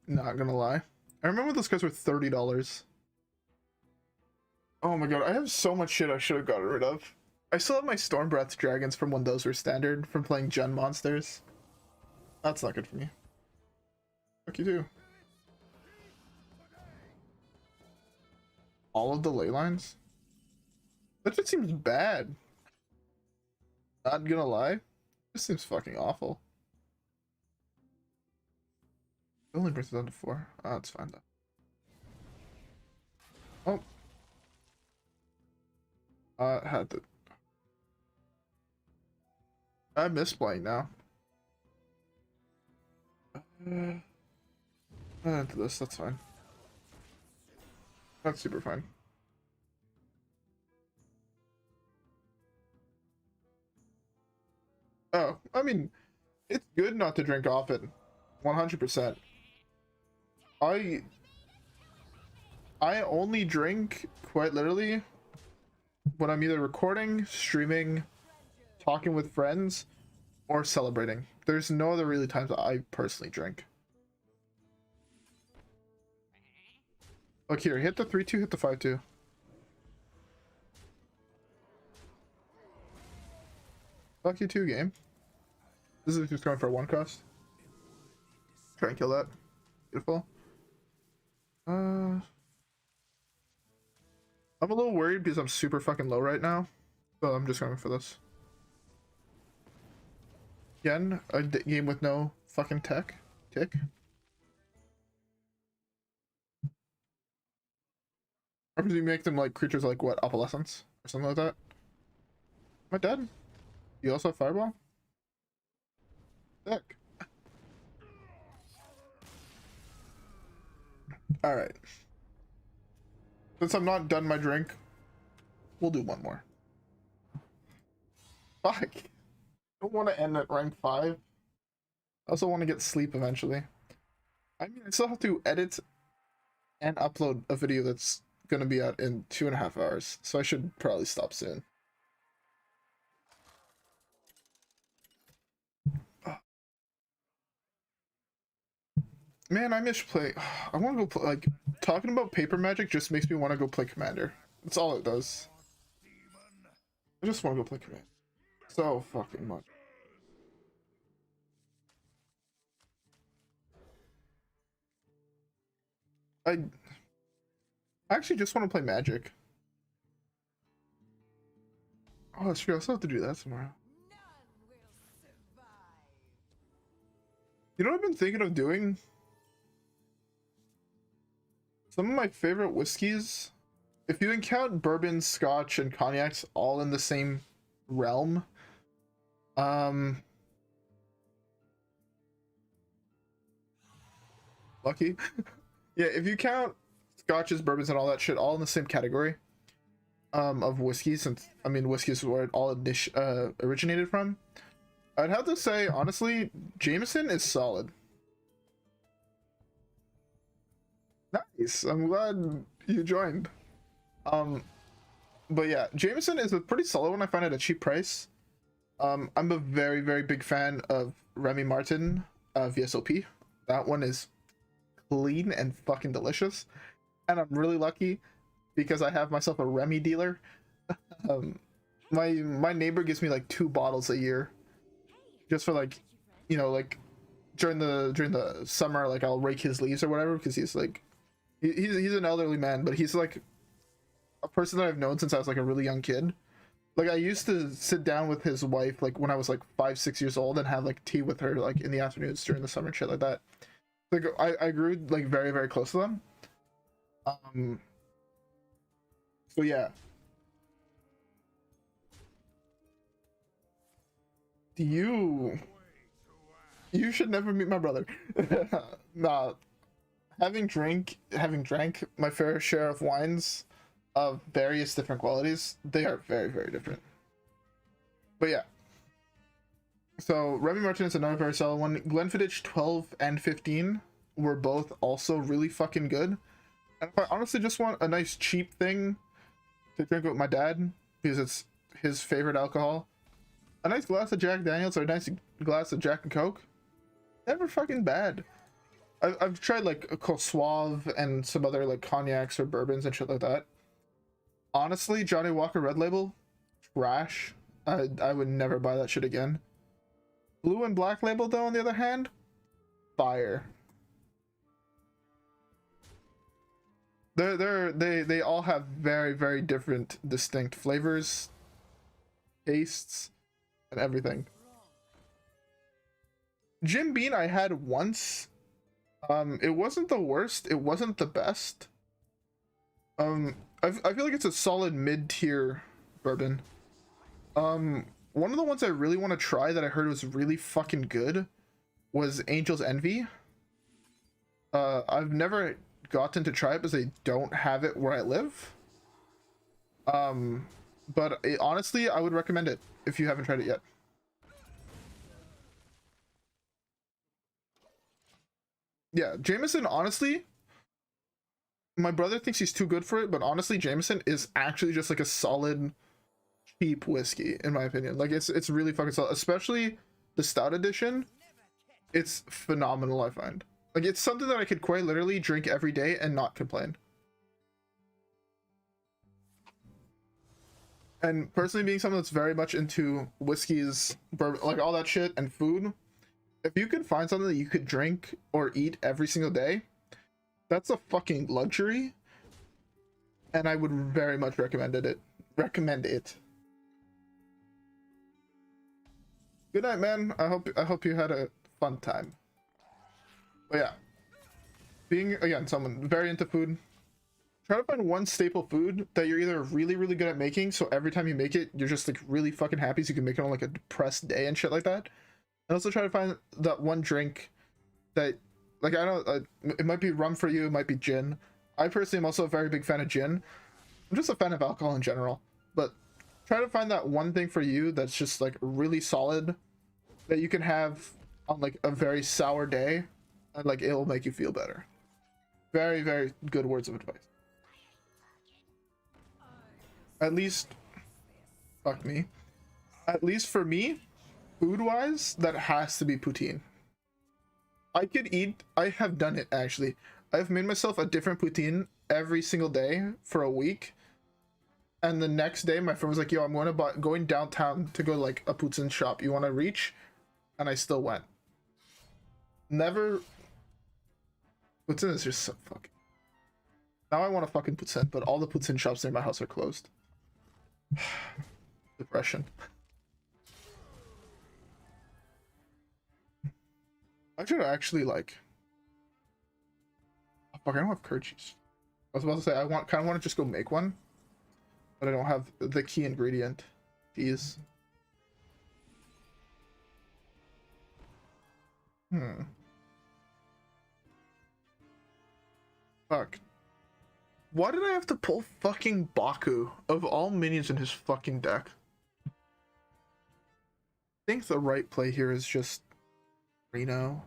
Speaker 1: Not gonna lie. I remember those guys were $30. Oh my god, I have so much shit I should have gotten rid of. I still have my Stormbreath dragons from when those were standard, from playing Gen monsters. That's not good for me. Fuck you too. all of the ley lines? That just seems bad. Not gonna lie. This seems fucking awful. It only brings it down to 4. Oh, that's fine though. Oh. Had to. I miss playing now. Into this, that's fine. That's super fine. Oh, I mean, it's good not to drink often. 100%. I only drink, quite literally, when I'm either recording, streaming, talking with friends, or celebrating. There's no other really times that I personally drink. Look here, hit the 3-2, hit the 5-2. Fuck you too, game. This is just going for a 1 cost. Try and kill that. Beautiful. I'm a little worried because I'm super fucking low right now. So I'm just going for this. Again, a game with no fucking tech. Tick. Or do you make them like creatures like what? Opalescence? Or something like that? Am I dead? You also have Fireball? Sick. Alright. Since I'm not done my drink, we'll do one more. Fuck. I don't want to end at rank 5. I also want to get sleep eventually. I mean, I still have to edit and upload a video that's going to be out in 2.5 hours, so I should probably stop soon. Man, I miss play. I want to go play. Like, talking about paper magic just makes me want to go play Commander. That's all it does. I just want to go play Commander. So fucking much. I actually just want to play Magic. Oh, that's true. I still have to do that tomorrow. You know what I've been thinking of doing? Some of my favorite whiskeys, if you can count bourbon, scotch, and cognacs all in the same realm, lucky. Yeah, if you count scotches, bourbons, and all that shit all in the same category, of whiskey, since I mean whiskey is where it all originated from, I'd have to say honestly, Jameson is solid. Nice. I'm glad you joined. But yeah, Jameson is a pretty solid one. I find at a cheap price. I'm a very, very big fan of Remy Martin VSOP. That one is clean and fucking delicious. And I'm really lucky because I have myself a Remy dealer. My neighbor gives me like 2 bottles a year. Just for like, you know, like during the summer, like I'll rake his leaves or whatever, because he's like he's an elderly man, but he's like a person that I've known since I was like a really young kid. Like I used to sit down with his wife like when I was like 5-6 years old and have like tea with her like in the afternoons during the summer and shit like that. Like I grew like very, very close to them. So yeah. You should never meet my brother. Nah. Having drank my fair share of wines of various different qualities, they are very, very different. But yeah. So Remy Martin is another very solid one. Glenfiddich 12 and 15 were both also really fucking good. And if I honestly just want a nice cheap thing to drink with my dad, because it's his favorite alcohol, a nice glass of Jack Daniels or a nice glass of Jack and Coke, never fucking bad. I've tried like a Suave and some other like cognacs or bourbons and shit like that. Honestly, Johnny Walker Red Label, trash. I would never buy that shit again. Blue and Black Label though, on the other hand, fire. They all have very, very different distinct flavors, tastes, and everything. Jim Beam I had once. It wasn't the worst, it wasn't the best. I feel like it's a solid mid-tier bourbon. One of the ones I really want to try that I heard was really fucking good was Angel's Envy. I've never gotten to try it because they don't have it where I live. But honestly, I would recommend it if you haven't tried it yet. Yeah, Jameson, honestly, my brother thinks he's too good for it, but honestly, Jameson is actually just like a solid, cheap whiskey, in my opinion. Like, it's really fucking solid, especially the stout edition. It's phenomenal, I find. Like, it's something that I could quite literally drink every day and not complain. And personally, being someone that's very much into whiskeys, bourbon, like all that shit, and food, if you could find something that you could drink or eat every single day, that's a fucking luxury. And I would very much recommend it. Good night, man. I hope you had a fun time. But yeah, being again someone very into food, try to find one staple food that you're either really, really good at making, so every time you make it, you're just like really fucking happy, so you can make it on like a depressed day and shit like that. And also try to find that one drink that, like, I don't, it might be rum for you, it might be gin. I personally am also a very big fan of gin. I'm just a fan of alcohol in general, but try to find that one thing for you that's just like really solid that you can have on like a very sour day, and like it'll make you feel better. Very, very good words of advice. At least, fuck me. At least for me, food-wise, that has to be poutine. I could eat, I have done it actually. I've made myself a different poutine every single day for a week. And the next day, my friend was like, yo, I'm going downtown to go like a poutine shop. You want to reach? And I still went. Never. Poutine is just so fucking. Now I want a fucking poutine, but all the poutine shops near my house are closed. Depression. I should actually like. Oh, fuck, I don't have curd cheese. I was about to say I kind of want to just go make one, but I don't have the key ingredient. Cheese. Fuck. Why did I have to pull fucking Baku of all minions in his fucking deck? I think the right play here is just Reno.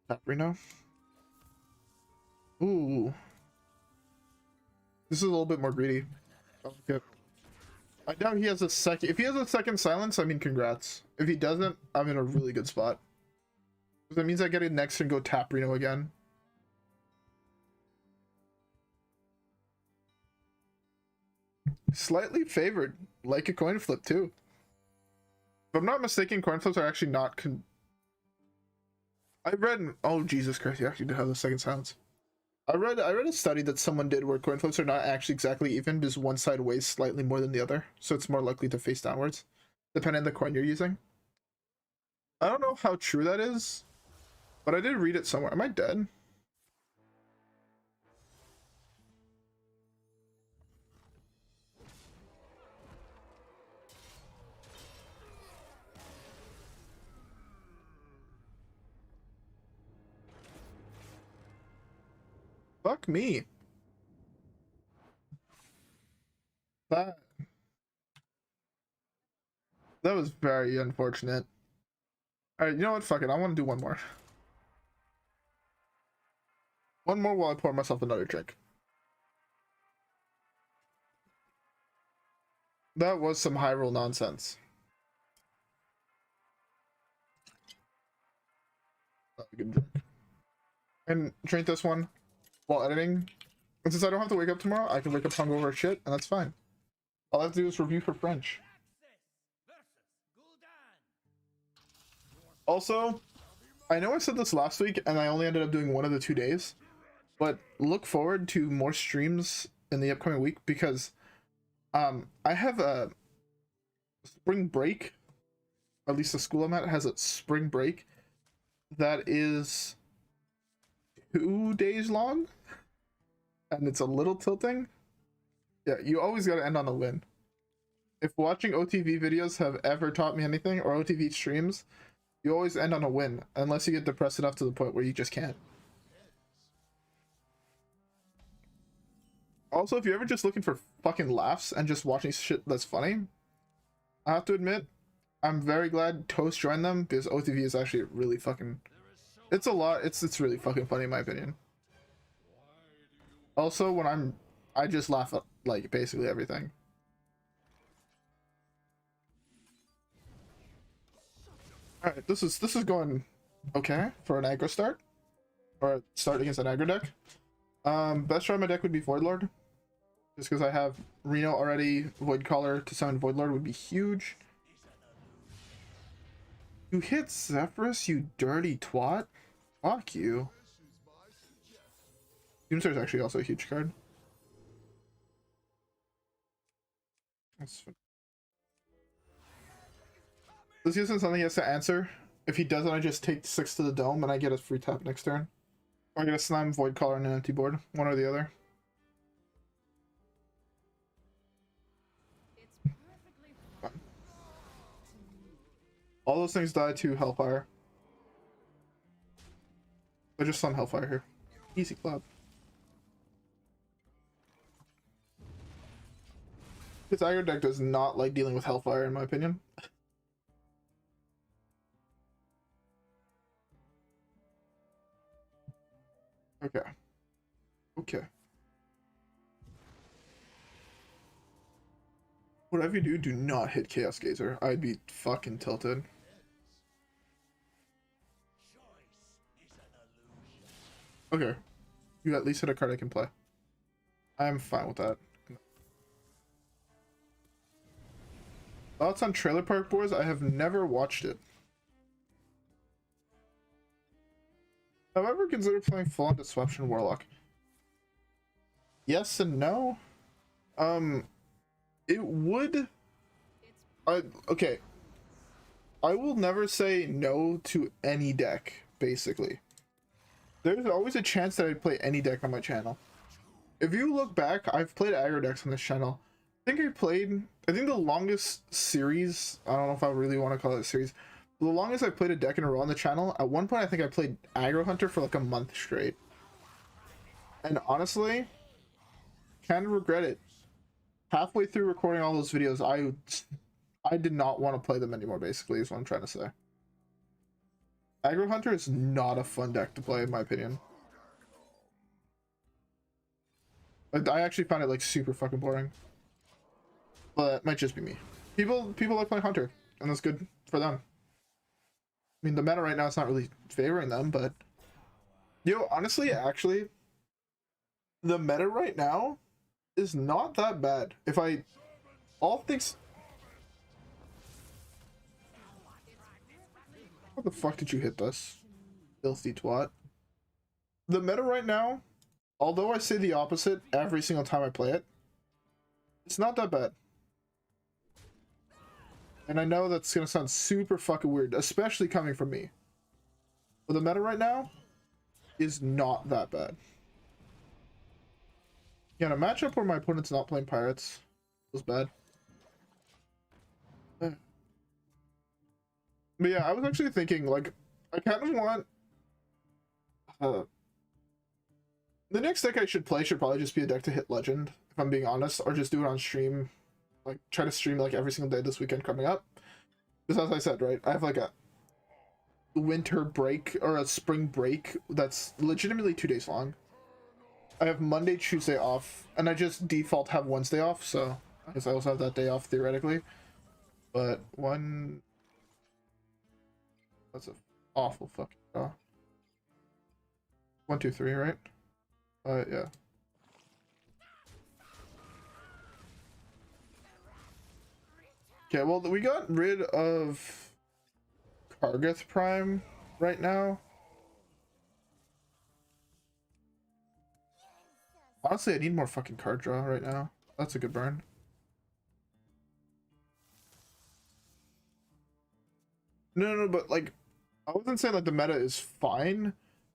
Speaker 1: Not Reno. Ooh. This is a little bit more greedy. Okay. I doubt he has a second. If he has a second silence, I mean, congrats. If he doesn't, I'm in a really good spot. That means I get it next and go tap Reno again. Slightly favored, like a coin flip too. If I'm not mistaken, coin flips are actually not I read, oh Jesus Christ, you actually did have the second silence. I read a study that someone did where coin flips are not actually exactly even because one side weighs slightly more than the other, so it's more likely to face downwards, depending on the coin you're using. I don't know how true that is, but I did read it somewhere. Am I dead? Fuck me. That was very unfortunate. Alright, you know what? Fuck it. I want to do one more. One more while I pour myself another drink. That was some high roll nonsense. Not a good drink. And drink this one while editing. And since I don't have to wake up tomorrow, I can wake up hungover as shit, and that's fine. All I have to do is review for French. Also, I know I said this last week and I only ended up doing one of the 2 days, but look forward to more streams in the upcoming week because I have a spring break, at least the school I'm at has a spring break that is 2 days long, and it's a little tilting. Yeah, you always got to end on a win. If watching OTV videos have ever taught me anything, or OTV streams, you always end on a win, unless you get depressed enough to the point where you just can't. Also, if you're ever just looking for fucking laughs and just watching shit that's funny, I have to admit, I'm very glad Toast joined them, because OTV is actually really fucking... It's a lot, it's really fucking funny in my opinion. Also, when I just laugh at, like, basically everything. Alright, this is going okay for an aggro start. Or start against an aggro deck. Best try my deck would be Voidlord. Just because I have Reno already, Voidcaller to summon Voidlord would be huge. You hit Zephyrus, you dirty twat. Fuck you. Doomstar is actually also a huge card. That's fun. This gives him something he has to answer. If he doesn't, I just take 6 to the dome and I get a free tap next turn. Or I get a Slime, Voidcaller, and an empty board. One or the other. Fun. All those things die to Hellfire. I just summon Hellfire here. Easy clap. This aggro deck does not like dealing with Hellfire, in my opinion. Okay. Okay. Whatever you do, do not hit Chaos Gazer. I'd be fucking tilted. Okay. You at least hit a card I can play. I'm fine with that. Thoughts on Trailer Park Boys? I have never watched it. Have I ever considered playing full-on Disruption Warlock? Yes and no. It would... okay. I will never say no to any deck, basically. There's always a chance that I'd play any deck on my channel. If you look back, I've played aggro decks on this channel. I think the longest series, I don't know if I really want to call it a series, the longest I played a deck in a row on the channel, at one point I think I played Aggro Hunter for like a month straight. And honestly, kind of regret it. Halfway through recording all those videos, I did not want to play them anymore, basically, is what I'm trying to say. Aggro Hunter is not a fun deck to play, in my opinion. I actually find it like super fucking boring. But it might just be me. People like playing Hunter, and that's good for them. I mean, the meta right now is not really favoring them, but... Yo, honestly, actually, the meta right now is not that bad. If I... All things... How the fuck did you hit this? Filthy twat. The meta right now, although I say the opposite every single time I play it, it's not that bad. And I know that's gonna sound super fucking weird, especially coming from me. But the meta right now is not that bad. Yeah, in a matchup where my opponent's not playing pirates was bad. But yeah, I was actually thinking, like, I kind of want... the next deck I should play should probably just be a deck to hit Legend, if I'm being honest, or just do it on stream. Like, try to stream like every single day this weekend coming up. Because as I said, right, I have like a winter break or a spring break that's legitimately 2 days long. I have Monday, Tuesday off, and I just default have Wednesday off, so I guess I also have that day off theoretically. But that's an awful fucking draw. 1, 2, 3, right? Yeah. Okay, well, we got rid of Kargath Prime right now. Honestly, I need more fucking card draw right now. That's a good burn. No, but like, I wasn't saying like the meta is fine.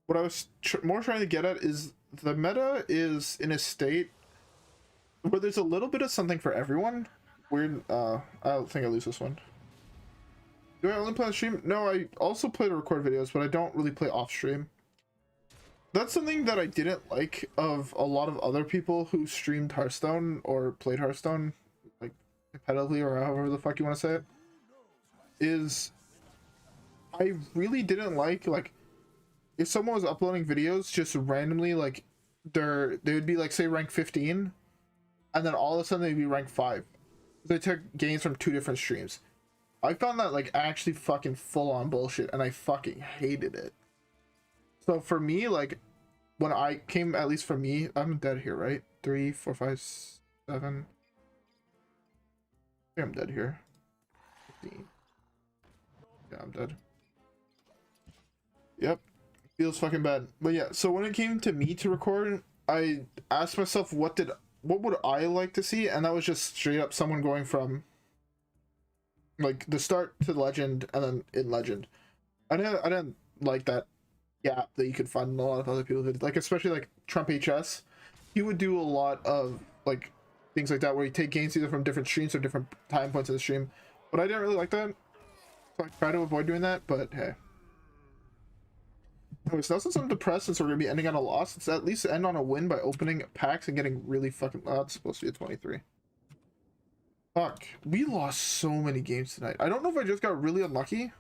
Speaker 1: What I was more trying to get at is the meta is in a state where there's a little bit of something for everyone. Weird. I don't think I lose this one. Do I only play on stream? No, I also play to record videos, but I don't really play off stream. That's something that I didn't like of a lot of other people who streamed Hearthstone or played Hearthstone, like competitively or however the fuck you want to say it, is I really didn't like if someone was uploading videos just randomly, like they would be like say rank 15 and then all of a sudden they'd be rank 5. They took gains from 2 different streams. I found that like actually fucking full on bullshit and I fucking hated it. So for me, like when I came, at least for me, I'm dead here, right? 3, 4, 5, 7. I think I'm dead here. 15. Yeah, I'm dead. Yep. Feels fucking bad. But yeah, so when it came to me to record, I asked myself what would I like to see, and that was just straight up someone going from like the start to legend and then in legend. I didn't like that gap that you could find in a lot of other people did, like especially like Trump HS. He would do a lot of like things like that where you take gains either from different streams or different time points in the stream, but I didn't really like that, so I try to avoid doing that. But hey, anyways, now since I'm depressed and so we're gonna be ending on a loss, let's at least end on a win by opening packs and getting really fucking, oh, it's supposed to be a 23. Fuck, we lost so many games tonight. I don't know if I just got really unlucky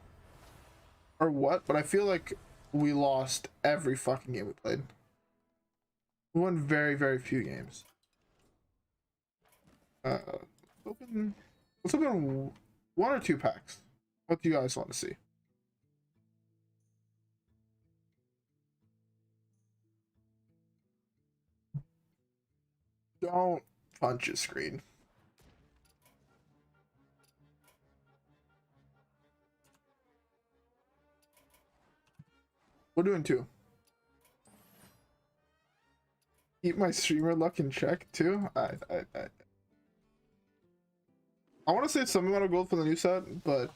Speaker 1: or what, but I feel like we lost every fucking game we played. We won very, very few games. Let's open 1 or 2 packs. What do you guys want to see? Don't punch a screen. We're doing 2. Keep my streamer luck in check too. I want to say some amount of gold for the new set, but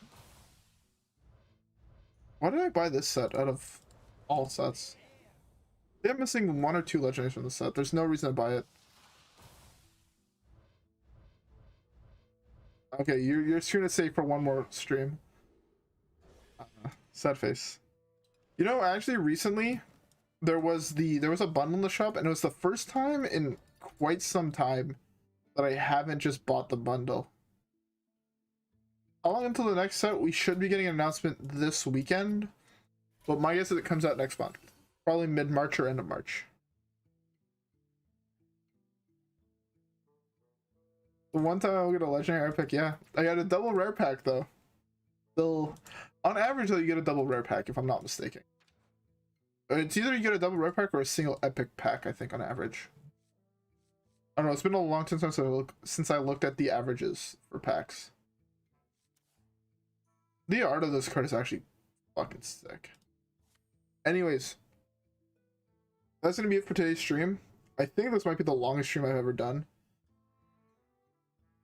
Speaker 1: why did I buy this set out of all sets? I'm missing 1 or 2 legendaries from the set. There's no reason to buy it. Okay, you're trying to save for 1 more stream. Sad face. You know, actually recently there was a bundle in the shop, and it was the first time in quite some time that I haven't just bought the bundle. How long until the next set? We should be getting an announcement this weekend, but my guess is it comes out next month, probably mid-March or end of March. The one time I'll get a legendary rare pack, yeah. I got a double rare pack though. Still, on average though, you get a double rare pack if I'm not mistaken. It's either you get a double rare pack or a single epic pack, I think, on average. I don't know, it's been a long time since I looked at the averages for packs. The art of this card is actually fucking sick. Anyways, that's gonna be it for today's stream. I think this might be the longest stream I've ever done.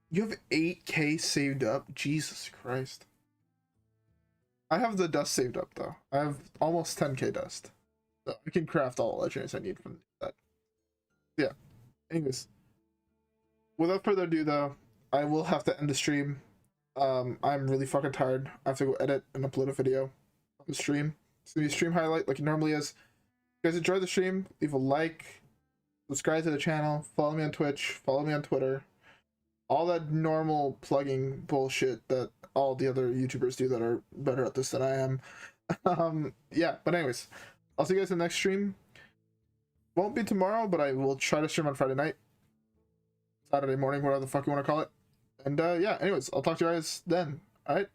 Speaker 1: You have 8k saved up? Jesus Christ. I have the dust saved up though. I have almost 10k dust. So I can craft all the legendaries I need from that. Yeah. Anyways. Without further ado though, I will have to end the stream. I'm really fucking tired. I have to go edit and upload a video on the stream. It's gonna be a stream highlight like it normally is. If you guys enjoyed the stream, leave a like, subscribe to the channel, follow me on Twitch, follow me on Twitter. All that normal plugging bullshit that all the other YouTubers do that are better at this than I am. Yeah, but anyways, I'll see you guys in the next stream. Won't be tomorrow, but I will try to stream on Friday night, Saturday morning, whatever the fuck you want to call it. And yeah, anyways, I'll talk to you guys then. All right.